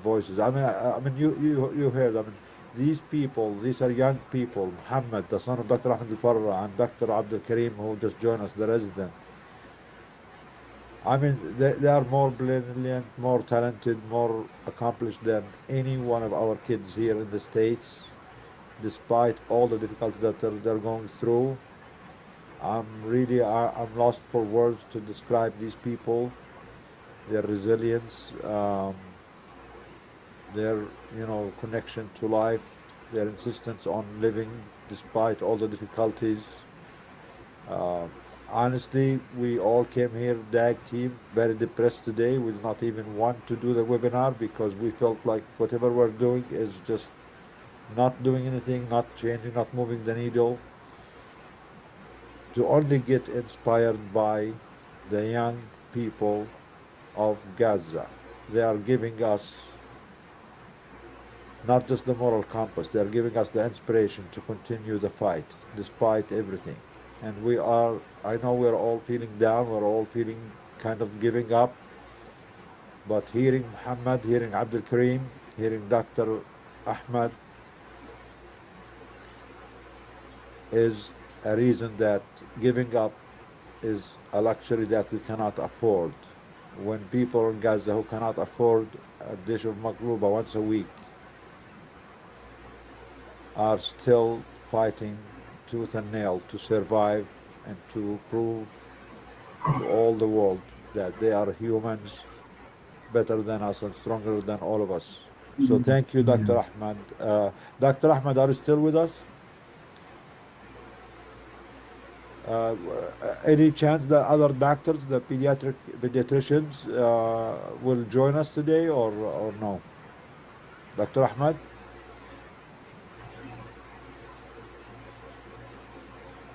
voices. I mean, you heard. I mean, these people, these are young people. Muhammad, the son of Dr. Ahmed Al-Farra, and Dr. Abdul Karim, who just joined us, the resident. I mean, they are more brilliant, more talented, more accomplished than any one of our kids here in the States, despite all the difficulties that they're going through. I'm lost for words to describe these people, their resilience, their connection to life, their insistence on living despite all the difficulties. Uh, Honestly, we all came here, DAG team, very depressed today. We did not even want to do the webinar because we felt like whatever we're doing is just not doing anything, not changing, not moving the needle. To only get inspired by the young people of Gaza. They are giving us not just the moral compass, they are giving us the inspiration to continue the fight despite everything. And I know we're all feeling down, we're all feeling kind of giving up, but hearing Muhammad, hearing Abdul Karim, hearing Dr. Ahmad is a reason that giving up is a luxury that we cannot afford. When people in Gaza who cannot afford a dish of makluba once a week are still fighting tooth and nail to survive and to prove to all the world that they are humans better than us and stronger than all of us. So thank you, Dr. Ahmad. Dr. Ahmad, are you still with us? Uh, any chance that other doctors, the pediatricians, will join us today or no? Dr. Ahmad?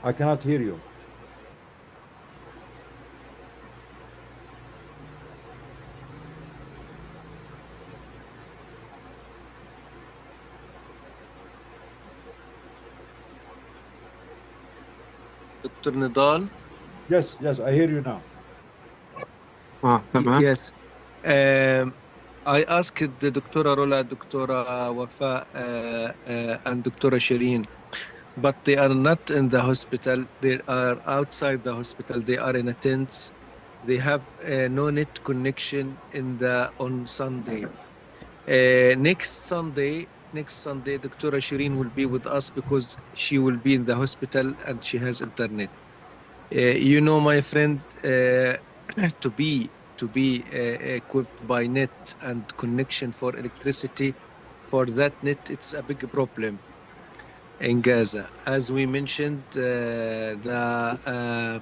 I cannot hear you. Dr. Nidal? Yes, I hear you now. Yes. I asked the Dr. Rola, Dr. Wafa, and Dr. Shireen, but they are not in the hospital. They are outside the hospital. They are in a tent. They have no net connection on Sunday. Next Sunday, Dr. Shireen will be with us because she will be in the hospital and she has internet. My friend, to be equipped by net and connection for electricity, for that net, it's a big problem in Gaza. As we mentioned, the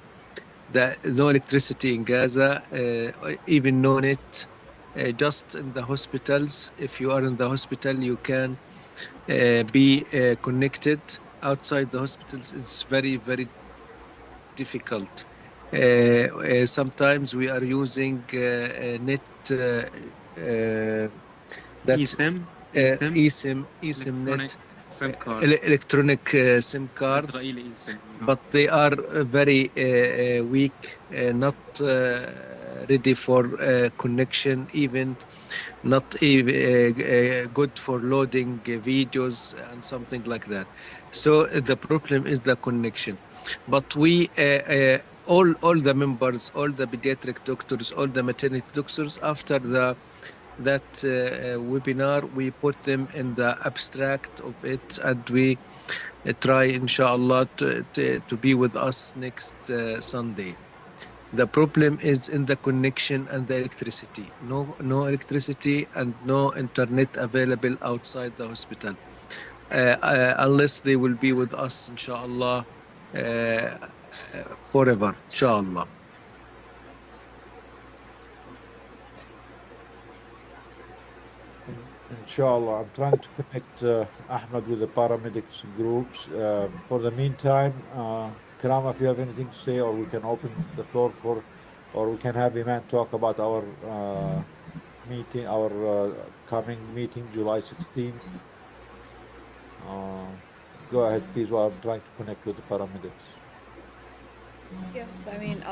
no electricity in Gaza, even no net. Just in the hospitals, if you are in the hospital, you can be connected. Outside the hospitals, it's very, very difficult. Sometimes we are using net that eSIM net, electronic SIM card, but they are very weak, not ready for connection, even not good for loading videos and something like that. So the problem is the connection. But we all the members, all the pediatric doctors, all the maternity doctors, after that webinar, we put them in the abstract of it, and we try, inshallah, to be with us next Sunday. The problem is in the connection and the electricity. No electricity and no internet available outside the hospital, unless they will be with us, inshallah, forever, inshallah. Inshallah, I'm trying to connect Ahmed with the paramedics groups. For the meantime, Karama, if you have anything to say, or we can open the floor or we can have Iman talk about our meeting, our coming meeting, July 16th. Go ahead, please, while I'm trying to connect with the paramedics. Yes, I mean,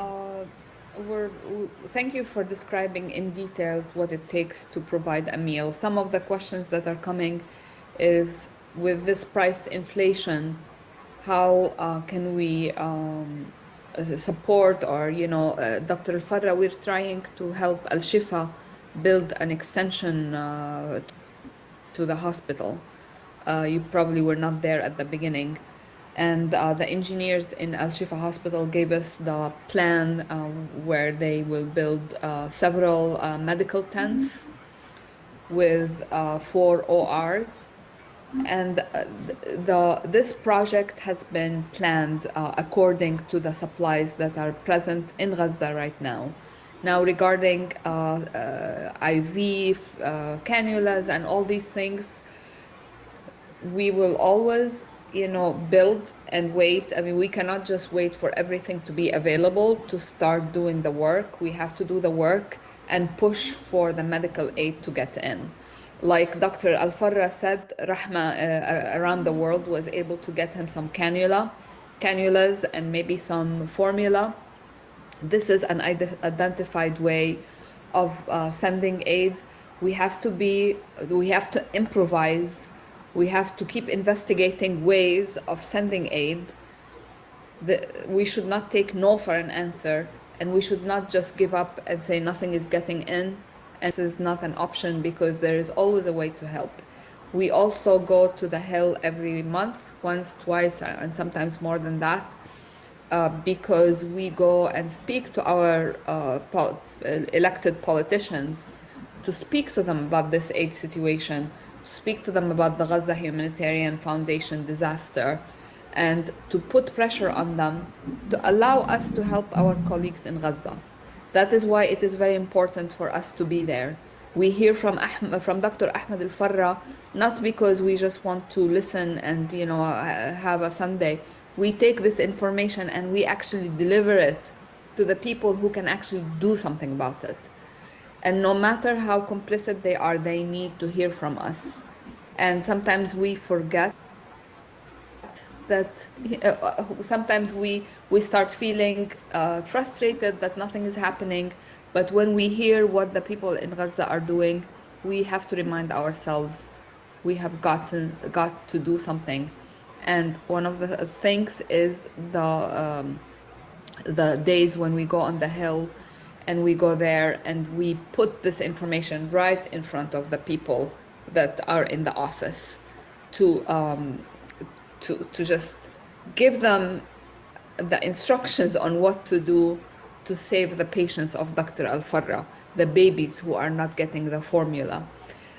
Thank you for describing in details what it takes to provide a meal. Some of the questions that are coming is with this price inflation, how can we support or, Dr. Al-Farra, we're trying to help Al-Shifa build an extension to the hospital. You probably were not there at the beginning. And the engineers in Al Shifa Hospital gave us the plan where they will build several medical tents with 4 ORs. And this project has been planned according to the supplies that are present in Gaza right now. Now, regarding IV cannulas and all these things, we will always, build and wait. I mean, we cannot just wait for everything to be available to start doing the work. We have to do the work and push for the medical aid to get in. Like Dr. Al-Farra said, Rahma around the world was able to get him some cannulas and maybe some formula. This is an identified way of sending aid. We have to improvise. We have to keep investigating ways of sending aid. We should not take no for an answer, and we should not just give up and say nothing is getting in. And this is not an option because there is always a way to help. We also go to the Hill every month, once, twice, and sometimes more than that, because we go and speak to our elected politicians, to speak to them about this aid situation, to speak to them about the Gaza Humanitarian Foundation disaster, and to put pressure on them to allow us to help our colleagues in Gaza. That is why it is very important for us to be there. We hear from Dr. Ahmed Al-Farra, not because we just want to listen and have a Sunday. We take this information and we actually deliver it to the people who can actually do something about it. And no matter how complicit they are, they need to hear from us. And sometimes we forget that sometimes we start feeling frustrated that nothing is happening. But when we hear what the people in Gaza are doing, we have to remind ourselves we have got to do something. And one of the things is the days when we go on the Hill and we go there and we put this information right in front of the people that are in the office to just give them the instructions on what to do to save the patients of Dr. Al-Farra, the babies who are not getting the formula.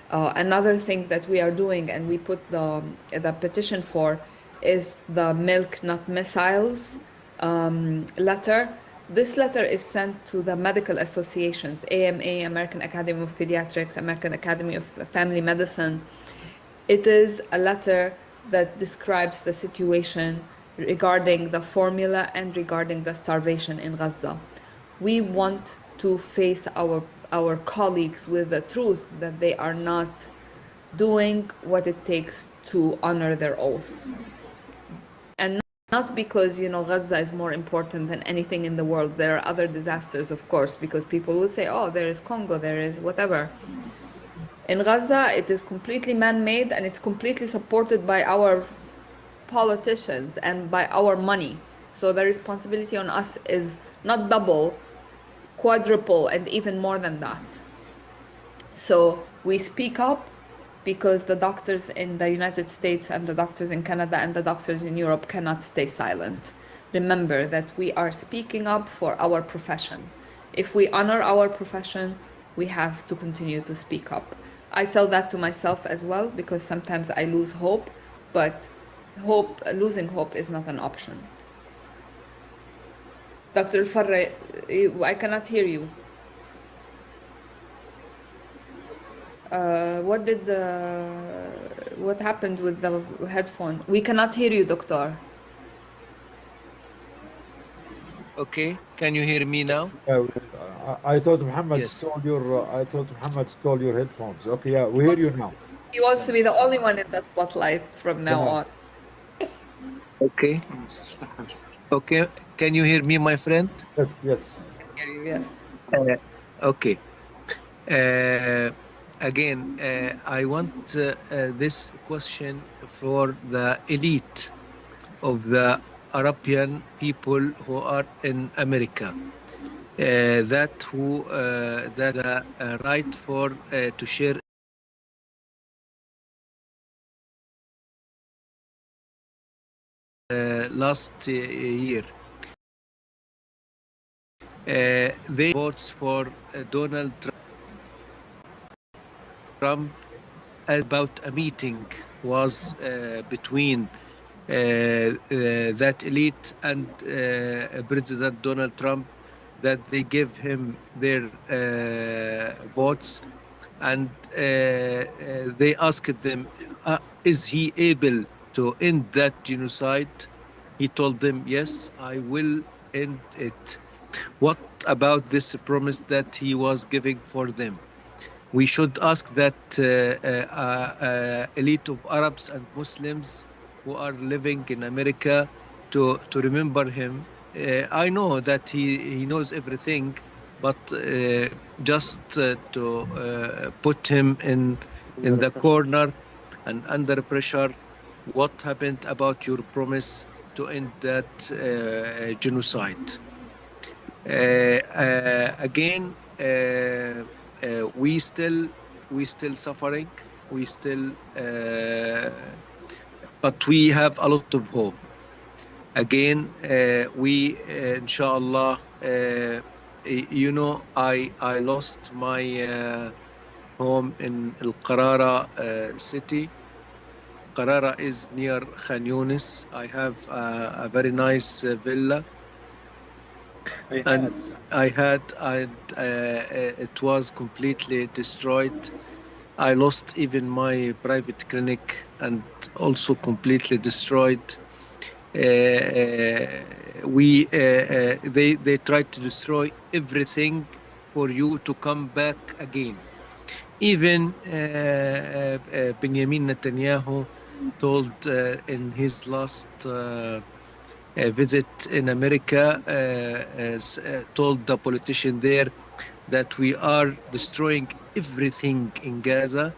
Another thing that we are doing and we put the petition for is the Milk Not Missiles letter. This letter is sent to the medical associations, AMA, American Academy of Pediatrics, American Academy of Family Medicine. It is a letter that describes the situation regarding the formula and regarding the starvation in Gaza. We want to face our colleagues with the truth that they are not doing what it takes to honor their oath. And not because, Gaza is more important than anything in the world. There are other disasters, of course, because people will say, oh, there is Congo, there is whatever. In Gaza, it is completely man-made and it's completely supported by our politicians and by our money. So the responsibility on us is not double, quadruple, and even more than that. So we speak up because the doctors in the United States and the doctors in Canada and the doctors in Europe cannot stay silent. Remember that we are speaking up for our profession. If we honor our profession, we have to continue to speak up. I tell that to myself as well because sometimes I lose hope, but losing hope is not an option. Dr. Farra, I cannot hear you. What happened with the headphone? We cannot hear you, doctor. Okay, can you hear me now? I thought Muhammad Yes. stole your headphones. Okay, yeah, we hear you now. He wants to be the only one in the spotlight from now on. Okay. Okay, can you hear me, my friend? Yes, yes. Yes. Okay. Again, I want this question for the elite of the Arabian people who are in America. That the right for to share last year. They votes for Donald Trump as about a meeting was between that elite and President Donald Trump, that they give him their votes, and they asked them, is he able to end that genocide? He told them, yes, I will end it. What about this promise that he was giving for them? We should ask that elite of Arabs and Muslims who are living in America to remember him. I know that he knows everything, but just to put him in the corner and under pressure. What happened about your promise to end that genocide? Again, we still suffering. We still, but we have a lot of hope. Again, we inshallah. You know, I lost my home in Al Qarara city. Qarara is near Khan Yunis. I have a very nice villa, and it was completely destroyed. I lost even my private clinic, and also completely destroyed. They tried to destroy everything for you to come back again. Even Benjamin Netanyahu told in his last visit in America, told the politician there that we are destroying everything in Gaza,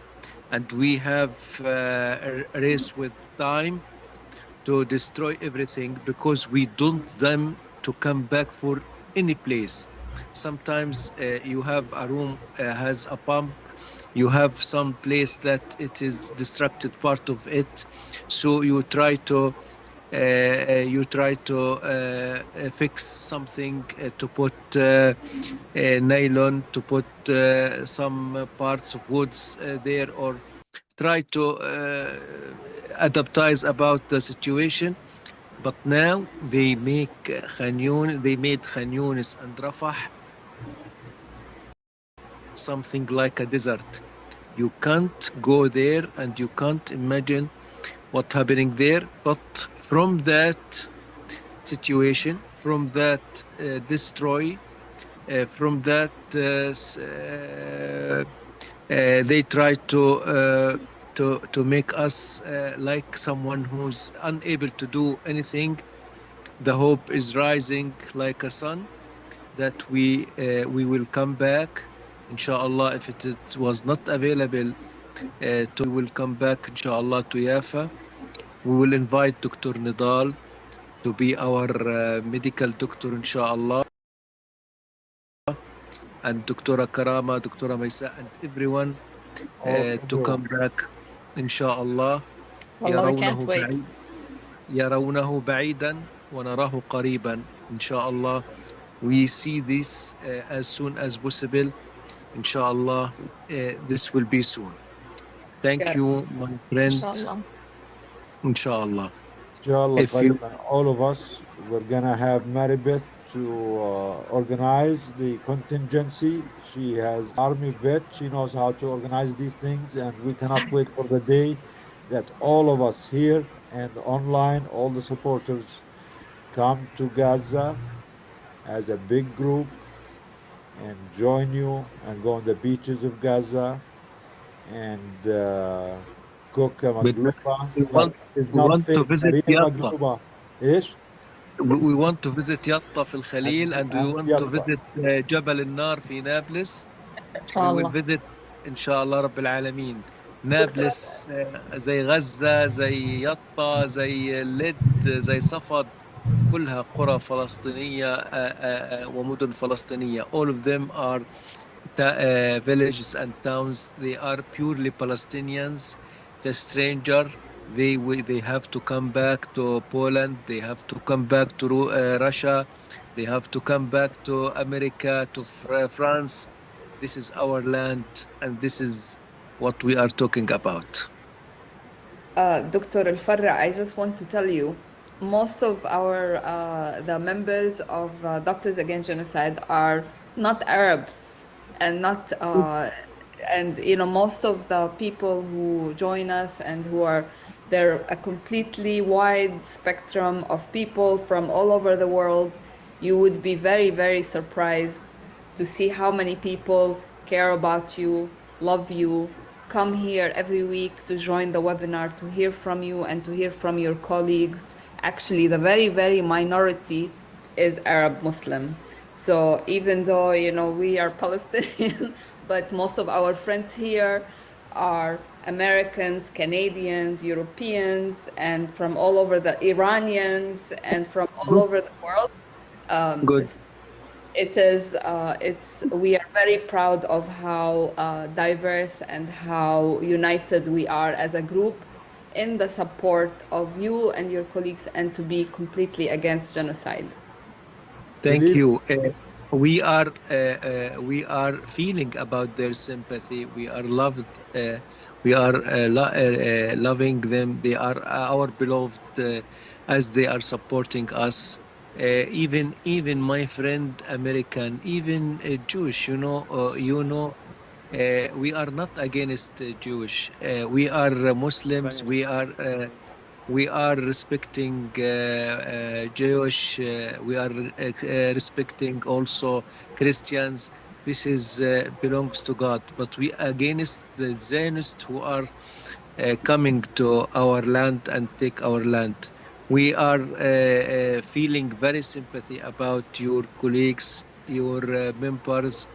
and we have a race with time to destroy everything because we don't them to come back for any place. Sometimes you have a room has a pump, you have some place that it is destructed part of it, so you try to fix something, to put nylon, to put some parts of woods there, or try to adaptize about the situation. But now they make they made Khan Yunis and Rafah something like a desert. You can't go there and you can't imagine what's happening there. But from that situation, from that destroy, from that they try to make us like someone who's unable to do anything. The hope is rising like a sun that we will come back, inshallah. If it was not available, we will come back, inshallah, to Yafa. We will invite Dr. Nidal to be our medical doctor, inshallah, and Dr. Karama, Dr. Maisa, and everyone to come back, inshallah. Wallah, we can't wait. يرونه بعيدا ونراه قريبا, inshallah. We see this as soon as possible, inshallah. This will be soon. Thank you, my friend. Inshallah. Inshallah. Inshallah, If you all of us, we're gonna have Maribeth to organize the contingency. She has army vet. She knows how to organize these things, and we cannot wait for the day that all of us here and online, all the supporters, come to Gaza as a big group and join you and go on the beaches of Gaza and cook a but magluba. we Like, it's we not want to fake, visit the real Yafa. magluba. إيش؟ we want to visit Yatta في الخليل and we want to Yatta. visit جبل النار في نابلس. We will الله. visit إن شاء الله رب العالمين. نابلس زي غزة زي يطا زي لد زي صفد كلها قرى فلسطينية ومدن فلسطينية. All of them are villages and towns. They are purely Palestinians. The stranger, they have to come back to Poland. They have to come back to Russia. They have to come back to America, to France. This is our land, and this is what we are talking about. Dr. Al-Farra, I just want to tell you, most of the members of Doctors Against Genocide are not Arabs and not, and most of the people who join us and they're a completely wide spectrum of people from all over the world. You would be very, very surprised to see how many people care about you, love you, come here every week to join the webinar, to hear from you and to hear from your colleagues. Actually, the very, very minority is Arab Muslim. So even though, we are Palestinian, but most of our friends here are Americans, Canadians, Europeans, and from all over the Iranians and from all over the world. Good. We are very proud of how diverse and how united we are as a group in the support of you and your colleagues and to be completely against genocide. Thank you. We are feeling about their sympathy. We are loved. We are loving them. They are our beloved, as they are supporting us. Even my friend American, even Jewish. We are not against Jewish. We are Muslims. We are respecting Jewish. We are respecting also Christians. This is belongs to God. But we against the Zionists who are coming to our land and take our land. We are feeling very sympathy about your colleagues, your members,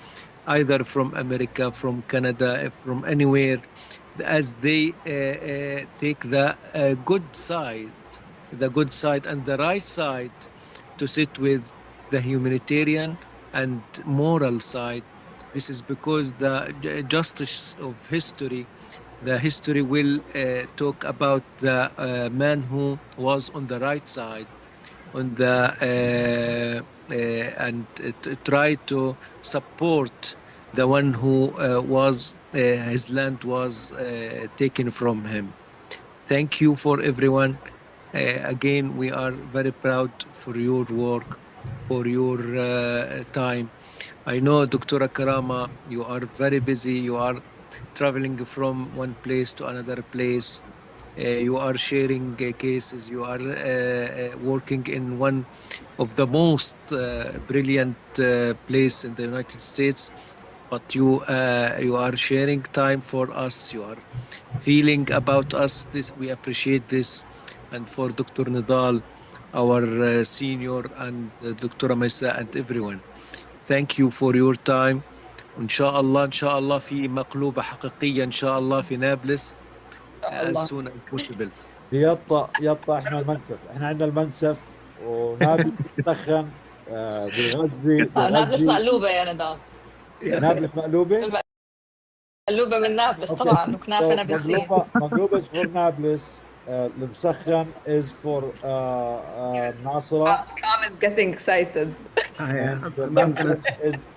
either from America, from Canada, from anywhere, as they take the good side and the right side to sit with the humanitarian and moral side. This is because the justice of history, the history will talk about the man who was on the right side, on the and try to support the one who was his land was taken from him. Thank you for everyone. Again, we are very proud for your work, for your time. I know, Dr. Karama, you are very busy. You are traveling from one place to another place. You are sharing cases. You are working in one of the most brilliant place in the United States. But you are sharing time for us. You are feeling about us. This we appreciate this, and for Dr. Nidal, our senior, and Dr. Maisa and everyone. Thank you for your time. وإن شاء الله إن شاء الله في مقلوبة حقيقية إن شاء الله في نابلس as soon as possible. في يطا احنا عندنا المنسف ونابلس تسخن بالغزي نابلس مقلوبة يا ندى. نابلس مقلوبة؟ مقلوبة من نابلس طبعا وكنافة نابلسية. مقلوبة is for Nablus. المسخن is for Nasra. Kam is getting excited. And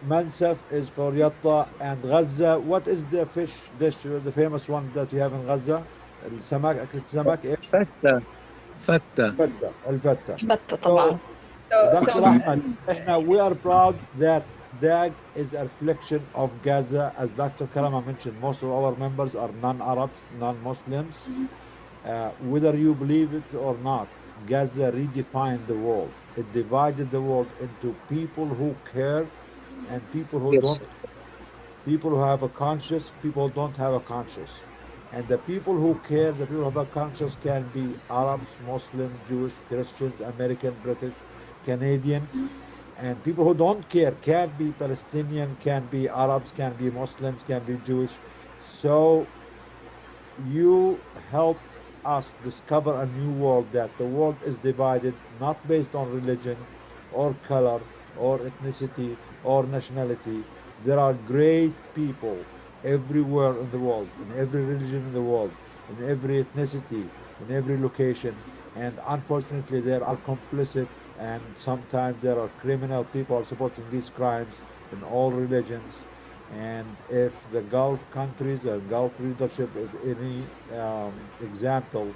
Mansaf is for Yatta. And Gaza, what is the fish dish, the famous one that you have in Gaza? السمك أكل السمك إيش؟ الفتة طبعا. Dr. Ahmed, we are proud that DAG is a reflection of Gaza. As Dr. Karama mentioned, most of our members are non-Arabs, non-Muslims. Whether you believe it or not, Gaza redefined the world. It divided the world into people who care and people who don't. People who have a conscience, people who don't have a conscience. And the people who care, the people who have a conscience can be Arabs, Muslims, Jewish, Christians, American, British. Canadian, and people who don't care, can be Palestinian, can be Arabs, can be Muslims, can be Jewish. So you help us discover a new world, that the world is divided not based on religion or color or ethnicity or nationality. There are great people everywhere in the world, in every religion in the world, in every ethnicity, in every location. And unfortunately, there are complicit, and sometimes there are criminal people are supporting these crimes in all religions. And if the Gulf countries, the Gulf leadership, if any example,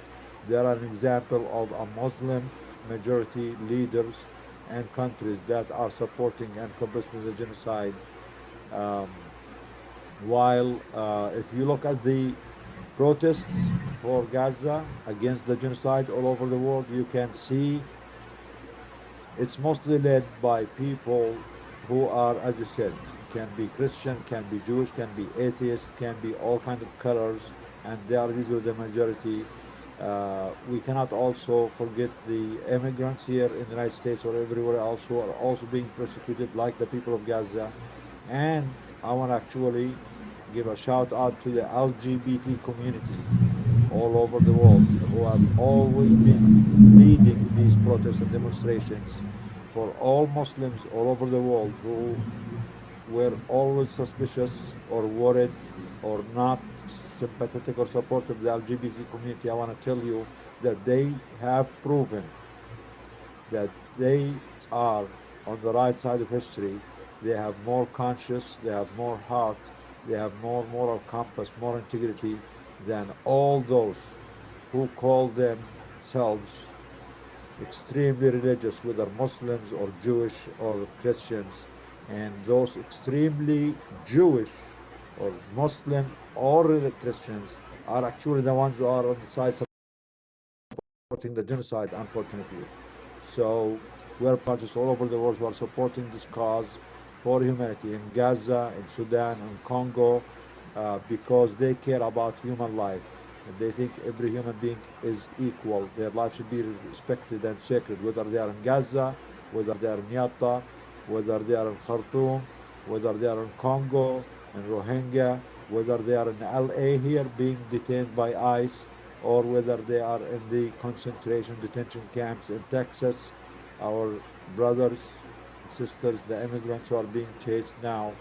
there are an example of a Muslim majority leaders and countries that are supporting and complicit in the genocide. Um, while if you look at the protests for Gaza against the genocide all over the world, you can see it's mostly led by people who are, as you said, can be Christian, can be Jewish, can be atheist, can be all kind of colors, and they are usually the majority. We cannot also forget the immigrants here in the United States or everywhere else who are also being persecuted, like the people of Gaza. And I want to actually give a shout out to the LGBT community all over the world who have always been leading these protests and demonstrations, for all Muslims all over the world who were always suspicious or worried or not sympathetic or supportive of the LGBT community. I want to tell you that they have proven that they are on the right side of history. They have more conscience, they have more heart, they have more moral compass, more integrity than all those who call themselves extremely religious, whether Muslims or Jewish or Christians. And those extremely Jewish or Muslim or Christians are actually the ones who are on the side supporting the genocide, unfortunately. So we're parties all over the world who are supporting this cause for humanity in Gaza, in Sudan, in Congo, because they care about human life. And they think every human being is equal. Their life should be respected and sacred, whether they are in Gaza, whether they are in Yatta, whether they are in Khartoum, whether they are in Congo, in Rohingya, whether they are in LA here being detained by ICE, or whether they are in the concentration detention camps in Texas, our brothers and sisters, the immigrants who are being chased now.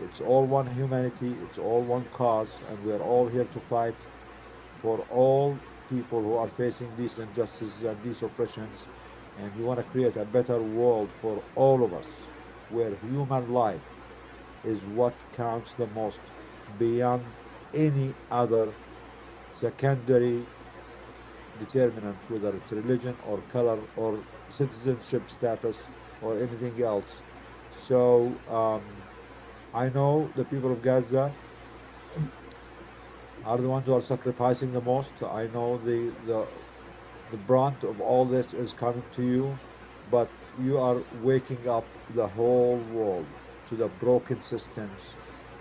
It's all one humanity, it's all one cause, and we're all here to fight for all people who are facing these injustices and these oppressions. And we want to create a better world for all of us, where human life is what counts the most beyond any other secondary determinant, whether it's religion or color or citizenship status or anything else. So I know the people of Gaza are the ones who are sacrificing the most. I know the brunt of all this is coming to you, but you are waking up the whole world to the broken systems,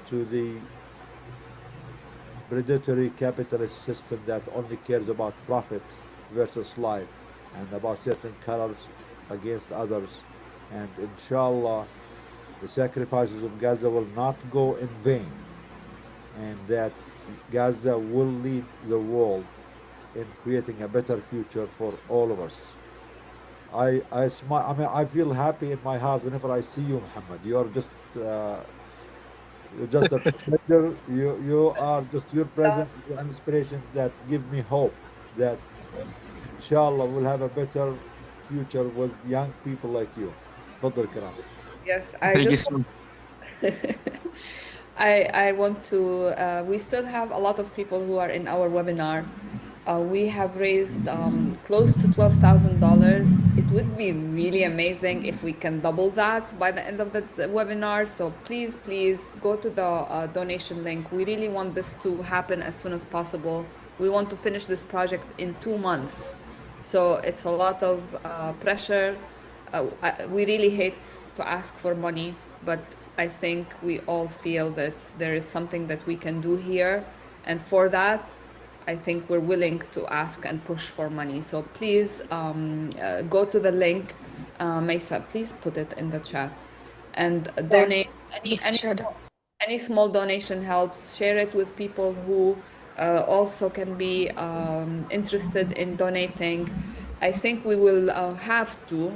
to the predatory capitalist system that only cares about profit versus life, and about certain colors against others. And inshallah, the sacrifices of Gaza will not go in vain, and that Gaza will lead the world in creating a better future for all of us. I smile. I mean, I feel happy in my heart whenever I see you, Muhammad. You're just a pleasure. You are just your presence is an inspiration that give me hope that inshallah we'll have a better future with young people like you. تفضل كرام. Yes, I Thank you just so much. I want to we still have a lot of people who are in our webinar. We have raised close to $12,000. It would be really amazing if we can double that by the end of the webinar. So please, please go to the donation link. We really want this to happen as soon as possible. We want to finish this project in 2 months. So it's a lot of pressure. We really hate to ask for money, but I think we all feel that there is something that we can do here. And for that, I think we're willing to ask and push for money. So please go to the link. Mesa, please put it in the chat and donate. Just shared it. Any small donation helps. Share it with people who also can be interested in donating. I think we will have to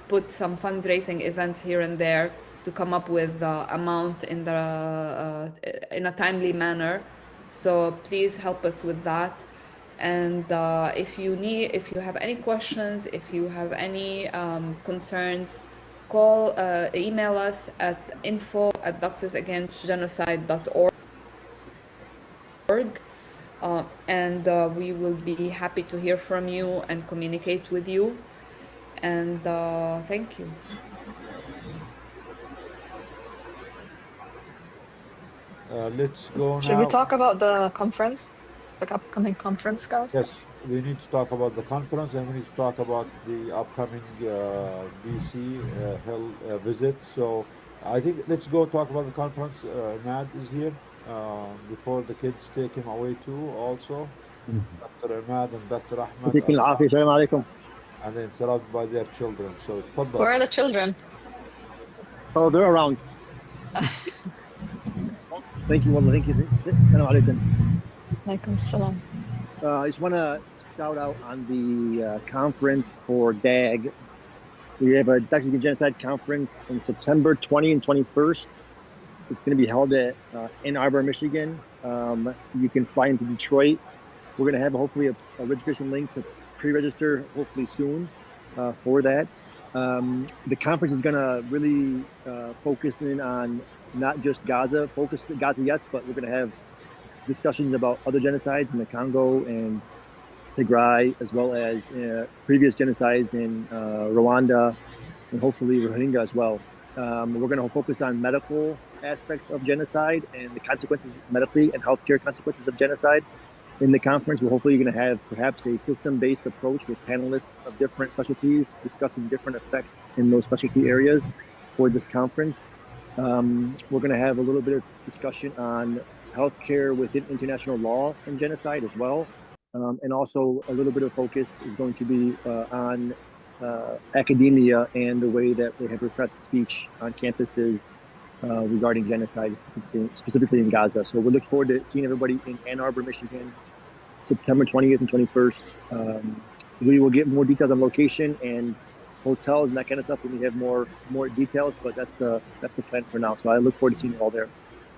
put some fundraising events here and there to come up with the amount in a timely manner. So please help us with that. And if you have any questions, if you have any concerns, email us at info@doctorsagainstgenocide.org, and we will be happy to hear from you and communicate with you. And thank you. Let's go Should we now. talk about the conference, the upcoming conference, guys? Yes, we need to talk about the conference and we need to talk about the upcoming DC Hill visit. So I think let's go talk about the conference. Imad is here before the kids take him away too also. Dr. Imad and Dr. Ahmed يعطيكم العافية. السلام عليكم. and then surrounded by their children. So تفضل. Where are the children? Oh, they're around. Thank you, Wallah. Thank you. Assalamu alaikum. Alaikum salam. I just want to shout out on the conference for DAG. We have a Doctors Against Genocide conference in September 20 and 21st. It's going to be held at Ann Arbor, Michigan. You can fly into Detroit. We're going to have hopefully a registration link to pre-register hopefully soon for that. The conference is going to really focus in on not just Gaza, yes, but we're going to have discussions about other genocides in the Congo and Tigray, as well as previous genocides in Rwanda and hopefully Rohingya as well. We're going to focus on medical aspects of genocide and the consequences medically and healthcare consequences of genocide. In the conference, we're hopefully going to have perhaps a system-based approach with panelists of different specialties discussing different effects in those specialty areas for this conference. We're going to have a little bit of discussion on healthcare within international law and genocide as well. And also a little bit of focus is going to be on academia and the way that they have repressed speech on campuses regarding genocide, specifically in Gaza. So we look forward to seeing everybody in Ann Arbor, Michigan, September 20th and 21st. We will get more details on location and hotels and that kind of stuff when we have more details, but that's the plan for now. So I look forward to seeing you all there.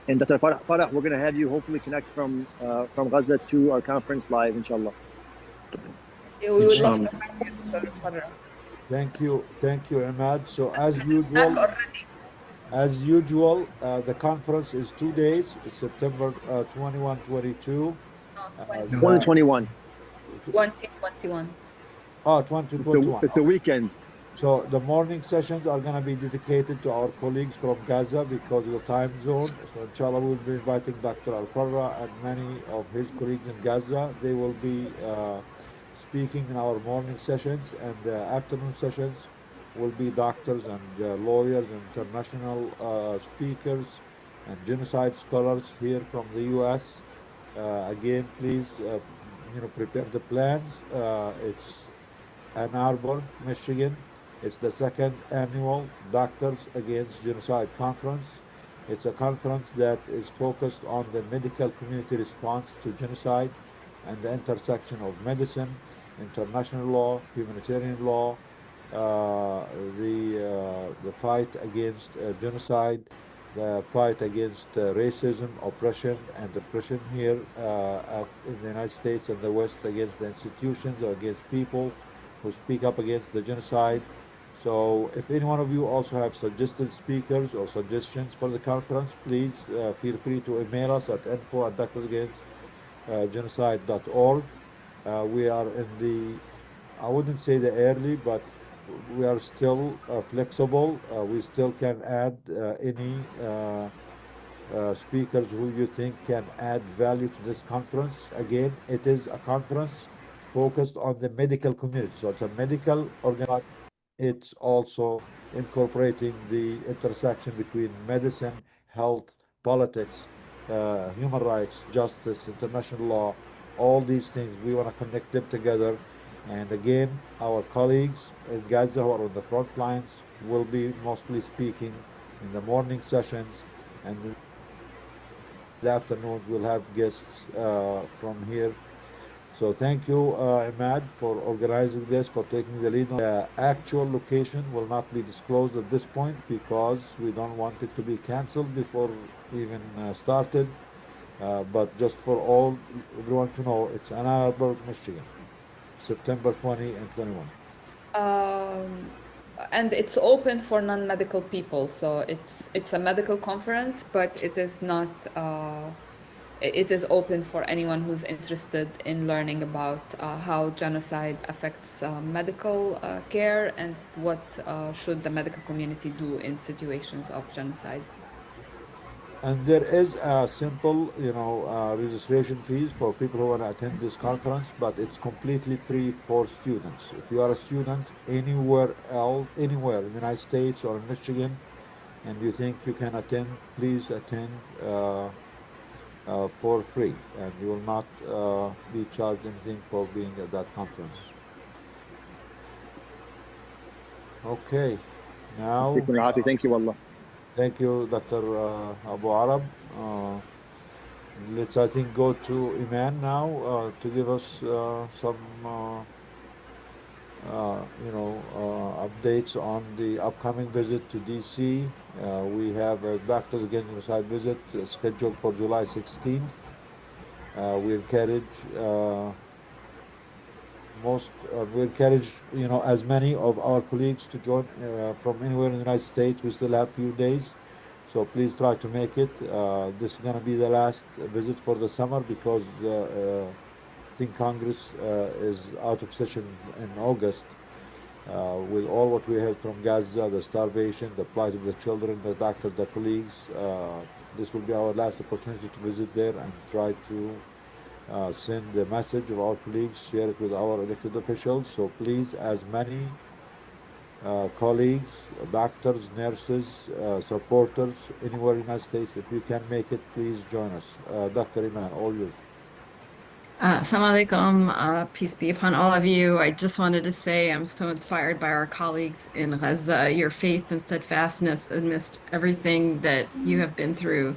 And Dr. Farah, we're going to have you hopefully connect from Gaza to our conference live, inshallah. Yeah, we would love to have you, Dr. Farah. Thank you, Imad. So as usual, the conference is 2 days. It's September 21, 22. 2021. 2021. Oh, 2021. It's a weekend. So the morning sessions are going to be dedicated to our colleagues from Gaza because of the time zone. So inshallah, we'll be inviting Dr. Al-Farra and many of his colleagues in Gaza. They will be speaking in our morning sessions, and the afternoon sessions will be doctors and lawyers and international speakers and genocide scholars here from the U.S. Again, please, prepare the plans. It's Ann Arbor, Michigan. It's the second annual Doctors Against Genocide Conference. It's a conference that is focused on the medical community response to genocide and the intersection of medicine, international law, humanitarian law, the fight against genocide, the fight against racism, oppression, and oppression here in the United States and the West against the institutions or against people who speak up against the genocide. So if any one of you also have suggested speakers or suggestions for the conference, please feel free to email us at info@doctorsagainstgenocide.org. We are in I wouldn't say the early, but we are still flexible. We still can add any speakers who you think can add value to this conference. Again, it is a conference focused on the medical community. So it's a medical organization. It's also incorporating the intersection between medicine, health, politics, human rights, justice, international law, all these things. We want to connect them together. And again, our colleagues in Gaza who are on the front lines will be mostly speaking in the morning sessions, and in the afternoons we'll have guests from here. So thank you, Imad, for organizing this, for taking the lead. The actual location will not be disclosed at this point because we don't want it to be canceled before even started. But just for everyone to know, it's Ann Arbor, Michigan, September 20 and 21. Um, and it's open for non-medical people, so it's a medical conference, but it is not. It is open for anyone who's interested in learning about how genocide affects medical care and what should the medical community do in situations of genocide. And there is a simple, registration fees for people who want to attend this conference, but it's completely free for students. If you are a student anywhere else, anywhere in the United States or in Michigan, and you think you can attend, please attend for free, and you will not be charged anything for being at that conference. Okay, now, Thank you, Allah. thank you, Dr. Abu Arab. Let's, I think, go to Iman now to give us some, updates on the upcoming visit to DC. We have a Doctors Against Genocide visit scheduled for July 16th. We encourage we encourage as many of our colleagues to join from anywhere in the United States. We still have few days, so please try to make it. This is going to be the last visit for the summer because I think Congress is out of session in August. With all what we heard from Gaza, the starvation, the plight of the children, the doctors, the colleagues, this will be our last opportunity to visit there and try to send the message of our colleagues, share it with our elected officials. So please, as many colleagues, doctors, nurses, supporters anywhere in the United States, if you can make it, please join us. Dr. Iman, all yours. Assalamu alaikum. Peace be upon all of you. I just wanted to say I'm so inspired by our colleagues in Gaza. Your faith and steadfastness amidst everything that you have been through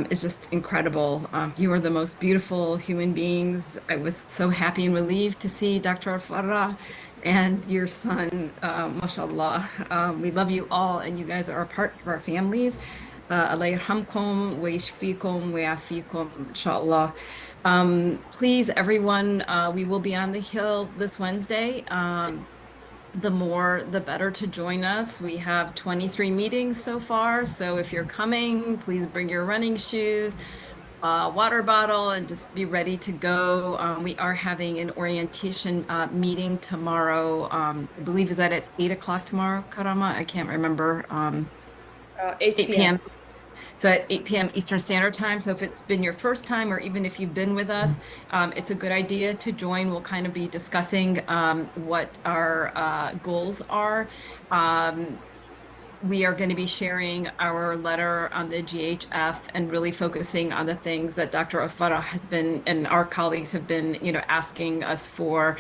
is just incredible. You are the most beautiful human beings. I was so happy and relieved to see Dr. Farah and your son, mashallah. We love you all, and you guys are a part of our families. Allah yarhamkum wa yashfikum wa yafikum, inshallah. Please, everyone, we will be on the Hill this Wednesday. The more, the better to join us. We have 23 meetings so far. So if you're coming, please bring your running shoes, water bottle, and just be ready to go. We are having an orientation meeting tomorrow. I believe, is that at 8 o'clock tomorrow, Karama? I can't remember. 8 p.m. So at 8 p.m. Eastern Standard Time. So if it's been your first time, or even if you've been with us, it's a good idea to join. We'll kind of be discussing what our goals are. We are going to be sharing our letter on the GHF and really focusing on the things that Dr. Farah has been and our colleagues have been, asking us for,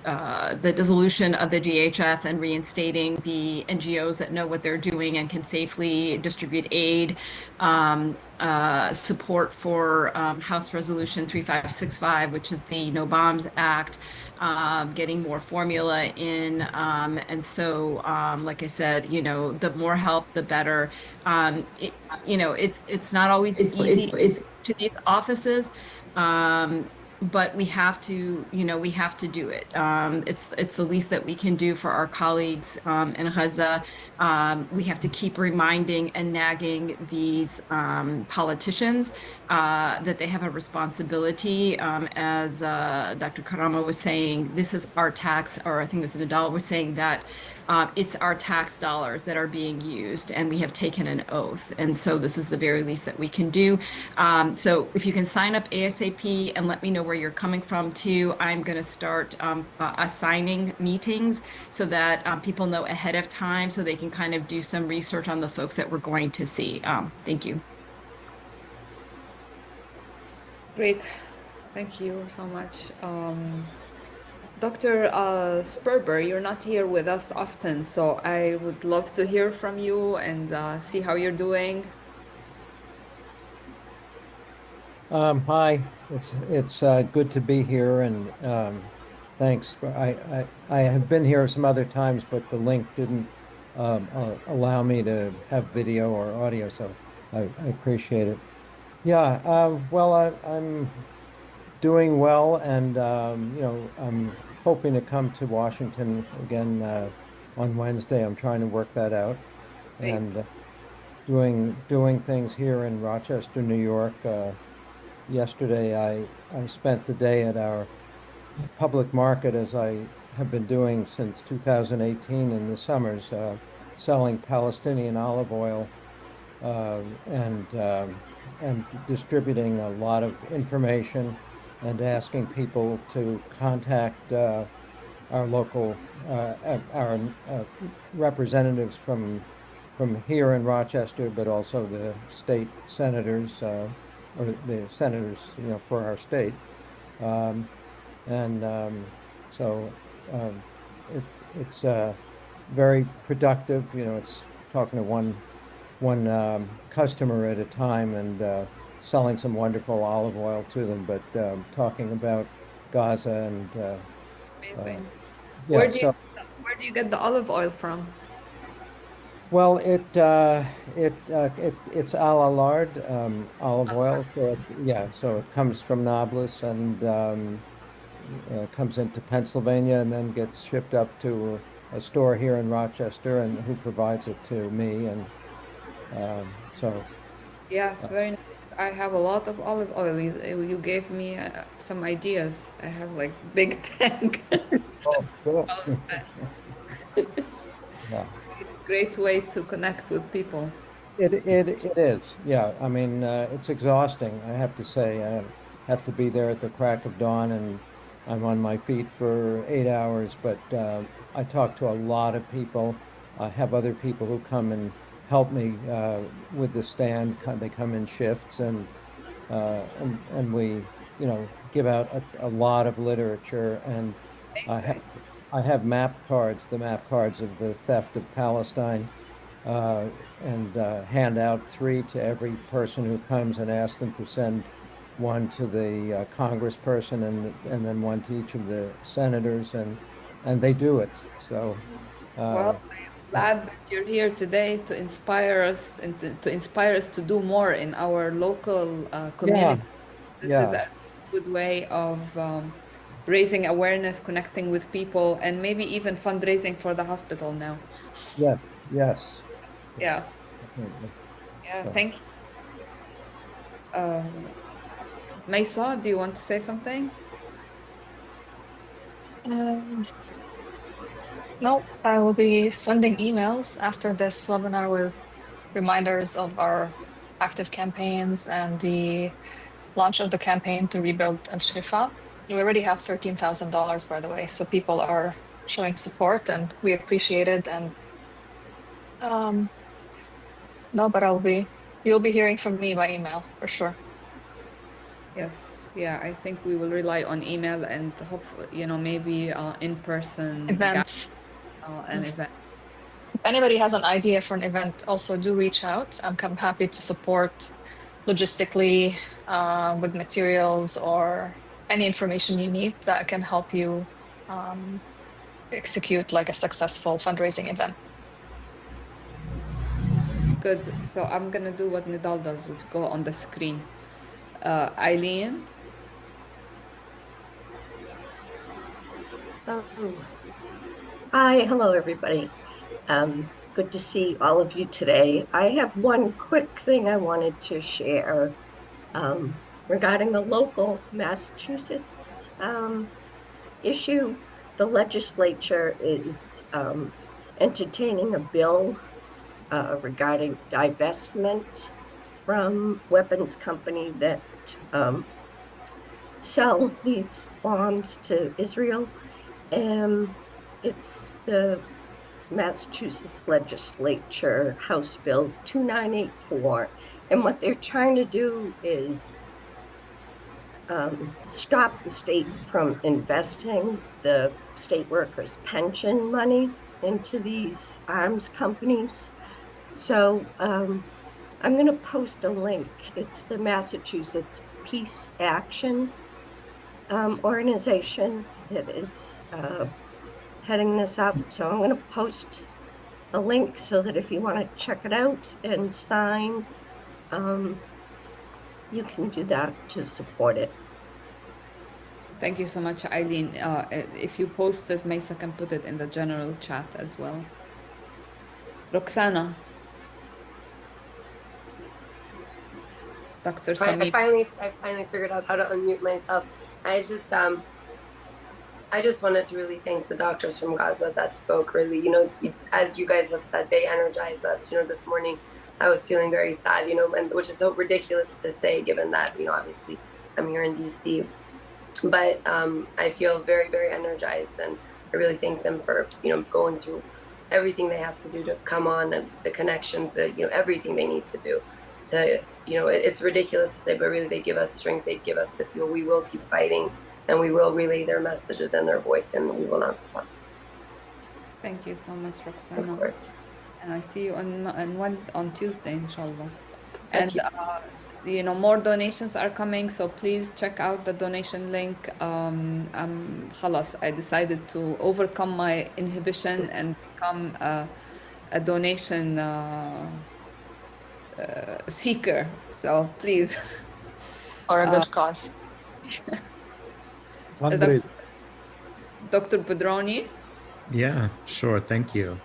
the dissolution of the GHF and reinstating the NGOs that know what they're doing and can safely distribute aid, support for House Resolution 3565, which is the No Bombs Act, getting more formula in. And so, like I said, the more help, the better. It's not always easy to these offices. But we have to do it. It's the least that we can do for our colleagues in Gaza. We have to keep reminding and nagging these politicians that they have a responsibility. As Dr. Karama was saying, this is our tax, or I think it was Nadal was saying that it's our tax dollars that are being used, and we have taken an oath. And so this is the very least that we can do. So if you can sign up ASAP and let me know where you're coming from too, I'm going to start assigning meetings so that people know ahead of time so they can kind of do some research on the folks that we're going to see. Thank you. Great. Thank you so much. Dr. Sperber, you're not here with us often, so I would love to hear from you and see how you're doing. Hi, it's good to be here, and thanks for I have been here some other times, but the link didn't allow me to have video or audio, so I appreciate it. Yeah, well, I'm doing well, and I'm hoping to come to Washington again on Wednesday. I'm trying to work that out, and doing things here in Rochester, New York. Yesterday, I spent the day at our public market, as I have been doing since 2018 in the summers, selling Palestinian olive oil uh, and distributing a lot of information and asking people to contact our local our representatives from here in Rochester, but also the state senators or the senators, for our state. Um, and so it, it's very productive. It's talking to one customer at a time and selling some wonderful olive oil to them, but talking about Gaza and Amazing. yeah. So Where do you get the olive oil from? well, it's Al Lard olive oil. So so it comes from Nablus and comes into Pennsylvania and then gets shipped up to a store here in Rochester, and who provides it to me. And so Yes, very nice. I have a lot of olive oil. You gave me some ideas. I have like big tank. Oh, cool. Yeah. Great way to connect with people. It is. Yeah. I mean, it's exhausting, I have to say. I have to be there at the crack of dawn, and I'm on my feet for 8 hours. But I talk to a lot of people. I have other people who come and help me with the stand. They come in shifts, and we, give out a lot of literature. And I have map cards, the map cards of the theft of Palestine, and hand out 3 to every person who comes, and ask them to send one to the congressperson, and then one to each of the senators, and they do it. So Well, I am glad that you're here today to inspire us and to inspire us to do more in our local yeah, community. This is yeah, a good way of raising awareness, connecting with people, and maybe even fundraising for the hospital now. yes, yes, Yeah, definitely. yeah, So. thank you. Maisa, do you want to say something? No, I will be sending emails after this webinar with reminders of our active campaigns and the launch of the campaign to rebuild Al Shifa. We already have $13,000, by the way, so people are showing support, and we appreciate it. And no, but you'll be hearing from me by email for sure. Yes, yeah, I think we will rely on email and hopefully, maybe in-person Events. an event. If anybody has an idea for an event, also do reach out. I'm happy to support logistically with materials or any information you need that can help you execute like a successful fundraising event. Good. So I'm gonna do what Nidal does, which go on the screen. Eileen. Oh. Hi, hello everybody. Good to see all of you today. I have one quick thing I wanted to share regarding the local Massachusetts issue. The legislature is entertaining a bill regarding divestment from weapons company that sell these bombs to Israel. And it's the Massachusetts legislature, House Bill 2984. And what they're trying to do is stop the state from investing the state workers' pension money into these arms companies. So I'm going to post a link. It's the Massachusetts Peace Action organization that is heading this up. So I'm going to post a link so that if you want to check it out and sign, you can do that to support it. Thank you so much, Eileen. If you post it, Mesa can put it in the general chat as well. Roxana. Dr. I Samir. finally figured out how to unmute myself. I just wanted to really thank the doctors from Gaza that spoke. Really, as you guys have said, they energized us. This morning I was feeling very sad, and which is so ridiculous to say, given that obviously I'm here in DC. But I feel very, very energized, and I really thank them for going through everything they have to do to come on, and the connections, that everything they need to do to it's ridiculous to say, but really they give us strength, they give us the fuel. We will keep fighting, and we will relay their messages and their voice, and we will not stop. Thank you so much, Roxana. Of course. And I see you on Tuesday, inshallah. And more donations are coming, so please check out the donation link. Khalas, I decided to overcome my inhibition and become a donation seeker. So please. Or a good cause. Dr. Pedroni. Yeah, sure. Thank you.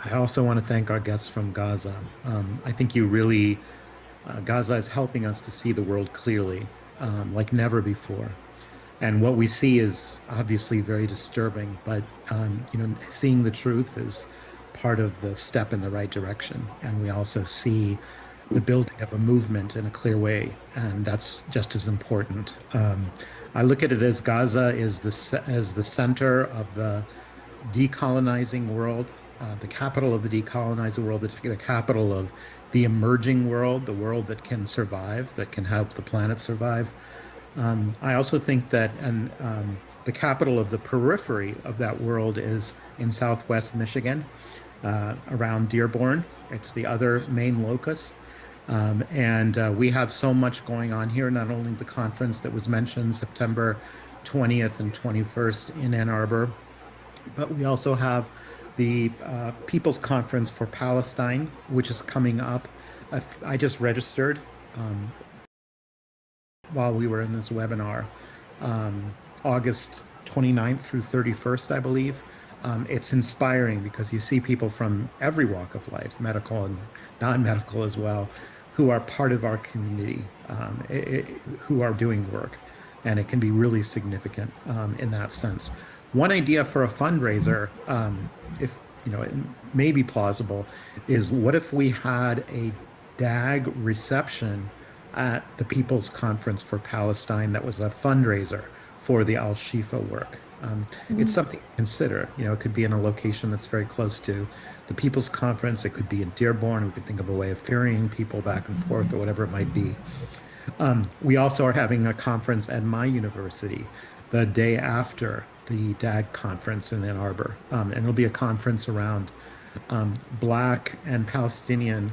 I also want to thank our guests from Gaza. I think you really, Gaza is helping us to see the world clearly, like never before. And what we see is obviously very disturbing, but seeing the truth is part of the step in the right direction. And we also see the building of a movement in a clear way, and that's just as important. I look at it as Gaza is the center of the decolonizing world, the capital of the decolonizing world, the capital of the emerging world, the world that can survive, that can help the planet survive. I also think that the capital of the periphery of that world is in Southwest Michigan, around Dearborn. It's the other main locus. And we have so much going on here, not only the conference that was mentioned, September 20th and 21st in Ann Arbor, but we also have the People's Conference for Palestine, which is coming up. I just registered while we were in this webinar, August 29th through 31st, I believe. It's inspiring because you see people from every walk of life, medical and non-medical as well, who are part of our community, who are doing work. And it can be really significant in that sense. One idea for a fundraiser, if it may be plausible, is what if we had a DAG reception at the People's Conference for Palestine that was a fundraiser for the Al-Shifa work. It's something to consider. It could be in a location that's very close to the People's Conference. It could be in Dearborn. We could think of a way of ferrying people back and forth or whatever it might be. We also are having a conference at my university the day after the DAG conference in Ann Arbor. And it'll be a conference around Black and Palestinian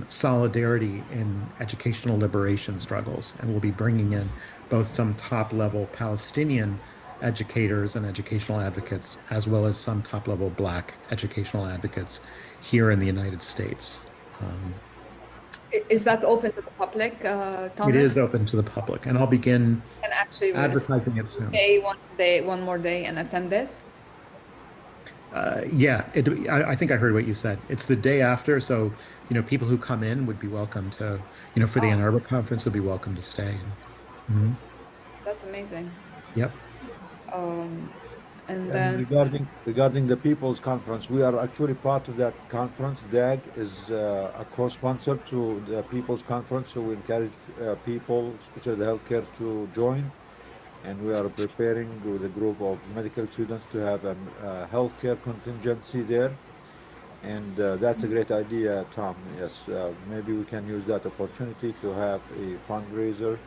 solidarity in educational liberation struggles. And we'll be bringing in both some top-level Palestinian educators and educational advocates, as well as some top-level Black educational advocates here in the United States. Is that open to the public, Thomas? It is open to the public, and I'll begin Can actually advertising it soon. One more day and attend it? Yeah, I think I heard what you said. It's the day after, so people who come in would be welcome to, for the Ann Arbor conference would be welcome to stay. That's amazing. Yep. And And then regarding the People's Conference, we are actually part of that conference. DAG is a co-sponsor to the People's Conference, so we encourage people, especially the healthcare, to join. And we are preparing with a group of medical students to have a healthcare contingency there. And that's a great idea, Tom. Yes, maybe we can use that opportunity to have a fundraiser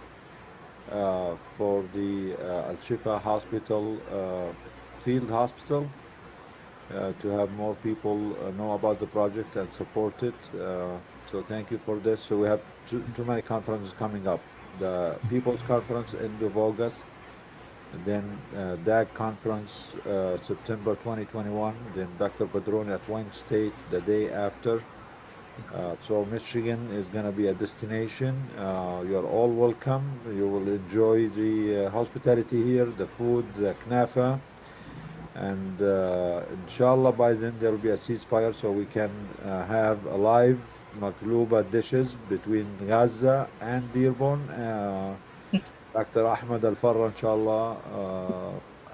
for the Al Shifa Hospital, field hospital, to have more people know about the project and support it. So thank you for this. So we have too many conferences coming up. The People's Conference end of August, and then DAG conference September 2021, then Dr. Padrone at Wayne State the day after. So Michigan is going to be a destination. You're all welcome. You will enjoy the hospitality here, the food, the knafa, and inshallah by then there will be a ceasefire so we can have a live makluba dishes between Gaza and Dearborn. Dr. Ahmed Al Farra, inshallah,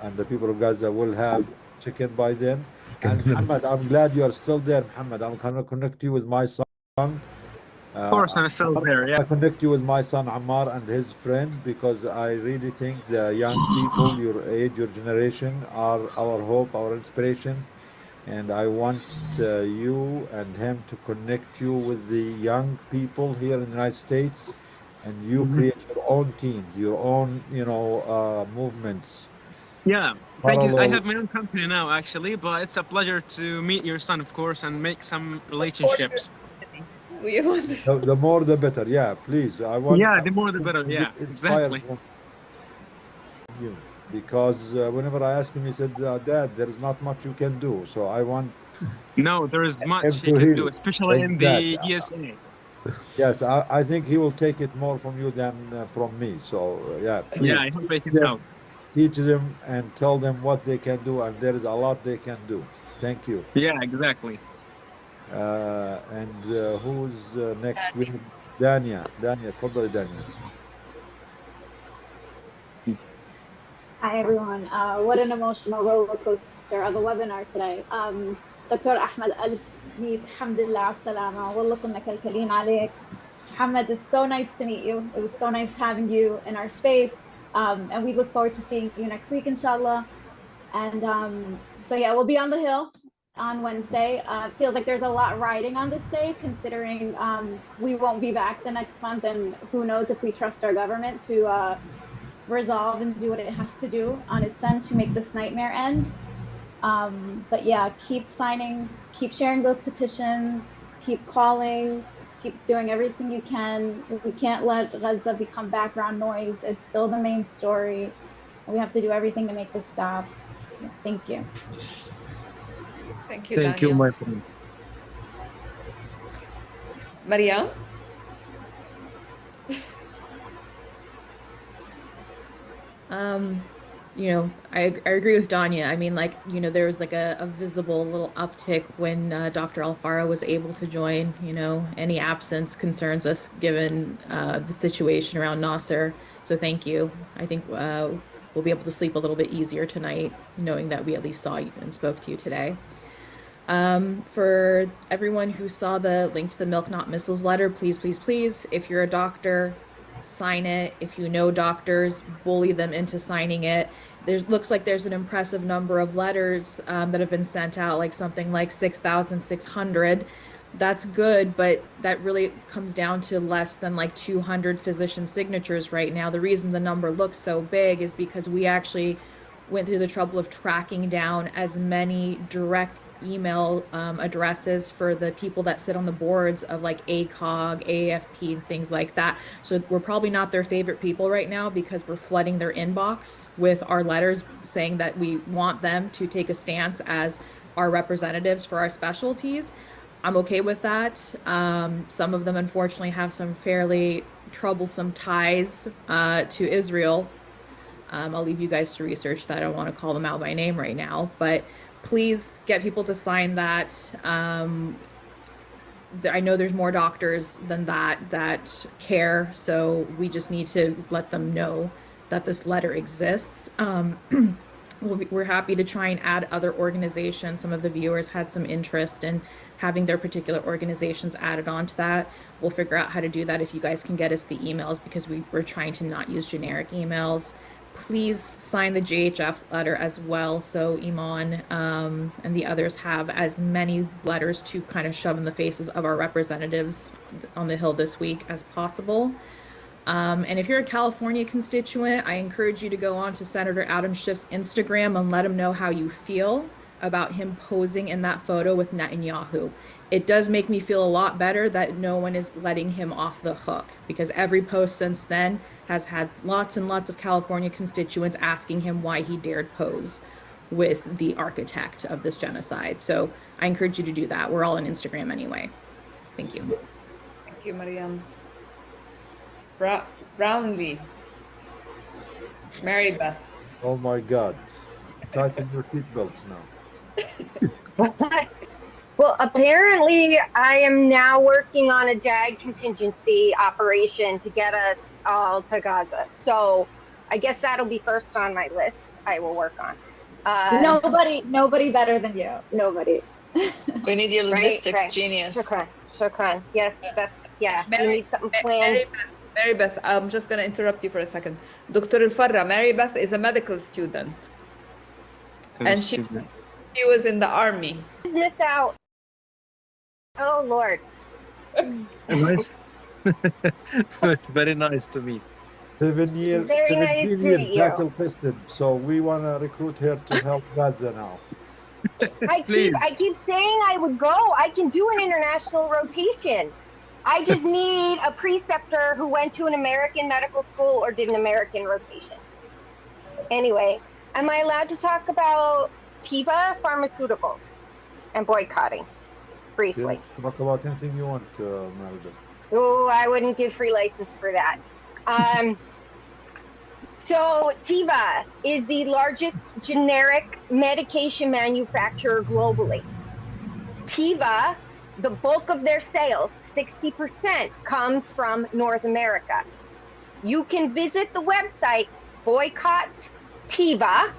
and the people of Gaza will have chicken by then. And Muhammad, I'm glad you are still there, Muhammad. I'm going to connect you with my son. Of course, I'm still there. Yeah. I connect you with my son Ammar and his friends because I really think the young people, your age, your generation, are our hope, our inspiration. And I want you and him to connect you with the young people here in the United States, and you create your own teams, your own, movements. Yeah. Thank you. I Parallel. have my own company now, actually, but it's a pleasure to meet your son, of course, and make some relationships. we want The more the better. Yeah, please. I want Yeah, the more the better. to Yeah, get inspired exactly. from you because whenever I asked him, he said, "Dad, there is not much you can do." So I want No, there is much him he to can hear do, it. especially in Exactly. the USA. Yes, I think he will take it more from you than from me. So yeah, Yeah, please I hope I can help. teach them and tell them what they can do, and there is a lot they can do. Thank you. Yeah, exactly. And who's next? We have Dania. Dania, تفضلي Dania. Hi, everyone. What an emotional roller coaster of a webinar today. دكتور أحمد ألف مية حمد لله على السلامة والله كنا كلكلين عليك. Muhammad, it's so nice to meet you. It was so nice having you in our space. And we look forward to seeing you next week, inshallah. And so, yeah, we'll be on the Hill on Wednesday. It feels like there's a lot riding on this day, considering we won't be back the next month. And who knows if we trust our government to resolve and do what it has to do on its end to make this nightmare end. But yeah, keep signing, keep sharing those petitions, keep calling, keep doing everything you can. We can't let Gaza become background noise. It's still the main story. We have to do everything to make this stop. Yeah, thank you. Thank you, Thank you, Dania. my friend. Maria? I agree with Danya. I mean, like, there was like a visible little uptick when Dr. Alfaro was able to join. Any absence concerns us given the situation around Nasser. So thank you. I think we'll be able to sleep a little bit easier tonight, knowing that we at least saw you and spoke to you today. For everyone who saw the link to the Milk Not Missiles letter, please, please, please, if you're a doctor, sign it. If you know doctors, bully them into signing it. Looks like there's an impressive number of letters that have been sent out, like something like 6,600. That's good, but that really comes down to less than like 200 physician signatures right now. The reason the number looks so big is because we actually went through the trouble of tracking down as many direct email addresses for the people that sit on the boards of like ACOG, AFP, and things like that. So we're probably not their favorite people right now because we're flooding their inbox with our letters saying that we want them to take a stance as our representatives for our specialties. I'm okay with that. Some of them unfortunately have some fairly troublesome ties to Israel. I'll leave you guys to research that. I don't want to call them out by name right now, but please get people to sign that. I know there's more doctors than that care, so we just need to let them know that this letter exists. we're happy to try and add other organizations. Some of the viewers had some interest in having their particular organizations added onto that. We'll figure out how to do that if you guys can get us the emails, because we're trying to not use generic emails. Please sign the JHF letter as well, so Iman and the others have as many letters to kind of shove in the faces of our representatives on the Hill this week as possible. And if you're a California constituent, I encourage you to go on to Senator Adam Schiff's Instagram and let him know how you feel about him posing in that photo with Netanyahu. It does make me feel a lot better that no one is letting him off the hook, because every post since then has had lots and lots of California constituents asking him why he dared pose with the architect of this genocide. So I encourage you to do that. We're all on Instagram anyway. Thank you. Thank you, Mariam. Brownlee. Mary Beth. Oh my God. Tighten your seatbelts now. Well, apparently I am now working on a JAG contingency operation to get us all to Gaza. So I guess that'll be first on my list. I will work on. Nobody better than you. Nobody. We need your logistics genius. Shukran. Yes, we need something planned. Mary Beth, I'm just going to interrupt you for a second. Dr. Al-Farra, Mary Beth is a medical student. And she was in the army. Business out. Oh, Lord. Nice. Very nice to meet. 17 years battle tested. So we want to recruit her to help Gaza now. I keep saying I would go. I can do an international rotation. I just need a preceptor who went to an American medical school or did an American rotation. Anyway, am I allowed to talk about Teva Pharmaceuticals and boycotting briefly? Yeah, talk about anything you want, Meredith. Oh, I wouldn't give free license for that. So Teva is the largest generic medication manufacturer globally. Teva, the bulk of their sales, 60%, comes from North America. You can visit the website Boycott Teva,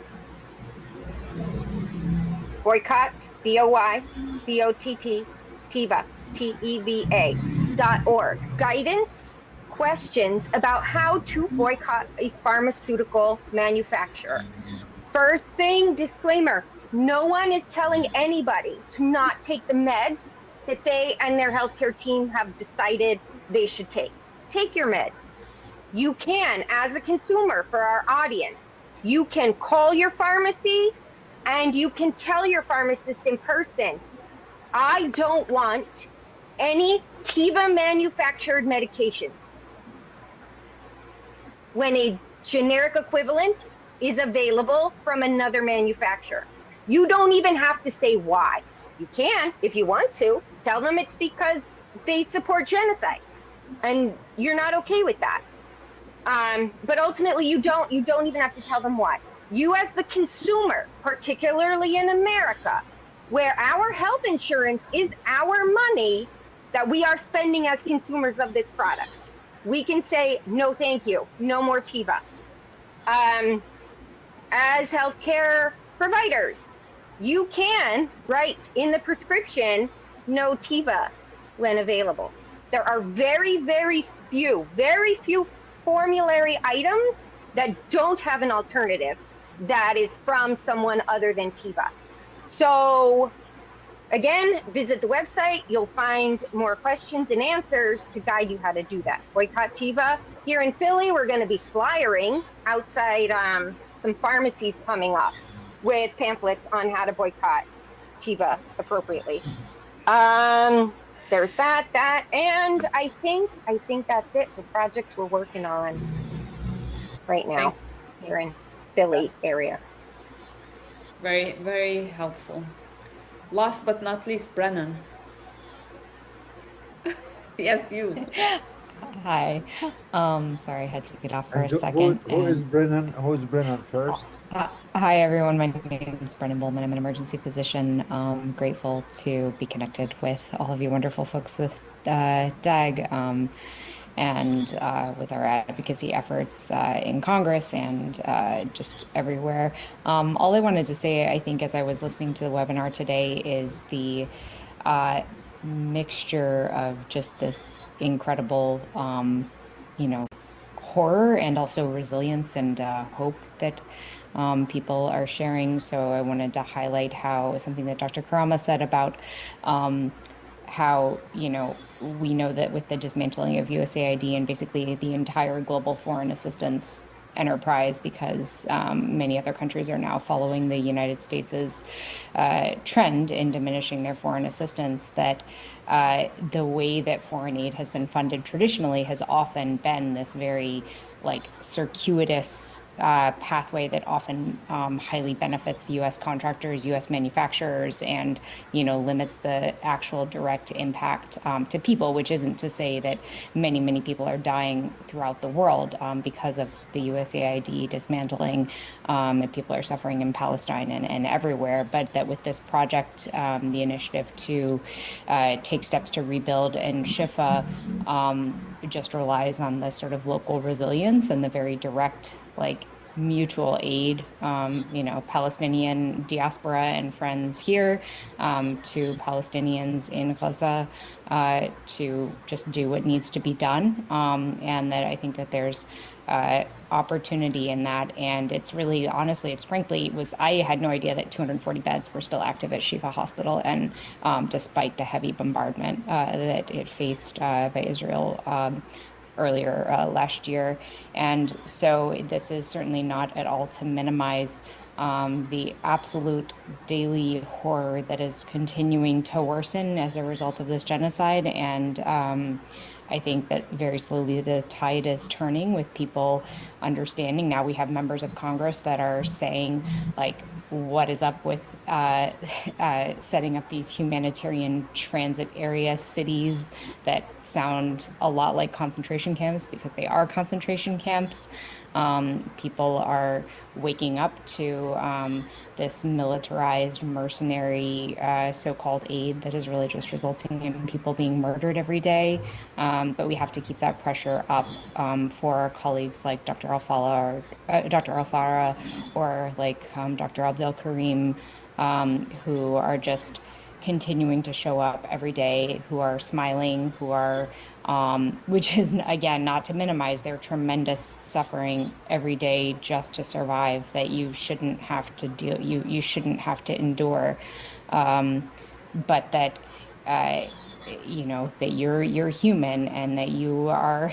boycott, B-O-Y-C-O-T-T, Teva, T-E-V-A.org. Guidance, questions about how to boycott a pharmaceutical manufacturer. First thing, disclaimer, no one is telling anybody to not take the meds that they and their healthcare team have decided they should take. Take your meds. You can, as a consumer, for our audience, you can call your pharmacy and you can tell your pharmacist in person, I don't want any Teva manufactured medications, when a generic equivalent is available from another manufacturer. You don't even have to say why. You can, if you want to, tell them it's because they support genocide and you're not okay with that. But ultimately you don't even have to tell them why. You as the consumer, particularly in America, where our health insurance is our money that we are spending as consumers of this product, we can say, no, thank you, no more Teva. As healthcare providers, you can write in the prescription, no Teva when available. There are very, very few formulary items that don't have an alternative that is from someone other than Teva. So again, visit the website. You'll find more questions and answers to guide you how to do that. Boycott Teva. Here in Philly, we're going to be flyering outside some pharmacies coming up with pamphlets on how to boycott Teva appropriately. There's that, and I think that's it for projects we're working on right now here in Philly area. Very, very helpful. Last but not least, Brennan. Yes, you. Hi. Sorry, I had to get off for a second. Who is Brennan? Who is Brennan first? Hi, everyone. My name is Brennan Bowman. I'm an emergency physician. Grateful to be connected with all of you wonderful folks with DAG. and with our advocacy efforts in Congress and just everywhere. All I wanted to say, I think, as I was listening to the webinar today, is the mixture of just this incredible, horror and also resilience and hope that people are sharing. So I wanted to highlight how something that Dr. Karama said about how, we know that with the dismantling of USAID and basically the entire global foreign assistance enterprise, because many other countries are now following the United States's trend in diminishing their foreign assistance, that the way that foreign aid has been funded traditionally has often been this very circuitous pathway that often highly benefits U.S. contractors, U.S. manufacturers, and limits the actual direct impact to people. Which isn't to say that many people are dying throughout the world because of the USAID dismantling, and people are suffering in Palestine and everywhere. But that with this project, the initiative to take steps to rebuild in Shifa just relies on the sort of local resilience and the very direct, mutual aid, Palestinian diaspora and friends here to Palestinians in Gaza to just do what needs to be done. And that I think that there's opportunity in that. And it's really, honestly, I had no idea that 240 beds were still active at Shifa Hospital. And despite the heavy bombardment that it faced by Israel earlier last year. And so this is certainly not at all to minimize the absolute daily horror that is continuing to worsen as a result of this genocide. And I think that very slowly the tide is turning with people understanding. Now we have members of Congress that are saying, what is up with setting up these humanitarian transit area cities that sound a lot like concentration camps, because they are concentration camps. People are waking up to this militarized, mercenary, so-called aid that is really just resulting in people being murdered every day. But we have to keep that pressure up for our colleagues like Dr. Al-Farah or Dr. Abdel Karim, who are just continuing to show up every day, who are smiling, who are, which is, again, not to minimize their tremendous suffering every day just to survive, that you shouldn't have to you shouldn't have to endure. But that, that you're human and that you are,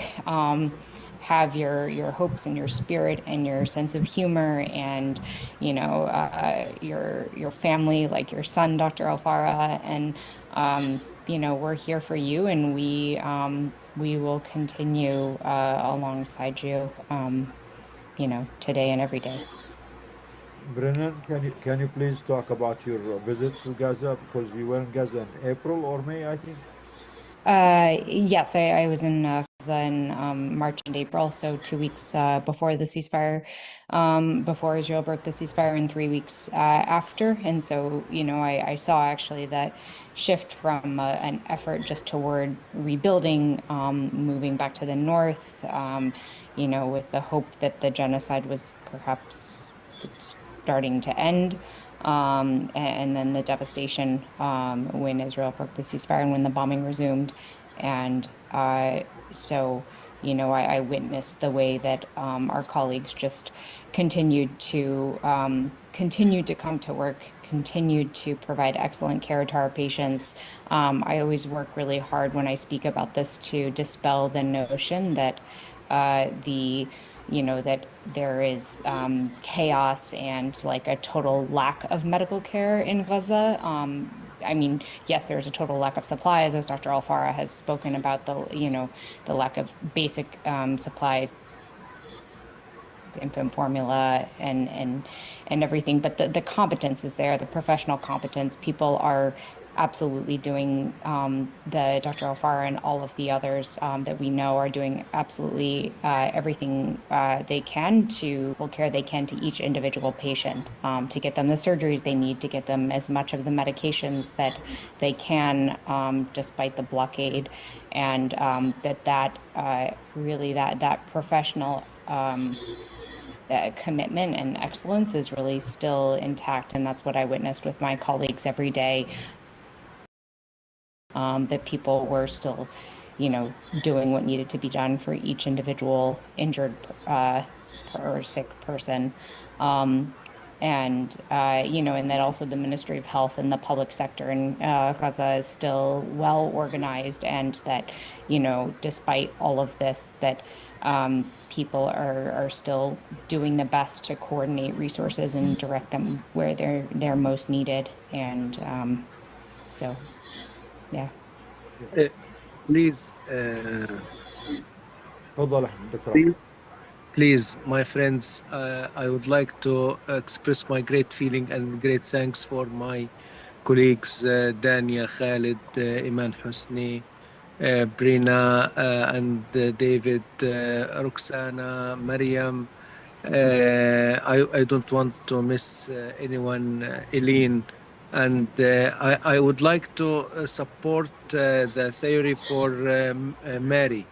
have your hopes and your spirit and your sense of humor and your family, like your son, Dr. Alfara, and we're here for you, and we will continue alongside you, today and every day. Brennan, can you please talk about your visit to Gaza, because you were in Gaza in April or May, I think? Yes, I was in Gaza in March and April, so 2 weeks before the ceasefire, before Israel broke the ceasefire, and 3 weeks after. And so, I saw actually that shift from an effort just toward rebuilding, moving back to the north, with the hope that the genocide was perhaps starting to end. And then the devastation when Israel broke the ceasefire and when the bombing resumed. And so, I witnessed the way that our colleagues just continued to come to work, continued to provide excellent care to our patients. I always work really hard when I speak about this to dispel the notion that that there is chaos and a total lack of medical care in Gaza. I mean, yes, there's a total lack of supplies, as Dr. Alfara has spoken about the lack of basic supplies, infant formula and everything, but the competence is there, the professional competence. People are absolutely doing the Dr. Alfara and all of the others that we know are doing absolutely everything they can to full care they can to each individual patient to get them the surgeries they need, to get them as much of the medications that they can despite the blockade, and that really that professional commitment and excellence is really still intact. And that's what I witnessed with my colleagues every day, that people were still, doing what needed to be done for each individual injured or sick person. And that also the Ministry of Health and the public sector in Gaza is still well organized, and that, despite all of this, that people are still doing the best to coordinate resources and direct them where they're most needed. And so, yeah. Please, Dr. please, my friends, I would like to express my great feeling and great thanks for my colleagues, Dania, Khalid, Iman Husni, Brina, and David, Roxana, Mariam. I don't want to miss anyone, Eileen. And I would like to support the theory for Mary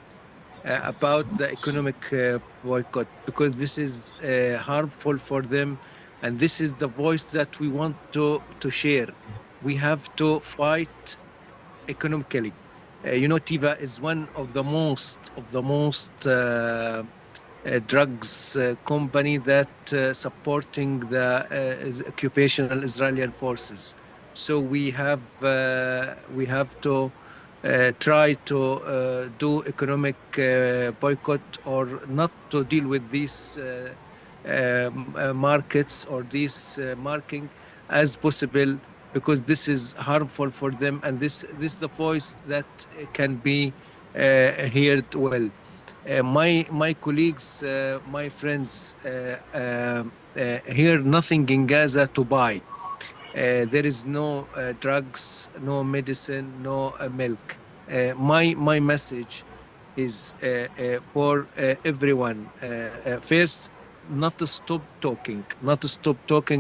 about the economic boycott, because this is harmful for them, and this is the voice that we want to share. We have to fight economically. Tiva is one of the most drugs company that supporting the occupational Israeli forces. So we have to try to do economic boycott, or not to deal with these markets or these marking as possible, because this is harmful for them, and this is the voice that can be heard well. My colleagues, my friends, here nothing in Gaza to buy. There is no drugs, no medicine, no milk. My message is for everyone. First, not to stop talking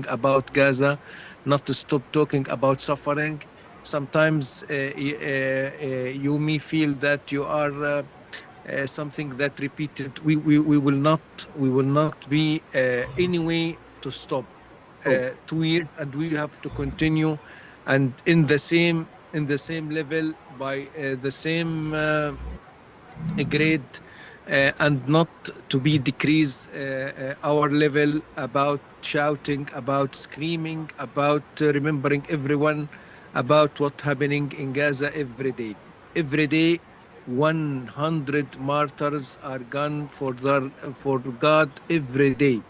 about Gaza, not to stop talking about suffering. Sometimes you may feel that you are something that repeated. We will not be any way to stop. 2 years, and we have to continue, and in the same level, by the same grade, and not to be decrease our level about shouting, about screaming, about remembering everyone about what happening in Gaza every day. Every day, 100 martyrs are gone for God every day.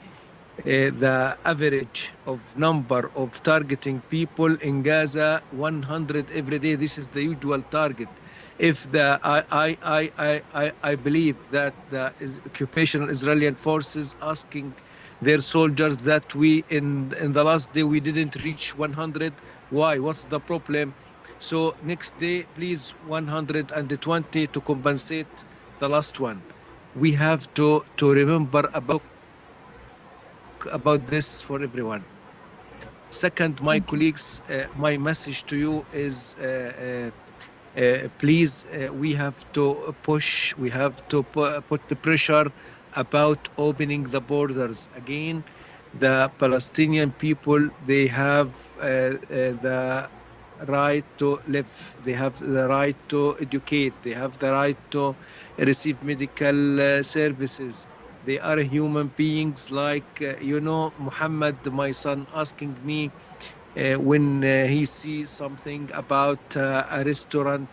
The average of number of targeting people in Gaza, 100 every day. This is the usual target. If the I believe that the occupational Israeli forces asking their soldiers that we in the last day we didn't reach 100. Why? What's the problem? So next day, please, 120 to compensate the last one. We have to remember about this for everyone. Second, my colleagues, my message to you is please, we have to push, we have to put the pressure about opening the borders again. The Palestinian people, they have the right to live, they have the right to educate, they have the right to receive medical services. They are human beings, like Muhammad, my son, asking me when he sees something about a restaurant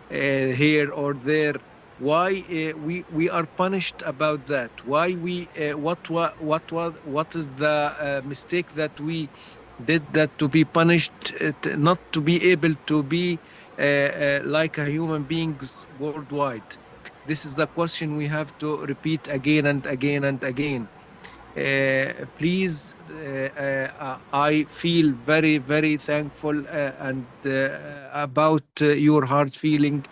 here or there, why we are punished about that? Why we what is the mistake that we did that to be punished, not to be able to be like a human beings worldwide? This is the question we have to repeat again and again and again. Please, I feel very, very thankful and about your heart feeling,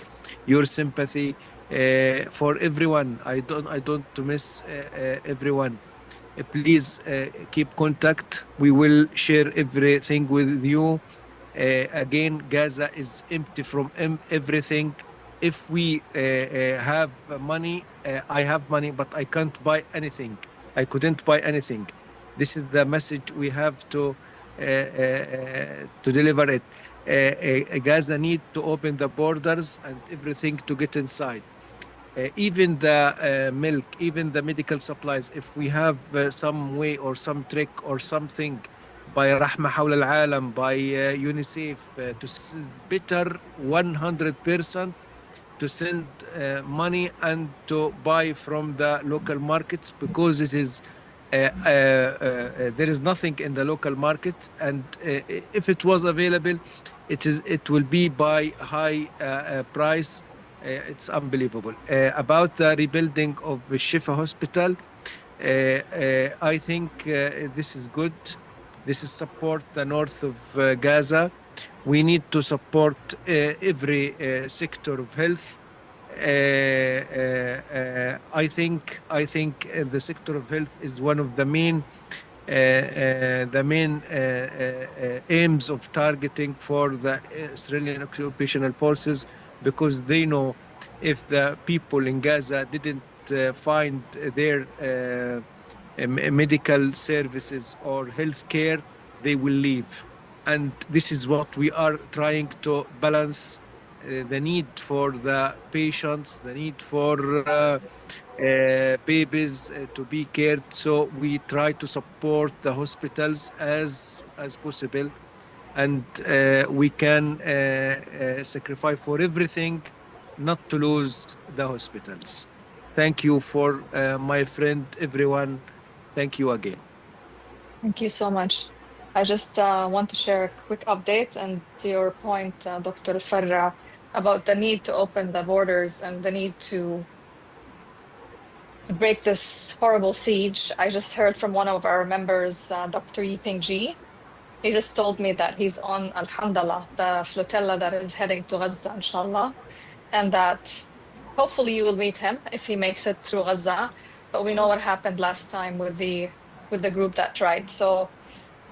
your sympathy for everyone. I don't miss everyone. Please keep contact. We will share everything with you. Again, Gaza is empty from everything. If we have money, I have money, but I can't buy anything. I couldn't buy anything. This is the message we have to deliver it. Gaza need to open the borders and everything to get inside. Even the milk, even the medical supplies, if we have some way or some trick or something by Rahma Hawla al-Alam, by UNICEF, better 100% to send money and to buy from the local markets, because it is there is nothing in the local market, and if it was available, it will be by high price. It's unbelievable. About the rebuilding of the Shifa Hospital, I think this is good. This is support the north of Gaza. We need to support every sector of health. I think the sector of health is one of the main aims of targeting for the Israeli occupational forces, because they know if the people in Gaza didn't find their medical services or health care, they will leave. And this is what we are trying to balance, the need for the patients, the need for babies to be cared. So we try to support the hospitals as possible, and we can sacrifice for everything not to lose the hospitals. Thank you for my friend, everyone. Thank you again. Thank you so much. I just want to share a quick update, and to your point, Dr. Farra, about the need to open the borders and the need to break this horrible siege. I just heard from one of our members, Dr. Yiping Ji. He just told me that he's on Alhamdulillah, the flotilla that is heading to Gaza, inshallah, and that hopefully you will meet him if he makes it through Gaza. But we know what happened last time with the group that tried. So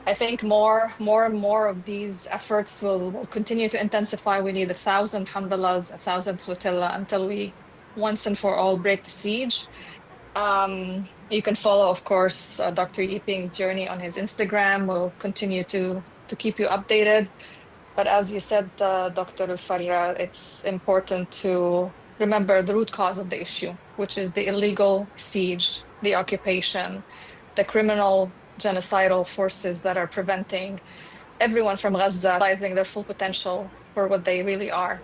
I think more and more of these efforts will continue to intensify. We need 1,000 hamdallahs, 1,000 flotilla until we once and for all break the siege. You can follow, of course, Dr. Yiping's journey on his Instagram. We'll continue to keep you updated. But as you said, Dr. Farra, it's important to remember the root cause of the issue, which is the illegal siege, the occupation, the criminal genocidal forces that are preventing everyone from Gaza realizing their full potential for what they really are.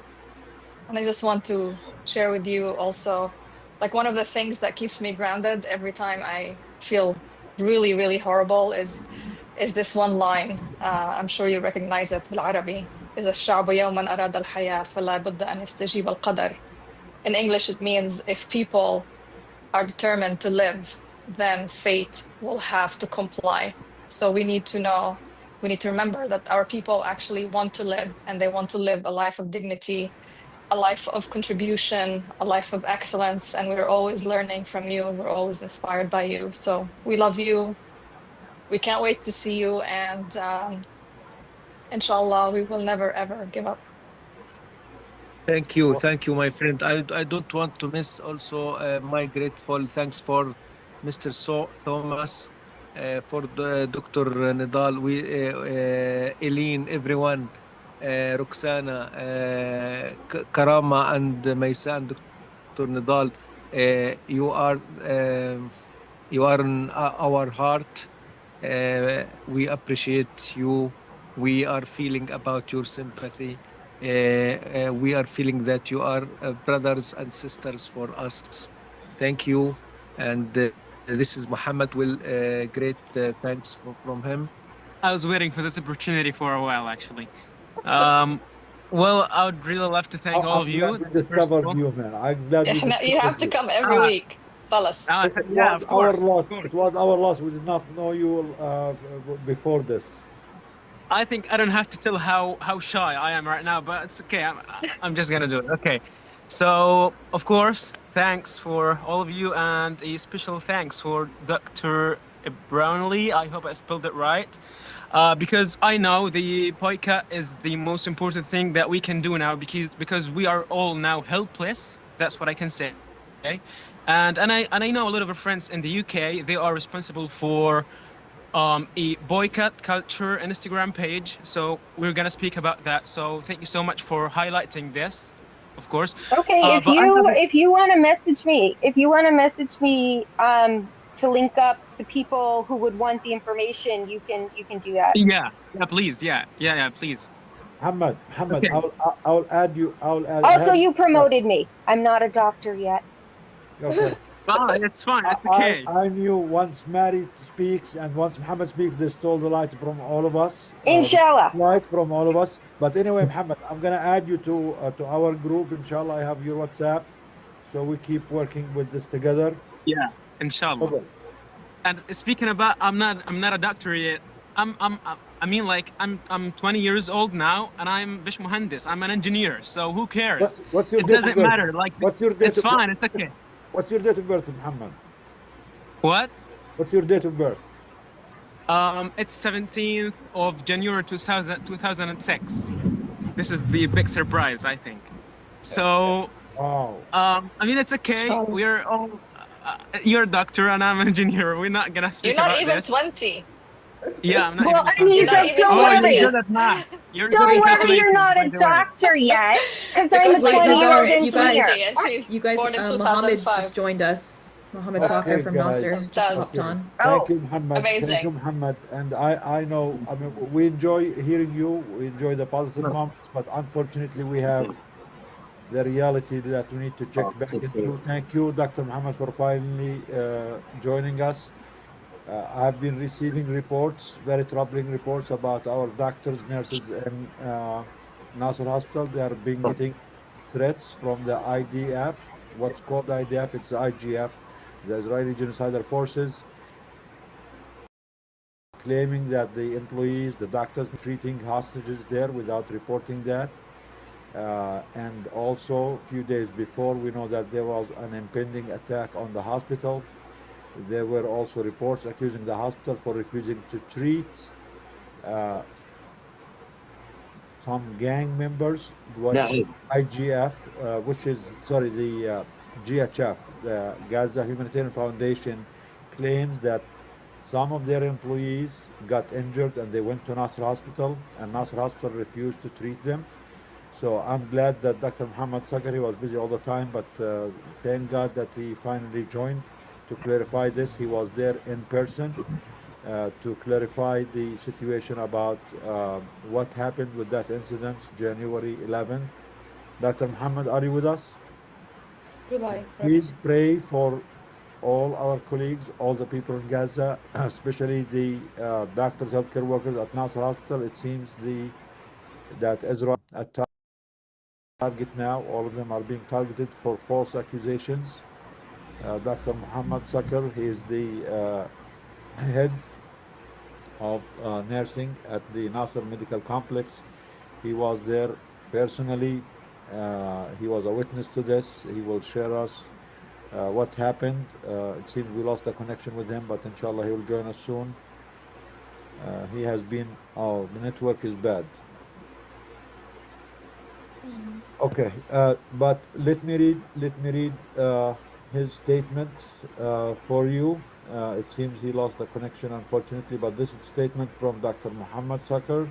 And I just want to share with you also, like, one of the things that keeps me grounded every time I feel really, really horrible is this one line. I'm sure you recognize it بالعربي. إذا الشعب يوما أراد الحياة فلا بد أن يستجيب القدر. In English, it means if people are determined to live, then fate will have to comply. So we need to remember that our people actually want to live, and they want to live a life of dignity, a life of contribution, a life of excellence. And we're always learning from you. We're always inspired by you. So we love you. We can't wait to see you. And inshallah, we will never, ever give up. Thank you, my friend. I don't want to miss also my grateful thanks for Mr. Thomas, for the Dr. Nidal, Eileen, everyone, Roxana, Karama, and Maisa, and Dr. Nidal. You are in our heart. We appreciate you. We are feeling about your sympathy. We are feeling that you are brothers and sisters for us. Thank you. And this is Muhammad. Will great thanks from him. I was waiting for this opportunity for a while, actually. Well, I would really love to thank all of you. I'm glad we discovered you, man. I'm glad we discovered You have to come every week. خلص. Yeah, was of our course, loss. of course. It was our loss. We did not know you before this. I think I don't have to tell how shy I am right now, but it's okay. I'm just gonna do it. Okay. So of course, thanks for all of you, and a special thanks for Dr. Brownlee. I hope I spelled it right. Because I know the boycott is the most important thing that we can do now, because we are all now helpless. That's what I can say. And I know a lot of our friends in the UK. They are responsible for a boycott culture Instagram page. So we're gonna speak about that. So thank you so much for highlighting this, of course. Okay, But I have if you want to message me to link up the people who would want the information, you can do that. yeah, please, yeah, please. Muhammad, Okay. I'll add you. Also, you promoted me. I'm not a doctor yet. Okay. It's fine. It's okay. I knew once Mary speaks and once Muhammad speaks, they stole the light from all of us. Inshallah. Light from all of us. But anyway, Muhammad, I'm gonna add you to our group. Inshallah, I have your WhatsApp, so we keep working with this together. Yeah, inshallah. Okay. And speaking about, I'm not a doctor yet. I mean, like I'm 20 years old now, and I'm bish muhandis. I'm an engineer. So who cares? What's your It date of doesn't birth? matter. Like What's your date it's of birth? fine. It's okay. What's your date of birth, Muhammad? What? What's your date of birth? It's 17th of January 2006. This is the big surprise, I think. So, I mean, it's okay. We're all, you're a doctor and I'm an engineer. We're not gonna speak You're not about even this. 20. Yeah, I'm not Well, even I mean, 20. but don't Oh, worry. you're good at math. You're good Don't at worry, calculating, you're not by a the way. doctor yet, because I'm a Because like 20-year-old he's engineer. 20 and she's You guys, born in Muhammad 2005. just joined us. Muhammad Okay, Saqer from guys. Nasser just That's- hopped on. Thank you, Muhammad. Thank amazing. you, Muhammad. And I know, I mean, we enjoy hearing you. We enjoy the positive moments, but unfortunately, we have the reality that we need to check back into. Thank you, Dr. Muhammad, for finally joining us. I've been receiving reports, very troubling reports about our doctors, nurses in Nasser Hospital. They are being getting threats from the IDF. What's called IDF? It's the IGF, the Israeli Genocidal Forces, claiming that the employees, the doctors, treating hostages there without reporting that. And also, a few days before, we know that there was an impending attack on the hospital. There were also reports accusing the hospital for refusing to treat some gang members, which IGF, which is, sorry, the GHF, the Gaza Humanitarian Foundation, claims that some of their employees got injured and they went to Nasser Hospital, and Nasser Hospital refused to treat them. So I'm glad that Dr. Muhammad Sakari was busy all the time, but thank God that he finally joined to clarify this. He was there in person to clarify the situation about what happened with that incident, January 11th. Dr. Muhammad, are you with us? July. Please pray for all our colleagues, all the people in Gaza, especially the doctors, healthcare workers at Nasser Hospital. It seems that Israel attacked target now. All of them are being targeted for false accusations. Dr. Muhammad Sakar, he is the head of nursing at the Nasser Medical Complex. He was there personally. He was a witness to this. He will share us what happened. It seems we lost the connection with him, but inshallah he will join us soon. He has been, oh, the network is bad. Okay, but let me read his statement for you. It seems he lost the connection, unfortunately, but this is a statement from Dr. Muhammad Sakar,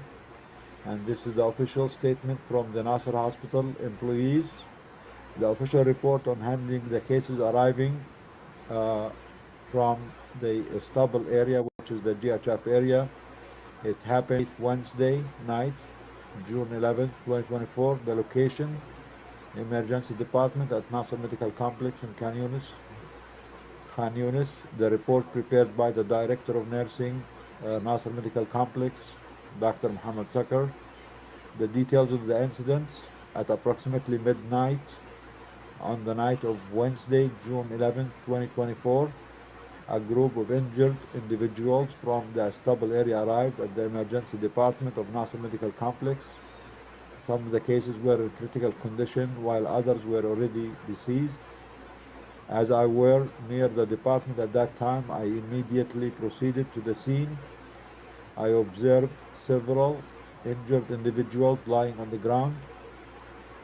and this is the official statement from the Nasser Hospital employees. The official report on handling the cases arriving from the Stubble area, which is the GHF area. It happened Wednesday night, June 11th, 2024. The location, Emergency Department at Nasser Medical Complex in Khan Yunis. The report prepared by the Director of Nursing, Nasser Medical Complex, Dr. Muhammad Sakar. The details of the incidents: at approximately midnight On the night of Wednesday, June 11th, 2024, a group of injured individuals from the Stubble area arrived at the emergency department of Nasser Medical Complex. Some of the cases were in critical condition, while others were already deceased. As I were near the department at that time, I immediately proceeded to the scene. I observed several injured individuals lying on the ground,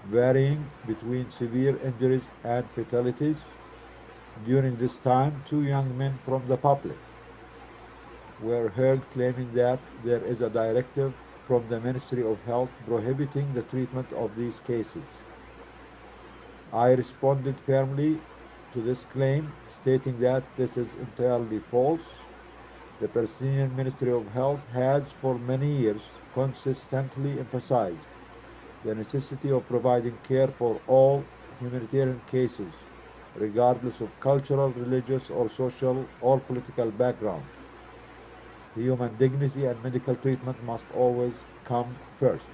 varying between severe injuries and fatalities. During this time, two young men from the public were heard claiming that there is a directive from the Ministry of Health prohibiting the treatment of these cases. I responded firmly to this claim, stating that this is entirely false. The Palestinian Ministry of Health has for many years consistently emphasized the necessity of providing care for all humanitarian cases, regardless of cultural, religious, or social or political background. Human dignity and medical treatment must always come first.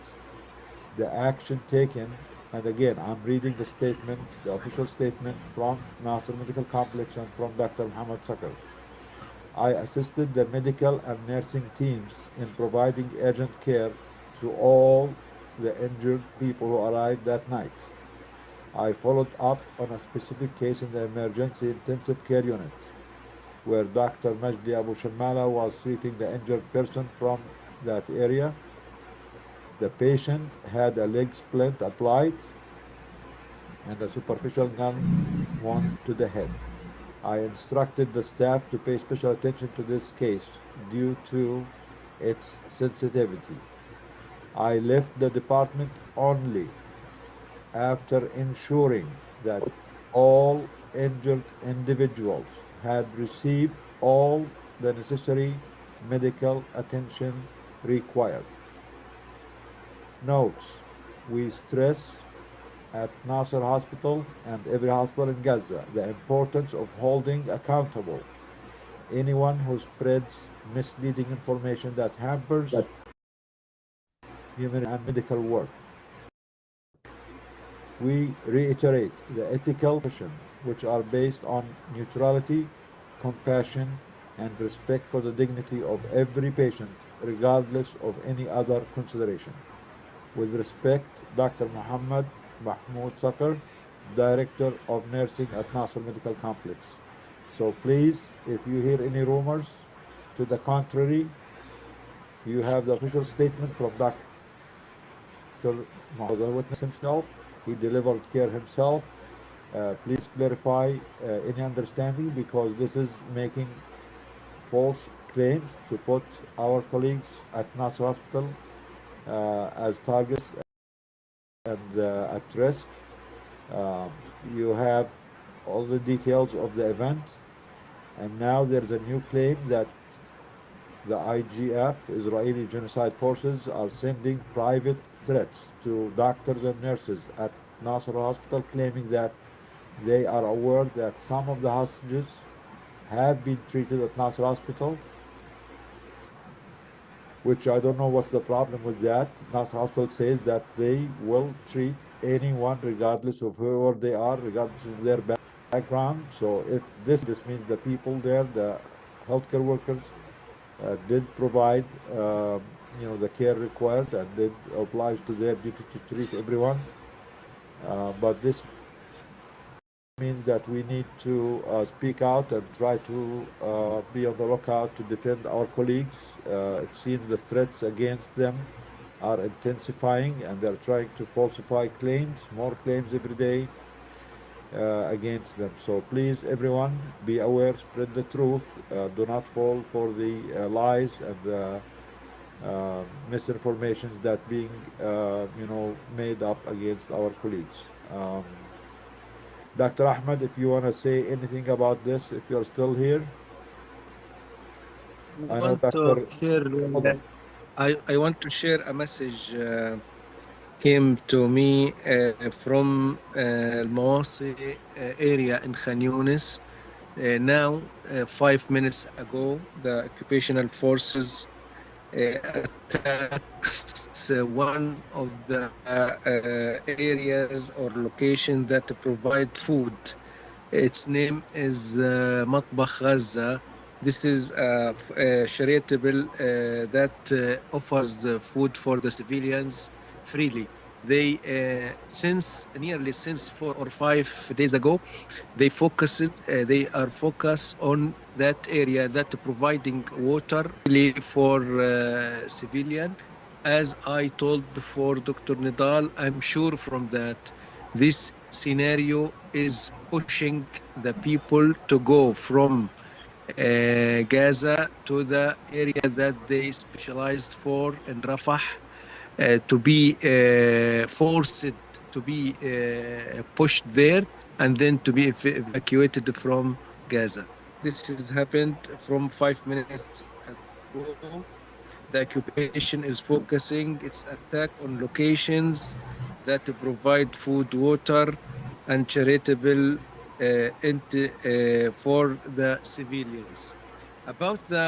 The action taken, and again, I'm reading the statement, the official statement from Nasser Medical Complex and from Dr. Muhammad Sakar. I assisted the medical and nursing teams in providing urgent care to all the injured people who arrived that night. I followed up on a specific case in the emergency intensive care unit, where Dr. Majdi Abu Shamala was treating the injured person from that area. The patient had a leg splint applied and a superficial gun wound to the head. I instructed the staff to pay special attention to this case due to its sensitivity. I left the department only after ensuring that all injured individuals had received all the necessary medical attention required. Notes: we stress at Nasser Hospital and every hospital in Gaza the importance of holding accountable anyone who spreads misleading information that hampers human and medical work. We reiterate the ethical positions which are based on neutrality, compassion, and respect for the dignity of every patient, regardless of any other consideration. With respect, Dr. Muhammad Mahmoud Sakar, Director of Nursing at Nasser Medical Complex. So please, if you hear any rumors to the contrary, you have the official statement from Dr. Mahmoud, the witness himself. He delivered care himself. Please clarify any understanding, because this is making false claims to put our colleagues at Nasser Hospital as targets and at risk. You have all the details of the event, and now there's a new claim that the IGF, Israeli Genocide Forces, are sending private threats to doctors and nurses at Nasser Hospital, claiming that they are aware that some of the hostages have been treated at Nasser Hospital, which I don't know what's the problem with that. Nasser Hospital says that they will treat anyone regardless of whoever they are, regardless of their background. So if this means the people there, the healthcare workers, did provide the care required and did oblige to their duty to treat everyone. But this means that we need to speak out and try to be on the lookout to defend our colleagues. It seems the threats against them are intensifying, and they're trying to falsify claims, more claims every day against them. So please, everyone, be aware, spread the truth, do not fall for the lies and the misinformations that being made up against our colleagues. Dr. Ahmed, if you want to say anything about this, if you're still here. I know Dr. I want to share a message came to me from Al-Mawasi area in Khan Yunis. Now, 5 minutes ago, the occupational forces attacks one of the areas or location that provide food. Its name is مطبخ غزة. This is a charitable that offers food for the civilians freely. They since 4 or 5 days ago, they are focused on that area that providing water really for civilian. As I told before, Dr. Nidal, I'm sure from that this scenario is pushing the people to go from Gaza to the area that they specialized for in Rafah, to be forced to be pushed there and then to be evacuated from Gaza. This has happened from 5 minutes ago. The occupation is focusing its attack on locations that provide food, water, and charitable for the civilians. About the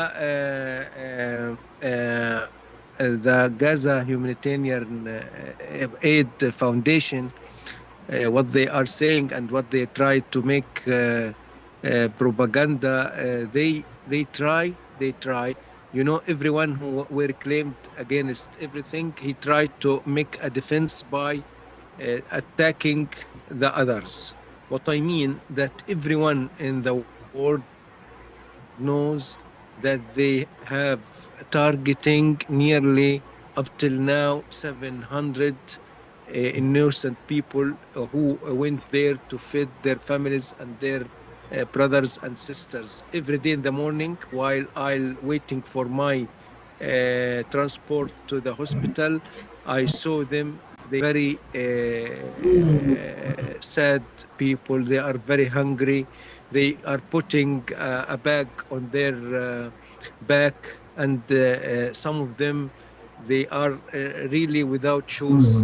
Gaza Humanitarian Aid Foundation, what they are saying and what they try to make propaganda. They try. You know, everyone who were claimed against everything, he tried to make a defense by attacking the others. What I mean that everyone in the world knows that they have targeting nearly up till now 700 innocent people who went there to feed their families and their brothers and sisters every day in the morning while I'll waiting for my transport to the hospital. I saw them. They very sad people. They are very hungry. They are putting a bag on their back, and some of them they are really without shoes.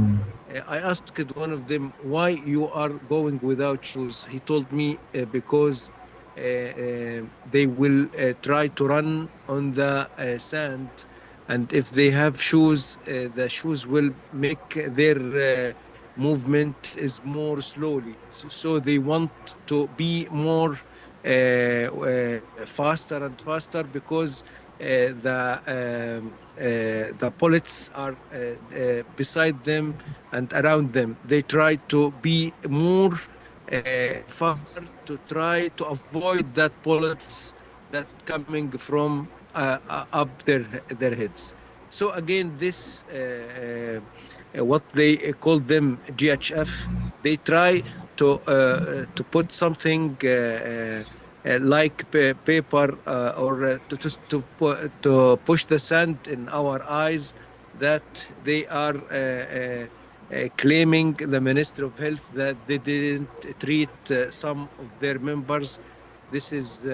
I asked one of them, why you are going without shoes? He told me because they will try to run on the sand, and if they have shoes, the shoes will make their movement is more slowly. So they want to be more faster and faster because the bullets are beside them and around them. They try to be more faster to try to avoid that bullets that coming from up their heads. So again, this what they call them GHF, they try to put something like paper or to push the sand in our eyes that they are claiming the Minister of Health that they didn't treat some of their members. This is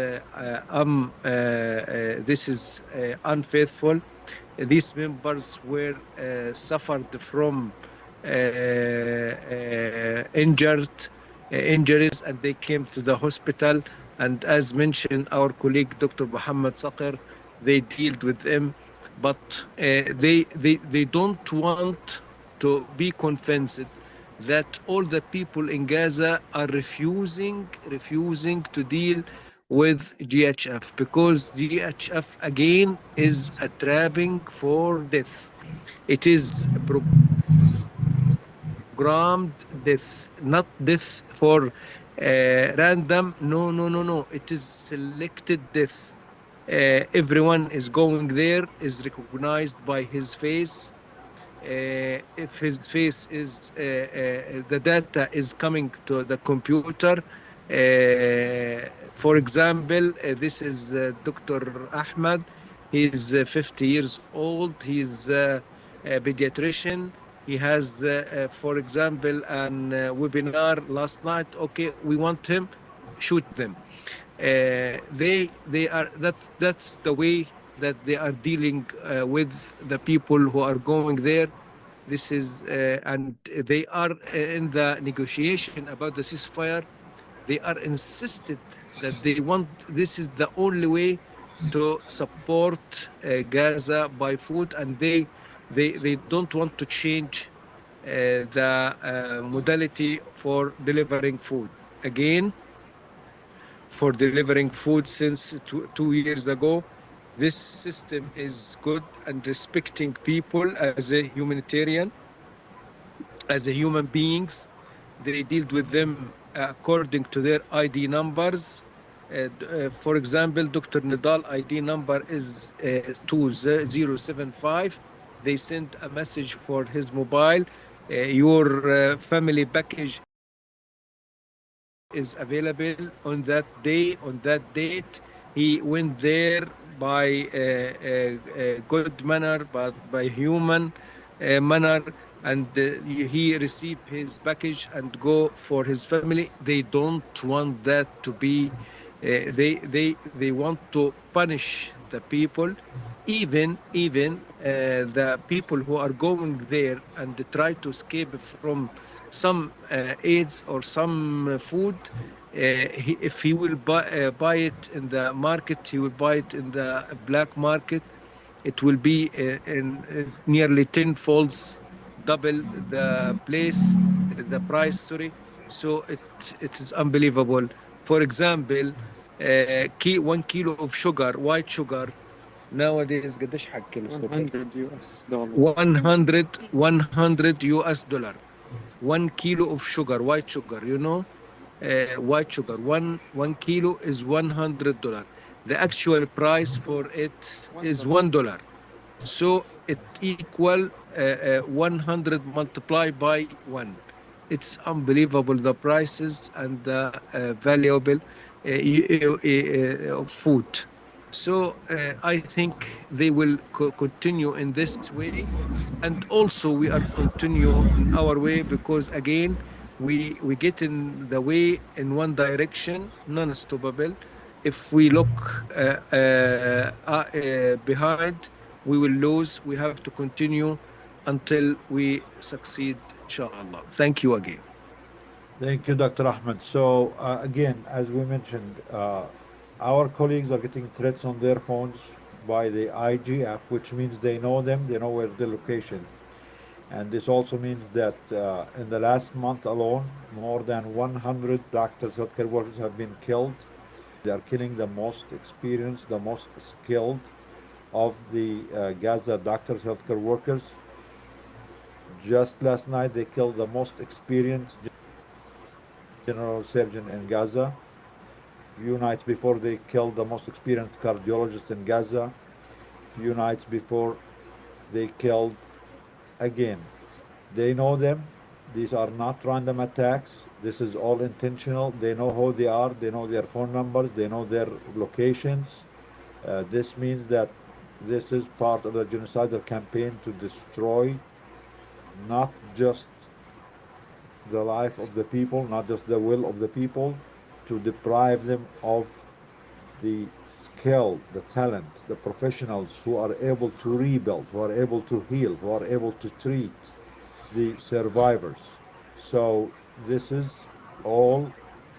unfaithful. These members were suffered from injuries, and they came to the hospital. And as mentioned, our colleague Dr. Muhammad Saqir, they dealt with them, but they don't want to be convinced that all the people in Gaza are refusing to deal with GHF, because GHF again is a trapping for death. It is programmed death, not death for random. No, no, no, no. It is selected death. Everyone is going there, is recognized by his face. If his face is the data is coming to the computer. For example, this is Dr. Ahmed. He's 50 years old. He's a pediatrician. He has, for example, an webinar last night. Okay, we want him, shoot them. They are that's the way that they are dealing with the people who are going there. This is and they are in the negotiation about the ceasefire. They are insisted that they want, this is the only way to support Gaza by food, and they don't want to change the modality for delivering food. Again, for delivering food since 2 years ago. This system is good and respecting people as a humanitarian, as a human beings. They dealt with them according to their ID numbers. For example, Dr. Nidal ID number is 2075. They sent a message for his mobile. Your family package is available on that day, on that date. He went there by a good manner, but by human manner, and he received his package and go for his family. They don't want that to be. They want to punish the people, even the people who are going there and try to escape from some aids or some food. If he will buy it in the market, he will buy it in the black market. It will be in nearly 10 folds, double the place, the price. Sorry, so it is unbelievable. For example, 1 kilo of sugar, white sugar, nowadays قديش حق كيلو سكر؟ 100 US dollar. 100 US dollar. 1 kilo of sugar, white sugar, white sugar. One kilo is $100. The actual price for it is $1. So it equal 100 multiplied by one. It's unbelievable, the prices and the valuable of food. So I think they will continue in this way, and also we are continue in our way, because again we get in the way in one direction, non-stoppable. If we look behind, we will lose. We have to continue until we succeed, inshallah. Thank you again. Thank you, Dr. Ahmed. So again, as we mentioned, our colleagues are getting threats on their phones by the IG app, which means they know them, they know where the location. And this also means that in the last month alone, more than 100 doctors, healthcare workers have been killed. They are killing the most experienced, the most skilled of the Gaza doctors, healthcare workers. Just last night, they killed the most experienced general surgeon in Gaza. Few nights before, they killed the most experienced cardiologist in Gaza. Few nights before, they killed again. They know them. These are not random attacks. This is all intentional. They know who they are. They know their phone numbers. They know their locations. This means that this is part of the genocidal campaign to destroy not just the life of the people, not just the will of the people, to deprive them of the skill, the talent, the professionals who are able to rebuild, who are able to heal, who are able to treat the survivors. So this is all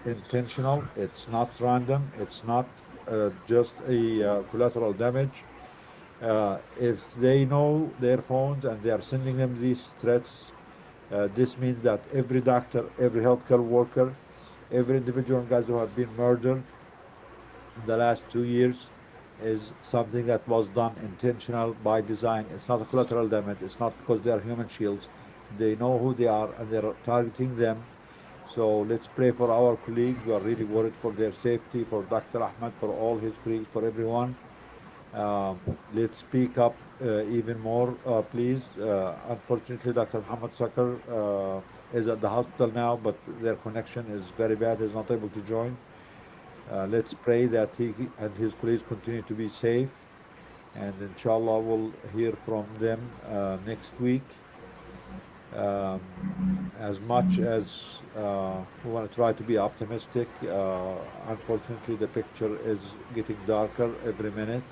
intentional. It's not random. It's not just a collateral damage. If they know their phones and they are sending them these threats, this means that every doctor, every healthcare worker, every individual in Gaza who have been murdered in the last 2 years is something that was done intentional by design. It's not a collateral damage. It's not because they are human shields. They know who they are and they're targeting them. So let's pray for our colleagues. We are really worried for their safety, for Dr. Ahmed, for all his colleagues, for everyone. Let's speak up even more, please. Unfortunately, Dr. Muhammad Sakar is at the hospital now, but their connection is very bad. He's not able to join. Let's pray that he and his colleagues continue to be safe, and inshallah we'll hear from them next week. As much as we want to try to be optimistic, unfortunately the picture is getting darker every minute.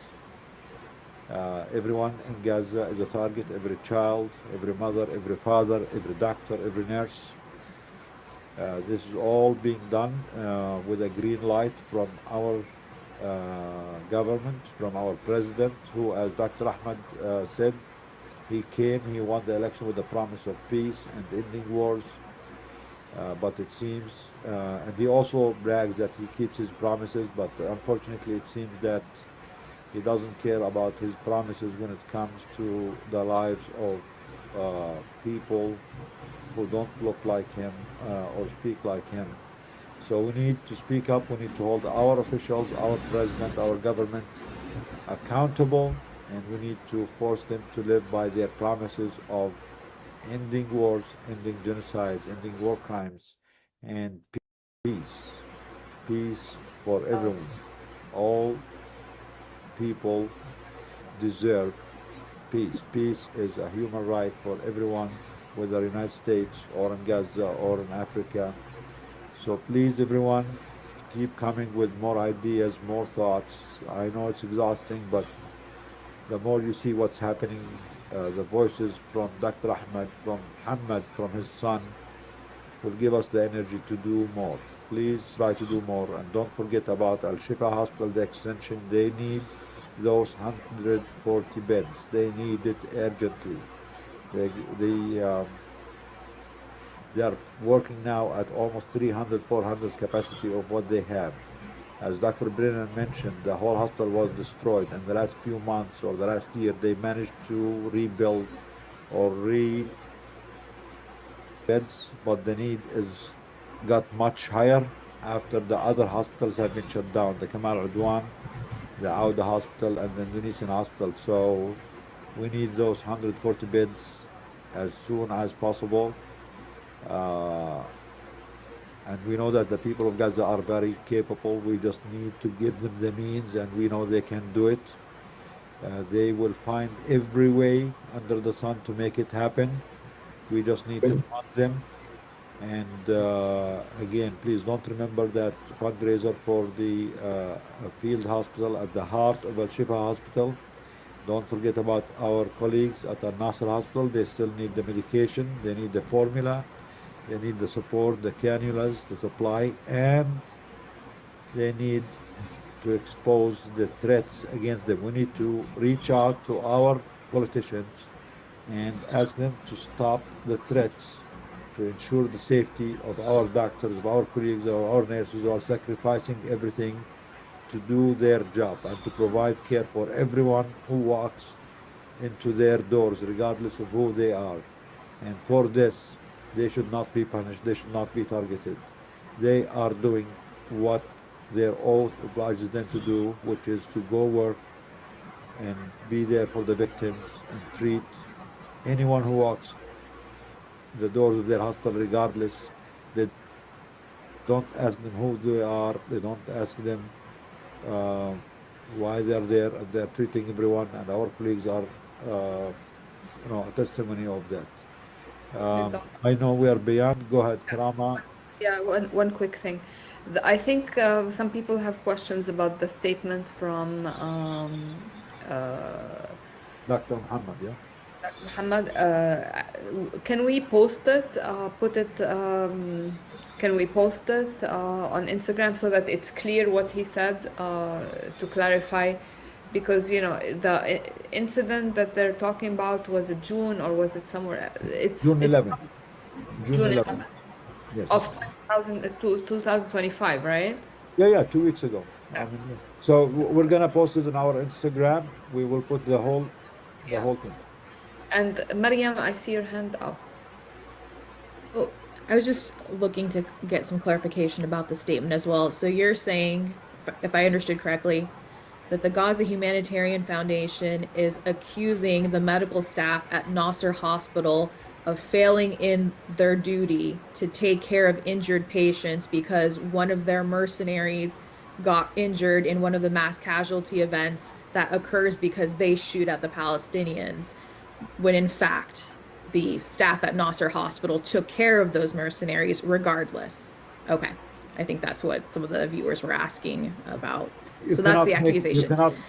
Everyone in Gaza is a target, every child, every mother, every father, every doctor, every nurse. This is all being done with a green light from our government, from our president, who, as Dr. Ahmed said, he came, he won the election with the promise of peace and ending wars. But it seems, and he also brags that he keeps his promises, but unfortunately, it seems that he doesn't care about his promises when it comes to the lives of people who don't look like him or speak like him. So we need to speak up. We need to hold our officials, our president, our government accountable, and we need to force them to live by their promises of ending wars, ending genocides, ending war crimes, and peace. Peace for everyone. All people deserve peace. Peace is a human right for everyone, whether in the United States or in Gaza or in Africa. So please, everyone, keep coming with more ideas, more thoughts. I know it's exhausting, but the more you see what's happening, the voices from Dr. Ahmed, from Muhammad, from his son, will give us the energy to do more. Please try to do more. And don't forget about Al Shifa Hospital, the extension. They need those 140 beds. They need it urgently. They are working now at almost 300, 400 capacity of what they have. As Dr. Brennan mentioned, the whole hospital was destroyed. In the last few months or the last year, they managed to rebuild or beds, but the need is got much higher after the other hospitals have been shut down, the Kamal Udwan, the Auda Hospital, and the Indonesian hospital. So we need those 140 beds as soon as possible. And we know that the people of Gaza are very capable. We just need to give them the means, and we know they can do it. They will find every way under the sun to make it happen. We just need to fund them. And again, please don't remember that fundraiser for the field hospital at the heart of Al Shifa Hospital. Don't forget about our colleagues at Al Nasser Hospital. They still need the medication, they need the formula, they need the support, the cannulas, the supply, and they need to expose the threats against them. We need to reach out to our politicians and ask them to stop the threats, to ensure the safety of our doctors, of our colleagues, of our nurses who are sacrificing everything to do their job and to provide care for everyone who walks into their doors, regardless of who they are. And for this, they should not be punished, they should not be targeted. They are doing what their oath obliges them to do, which is to go work and be there for the victims and treat anyone who walks the doors of their hospital, regardless. They don't ask them who they are. They don't ask them why they're there. They're treating everyone, and our colleagues are, a testimony of that. I know we are beyond. Go ahead, Karama. Yeah, one quick thing. I think some people have questions about the statement from Dr. Muhammad, yeah? Muhammad. Can we post it? Can we post it on Instagram so that it's clear what he said to clarify? Because the incident that they're talking about, was it June or was it somewhere? June 11th. June June 11th. Yes. of 2025, right? Yeah, 2 weeks ago. I mean, yeah. So we're gonna post it on our Instagram. We will put the whole thing. And Mariam, I see your hand up. Oh, I was just looking to get some clarification about the statement as well. So you're saying, if I understood correctly, that the Gaza Humanitarian Foundation is accusing the medical staff at Nasser Hospital of failing in their duty to take care of injured patients because one of their mercenaries got injured in one of the mass casualty events that occurs because they shoot at the Palestinians, when in fact the staff at Nasser Hospital took care of those mercenaries regardless. Okay, I think that's what some of the viewers were asking about. So that's the accusation.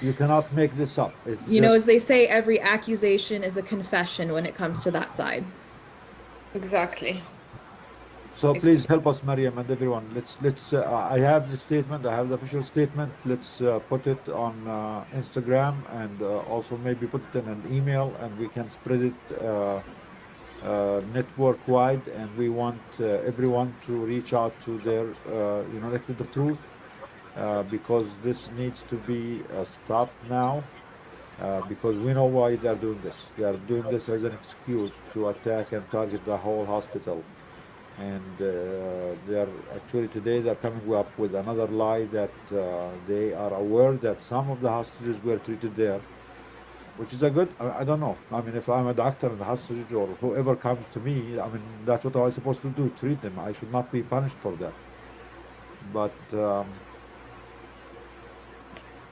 You cannot make this up. As they say, every accusation is a confession when it comes to that side. Exactly. So please help us, Mariam and everyone. Let's. I have the statement. I have the official statement. Let's put it on Instagram and also maybe put it in an email, and we can spread it network wide. And we want everyone to reach out to their, elected the truth, because this needs to be stopped now. Because we know why they are doing this. They are doing this as an excuse to attack and target the whole hospital. And they are actually today they're coming up with another lie that they are aware that some of the hostages were treated there, which is a good. I don't know. I mean, if I'm a doctor and a hostage or whoever comes to me, I mean, that's what I was supposed to do, treat them. I should not be punished for that. But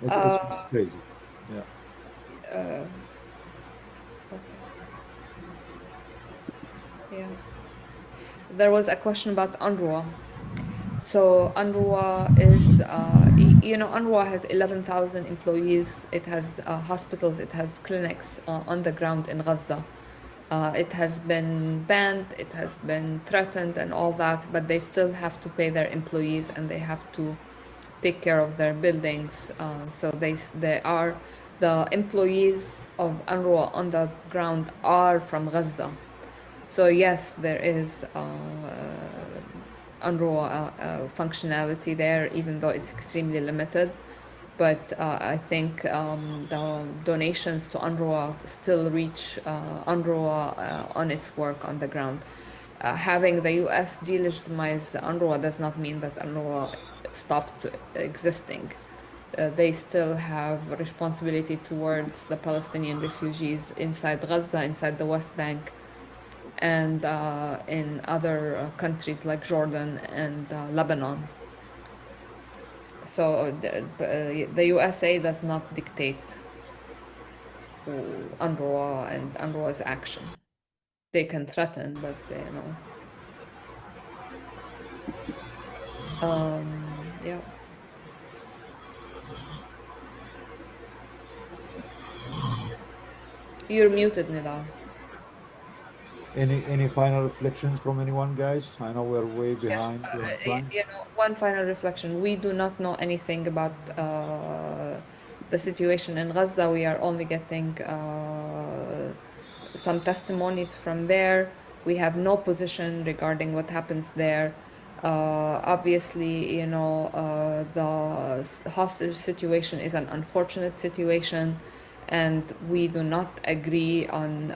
it's crazy. Yeah. Okay. Yeah. There was a question about UNRWA. So UNRWA is, UNRWA has 11,000 employees. It has hospitals, it has clinics on the ground in Gaza. It has been banned, it has been threatened and all that, but they still have to pay their employees and they have to take care of their buildings. So they are, the employees of UNRWA on the ground are from Gaza. So yes, there is UNRWA functionality there, even though it's extremely limited. But I think the donations to UNRWA still reach UNRWA on its work on the ground. Having the US delegitimize UNRWA does not mean that UNRWA stopped existing. They still have responsibility towards the Palestinian refugees inside Gaza, inside the West Bank, and in other countries like Jordan and Lebanon. So the USA does not dictate UNRWA and UNRWA's action. They can threaten, but yeah. You're muted, Nidal. Any final reflections from anyone, guys? I know we're way behind on time. One final reflection. We do not know anything about the situation in Gaza. We are only getting some testimonies from there. We have no position regarding what happens there. Obviously, the hostage situation is an unfortunate situation, and we do not agree on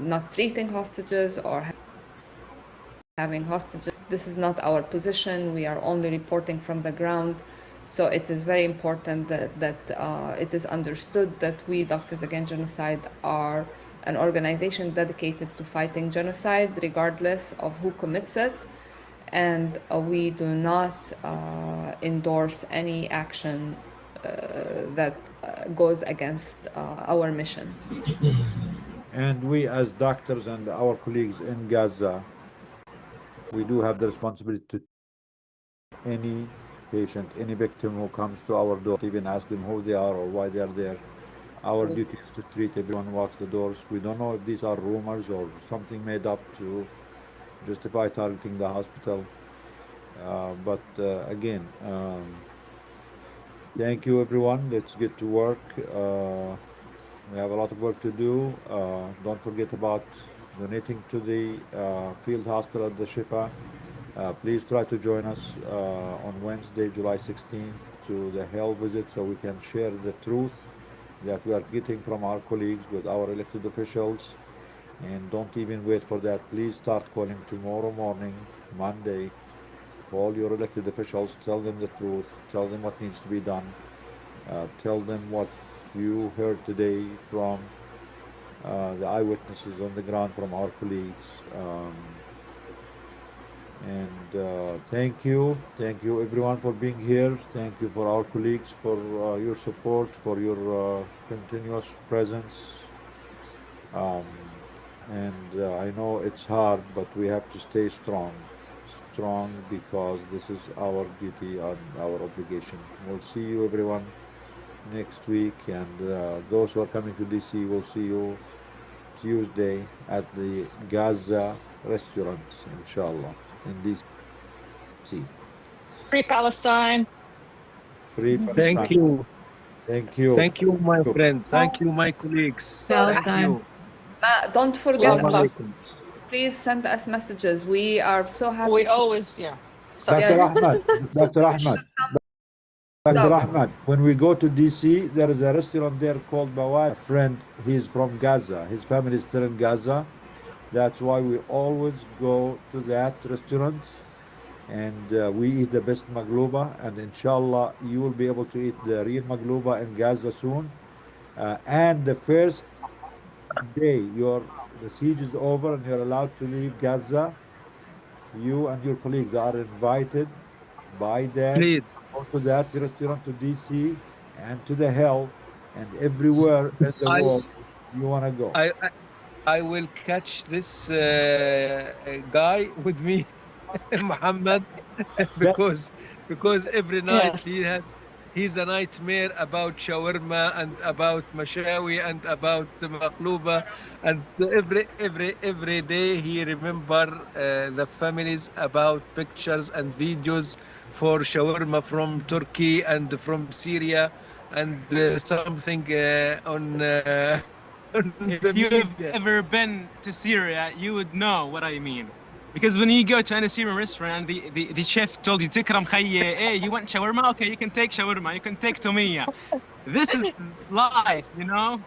not treating hostages or having hostages. This is not our position. We are only reporting from the ground. So it is very important that it is understood that we, Doctors Against Genocide, are an organization dedicated to fighting genocide, regardless of who commits it. And we do not endorse any action that goes against our mission. And we, as doctors and our colleagues in Gaza, we do have the responsibility to any patient, any victim who comes to our door, even ask them who they are or why they are there. Our duty is to treat everyone who walks the doors. We don't know if these are rumors or something made up to justify targeting the hospital. But again, thank you, everyone. Let's get to work. We have a lot of work to do. Don't forget about donating to the field hospital at the Shifa. Please try to join us on Wednesday, July 16th, to the Hell visit so we can share the truth that we are getting from our colleagues with our elected officials. And don't even wait for that. Please start calling tomorrow morning, Monday. Call your elected officials, tell them the truth, tell them what needs to be done, tell them what you heard today from the eyewitnesses on the ground from our colleagues. Thank you everyone for being here. Thank you for our colleagues for your support, for your continuous presence. I know it's hard, but we have to stay strong because this is our duty and our obligation. We'll see you everyone next week, and those who are coming to DC, will see you Tuesday at the Gaza restaurant, inshallah. in DC. Free Palestine. Free Thank Palestine. you. Thank you. Thank you, my friends. Thank you, my colleagues. Thank Palestine. you. Don't forget Assalamu about. alaikum. Please send us messages. We are so happy. We always, yeah. So, Dr. Ahmad, Dr. Ahmad, Dr. Ahmad, when we go to DC, there is a restaurant there called Bawad. A friend, he's from Gaza. His family is still in Gaza. That's why we always go to that restaurant and we eat the best magluba. And inshallah, you will be able to eat the real magluba in Gaza soon. And the first day the siege is over and you're allowed to leave Gaza, you and your colleagues are invited by that Please. go to that restaurant to DC and to the hell and everywhere in the I world you want to go. I I I will catch this guy with me, Muhammad, Yes. because every night yes. he's a nightmare about shawarma and about mashawi and about maqluba, and every day he remember the families about pictures and videos for shawarma from Turkey and from Syria and something on on If the you've media. ever been to Syria, you would know what I mean. Because when you go to any Syrian restaurant and the chef told you, Tikram khayye, hey, you want shawarma? Okay, you can take shawarma, you can take tomia. This is life, you know?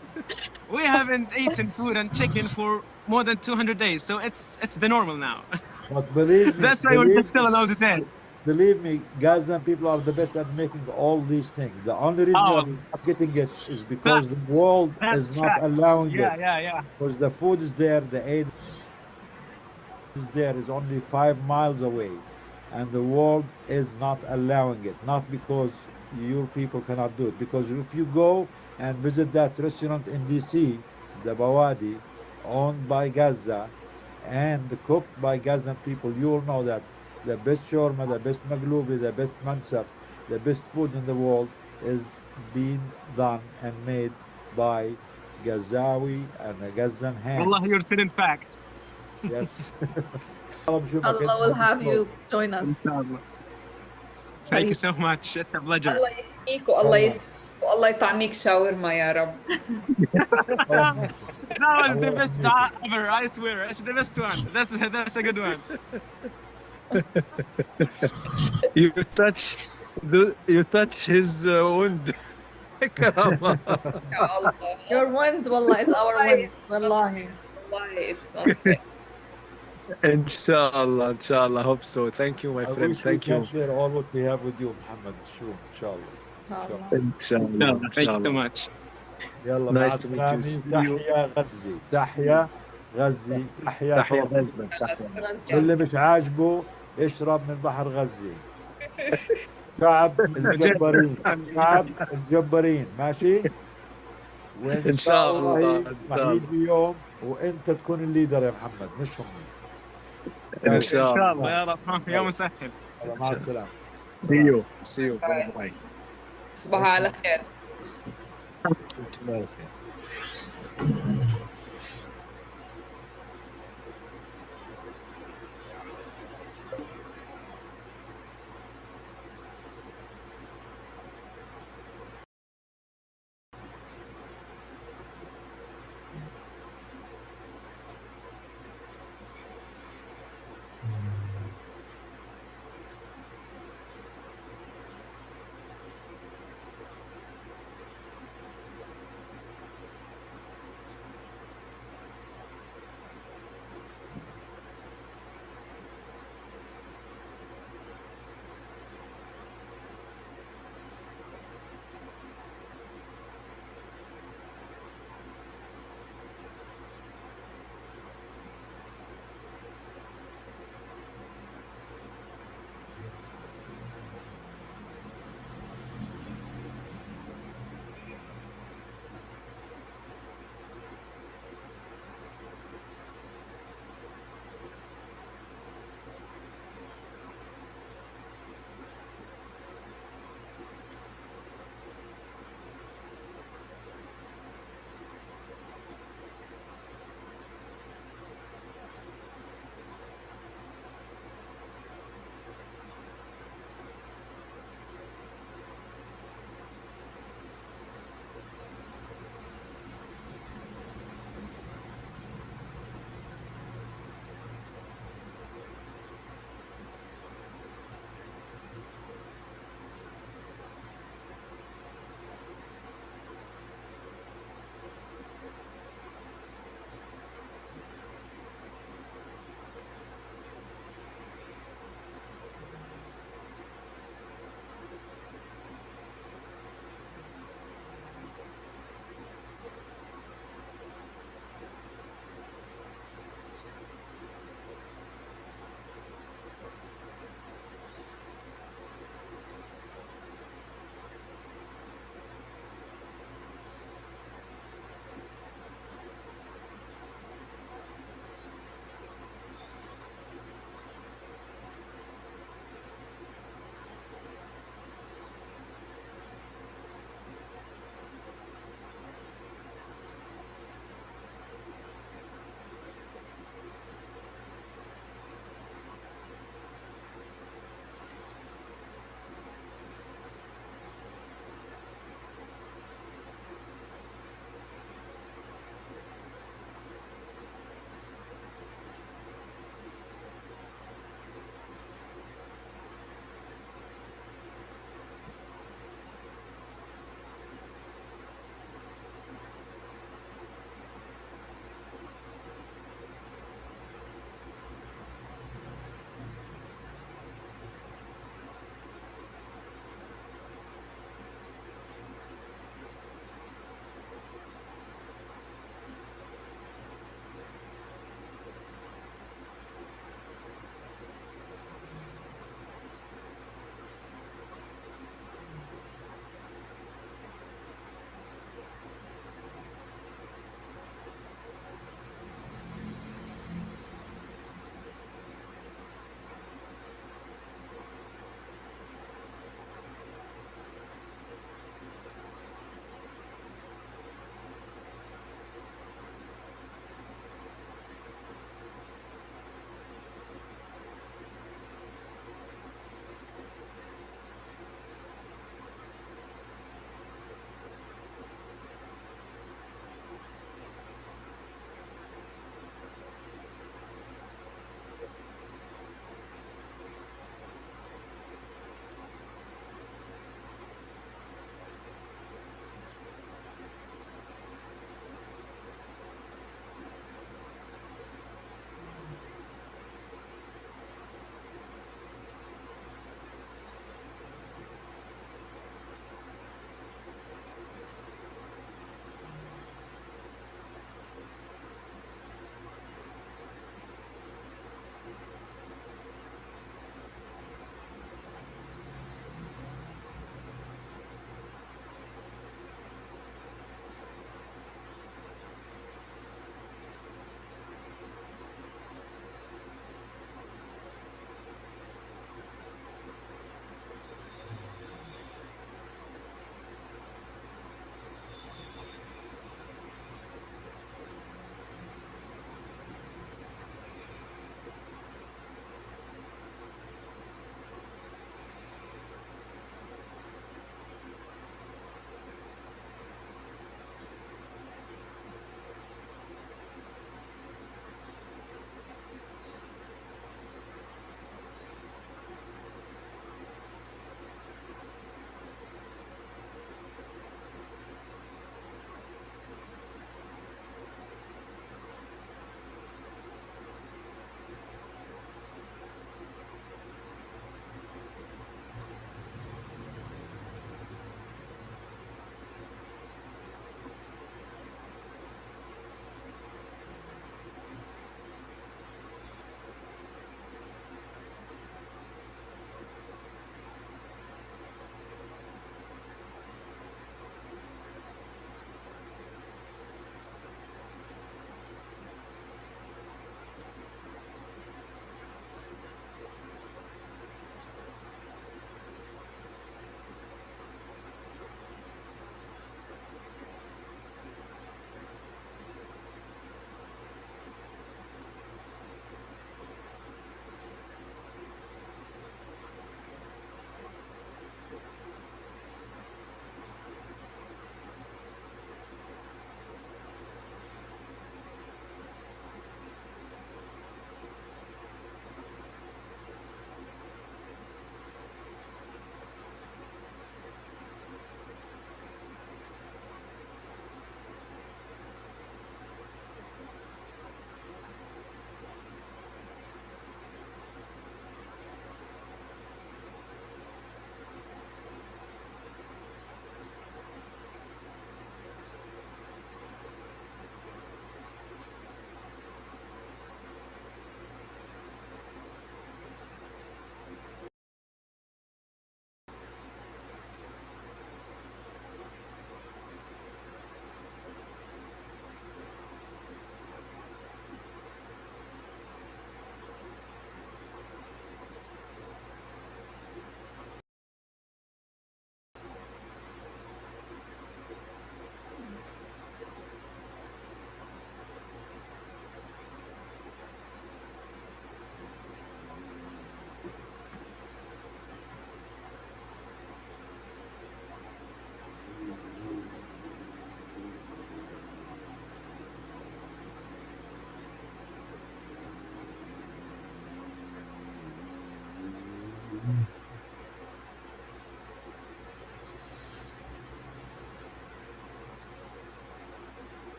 We haven't eaten food and chicken for more than 200 days, so it's the normal now. But believe me, That's why we're just still allowed to say. believe me, Gazan people are the best at making all these things. The only reason you are Oh, not getting it is because the facts. world is That's not facts. allowing Yeah, it. yeah, yeah. Because the food is there, the aid is there is only 5 miles away, and the world is not allowing it. Not because your people cannot do it, because if you go and visit that restaurant in DC, the Bawadi, owned by Gaza and cooked by Gazan people, you will know that the best shawarma, the best maglubi, the best mansaf, the best food in the world is being done and made by Gazawi and Gazan Wallah, hands. you're saying facts. Yes. الله بشوفك Allah انت will have دكتور. you join us. Inshallah. Thank you so much. It's a pleasure. الله يحميك والله يسلمك والله يطعميك شاورما يا رب. That was the best ever, I swear. It's the best one. That's a good one. You touch his wound. Karama. يا الله. Your wind, wallah, is our wind. Wallahi. والله it's not fair. Inshallah, hope so. Thank you, my I friend. wish we Thank can you. share all what we have with you محمد soon إن شاء الله. Inshallah, Thank you so inshallah. much. يلا مع Nice to meet you. السلامة. See you. تحيا غزي تحيا غزي تحيا تحية فلسطين. غزة. واللي مش عاجبه يشرب من بحر غزي. شعب الجبارين شعب الجبارين ماشي. وإن شاء الله راح يجي يوم وأنت تكون الليدر يا محمد مش هم. إن شاء الله. Inshallah. يا رب. يا مسهل. مع السلامة. See you. Bye bye. تصبحوا على خير.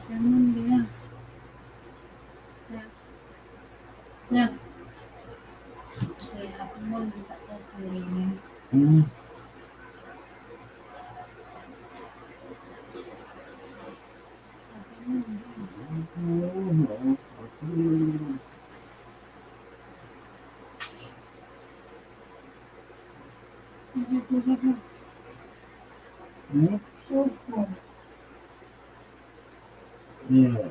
Bangun dia. Ya. Ya. Ya, bangun baca sih. Yeah.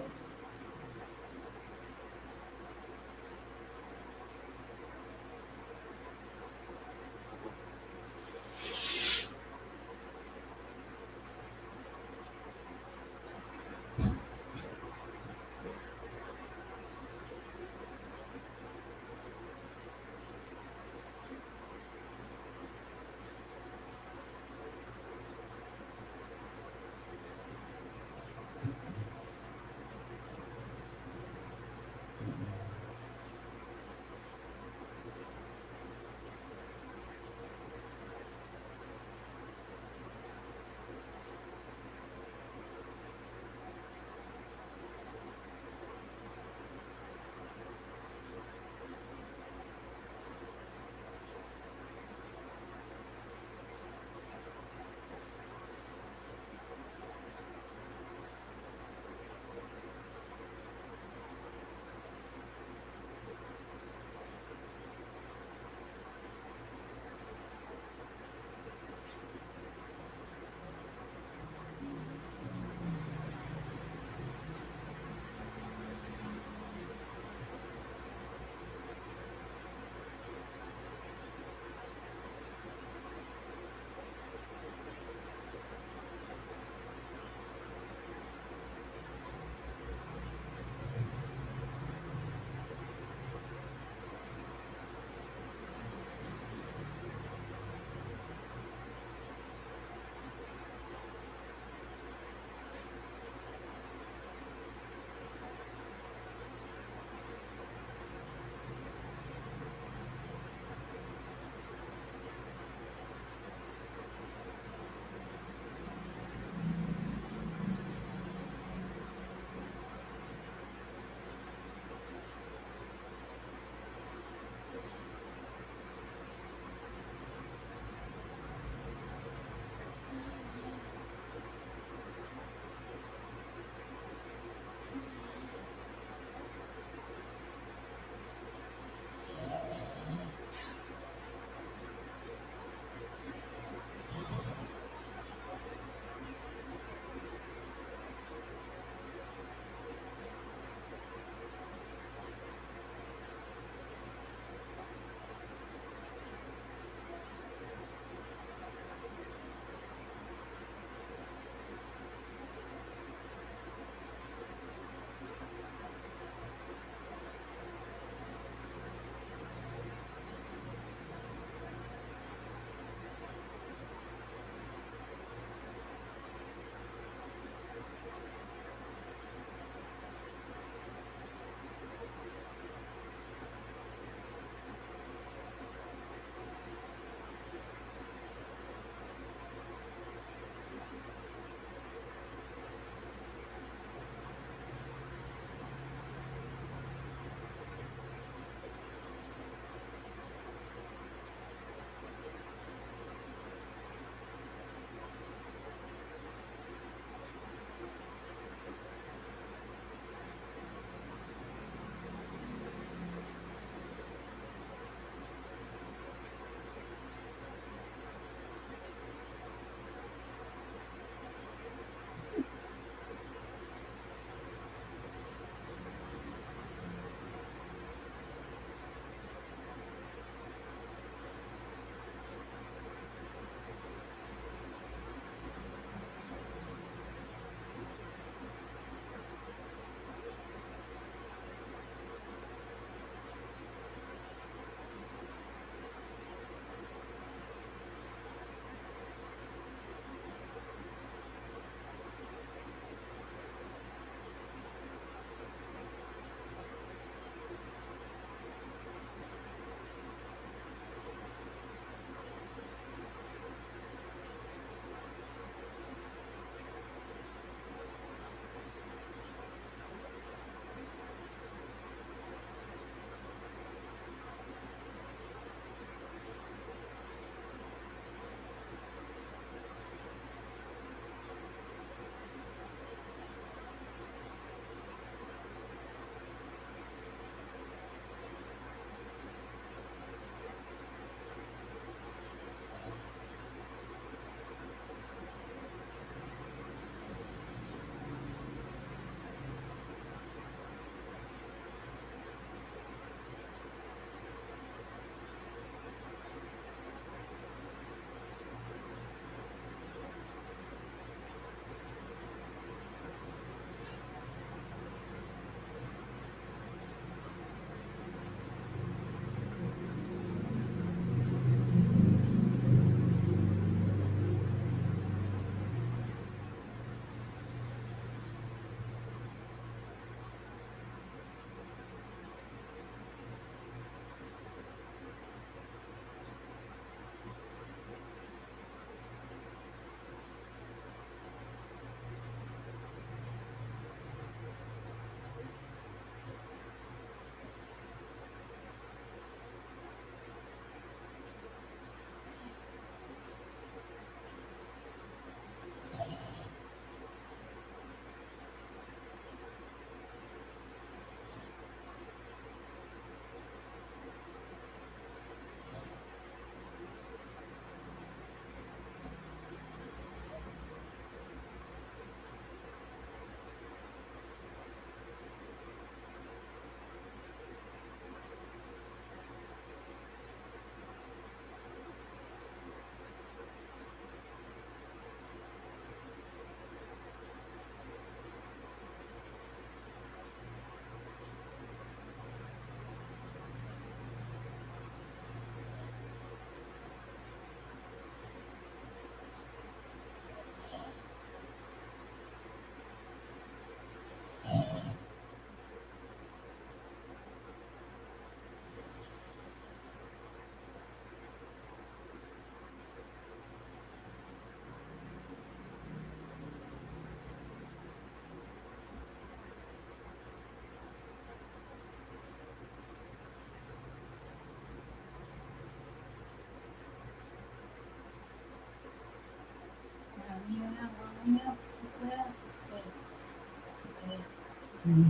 Yeah.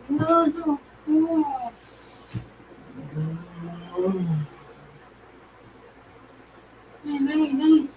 No, no, no. Nice, nice.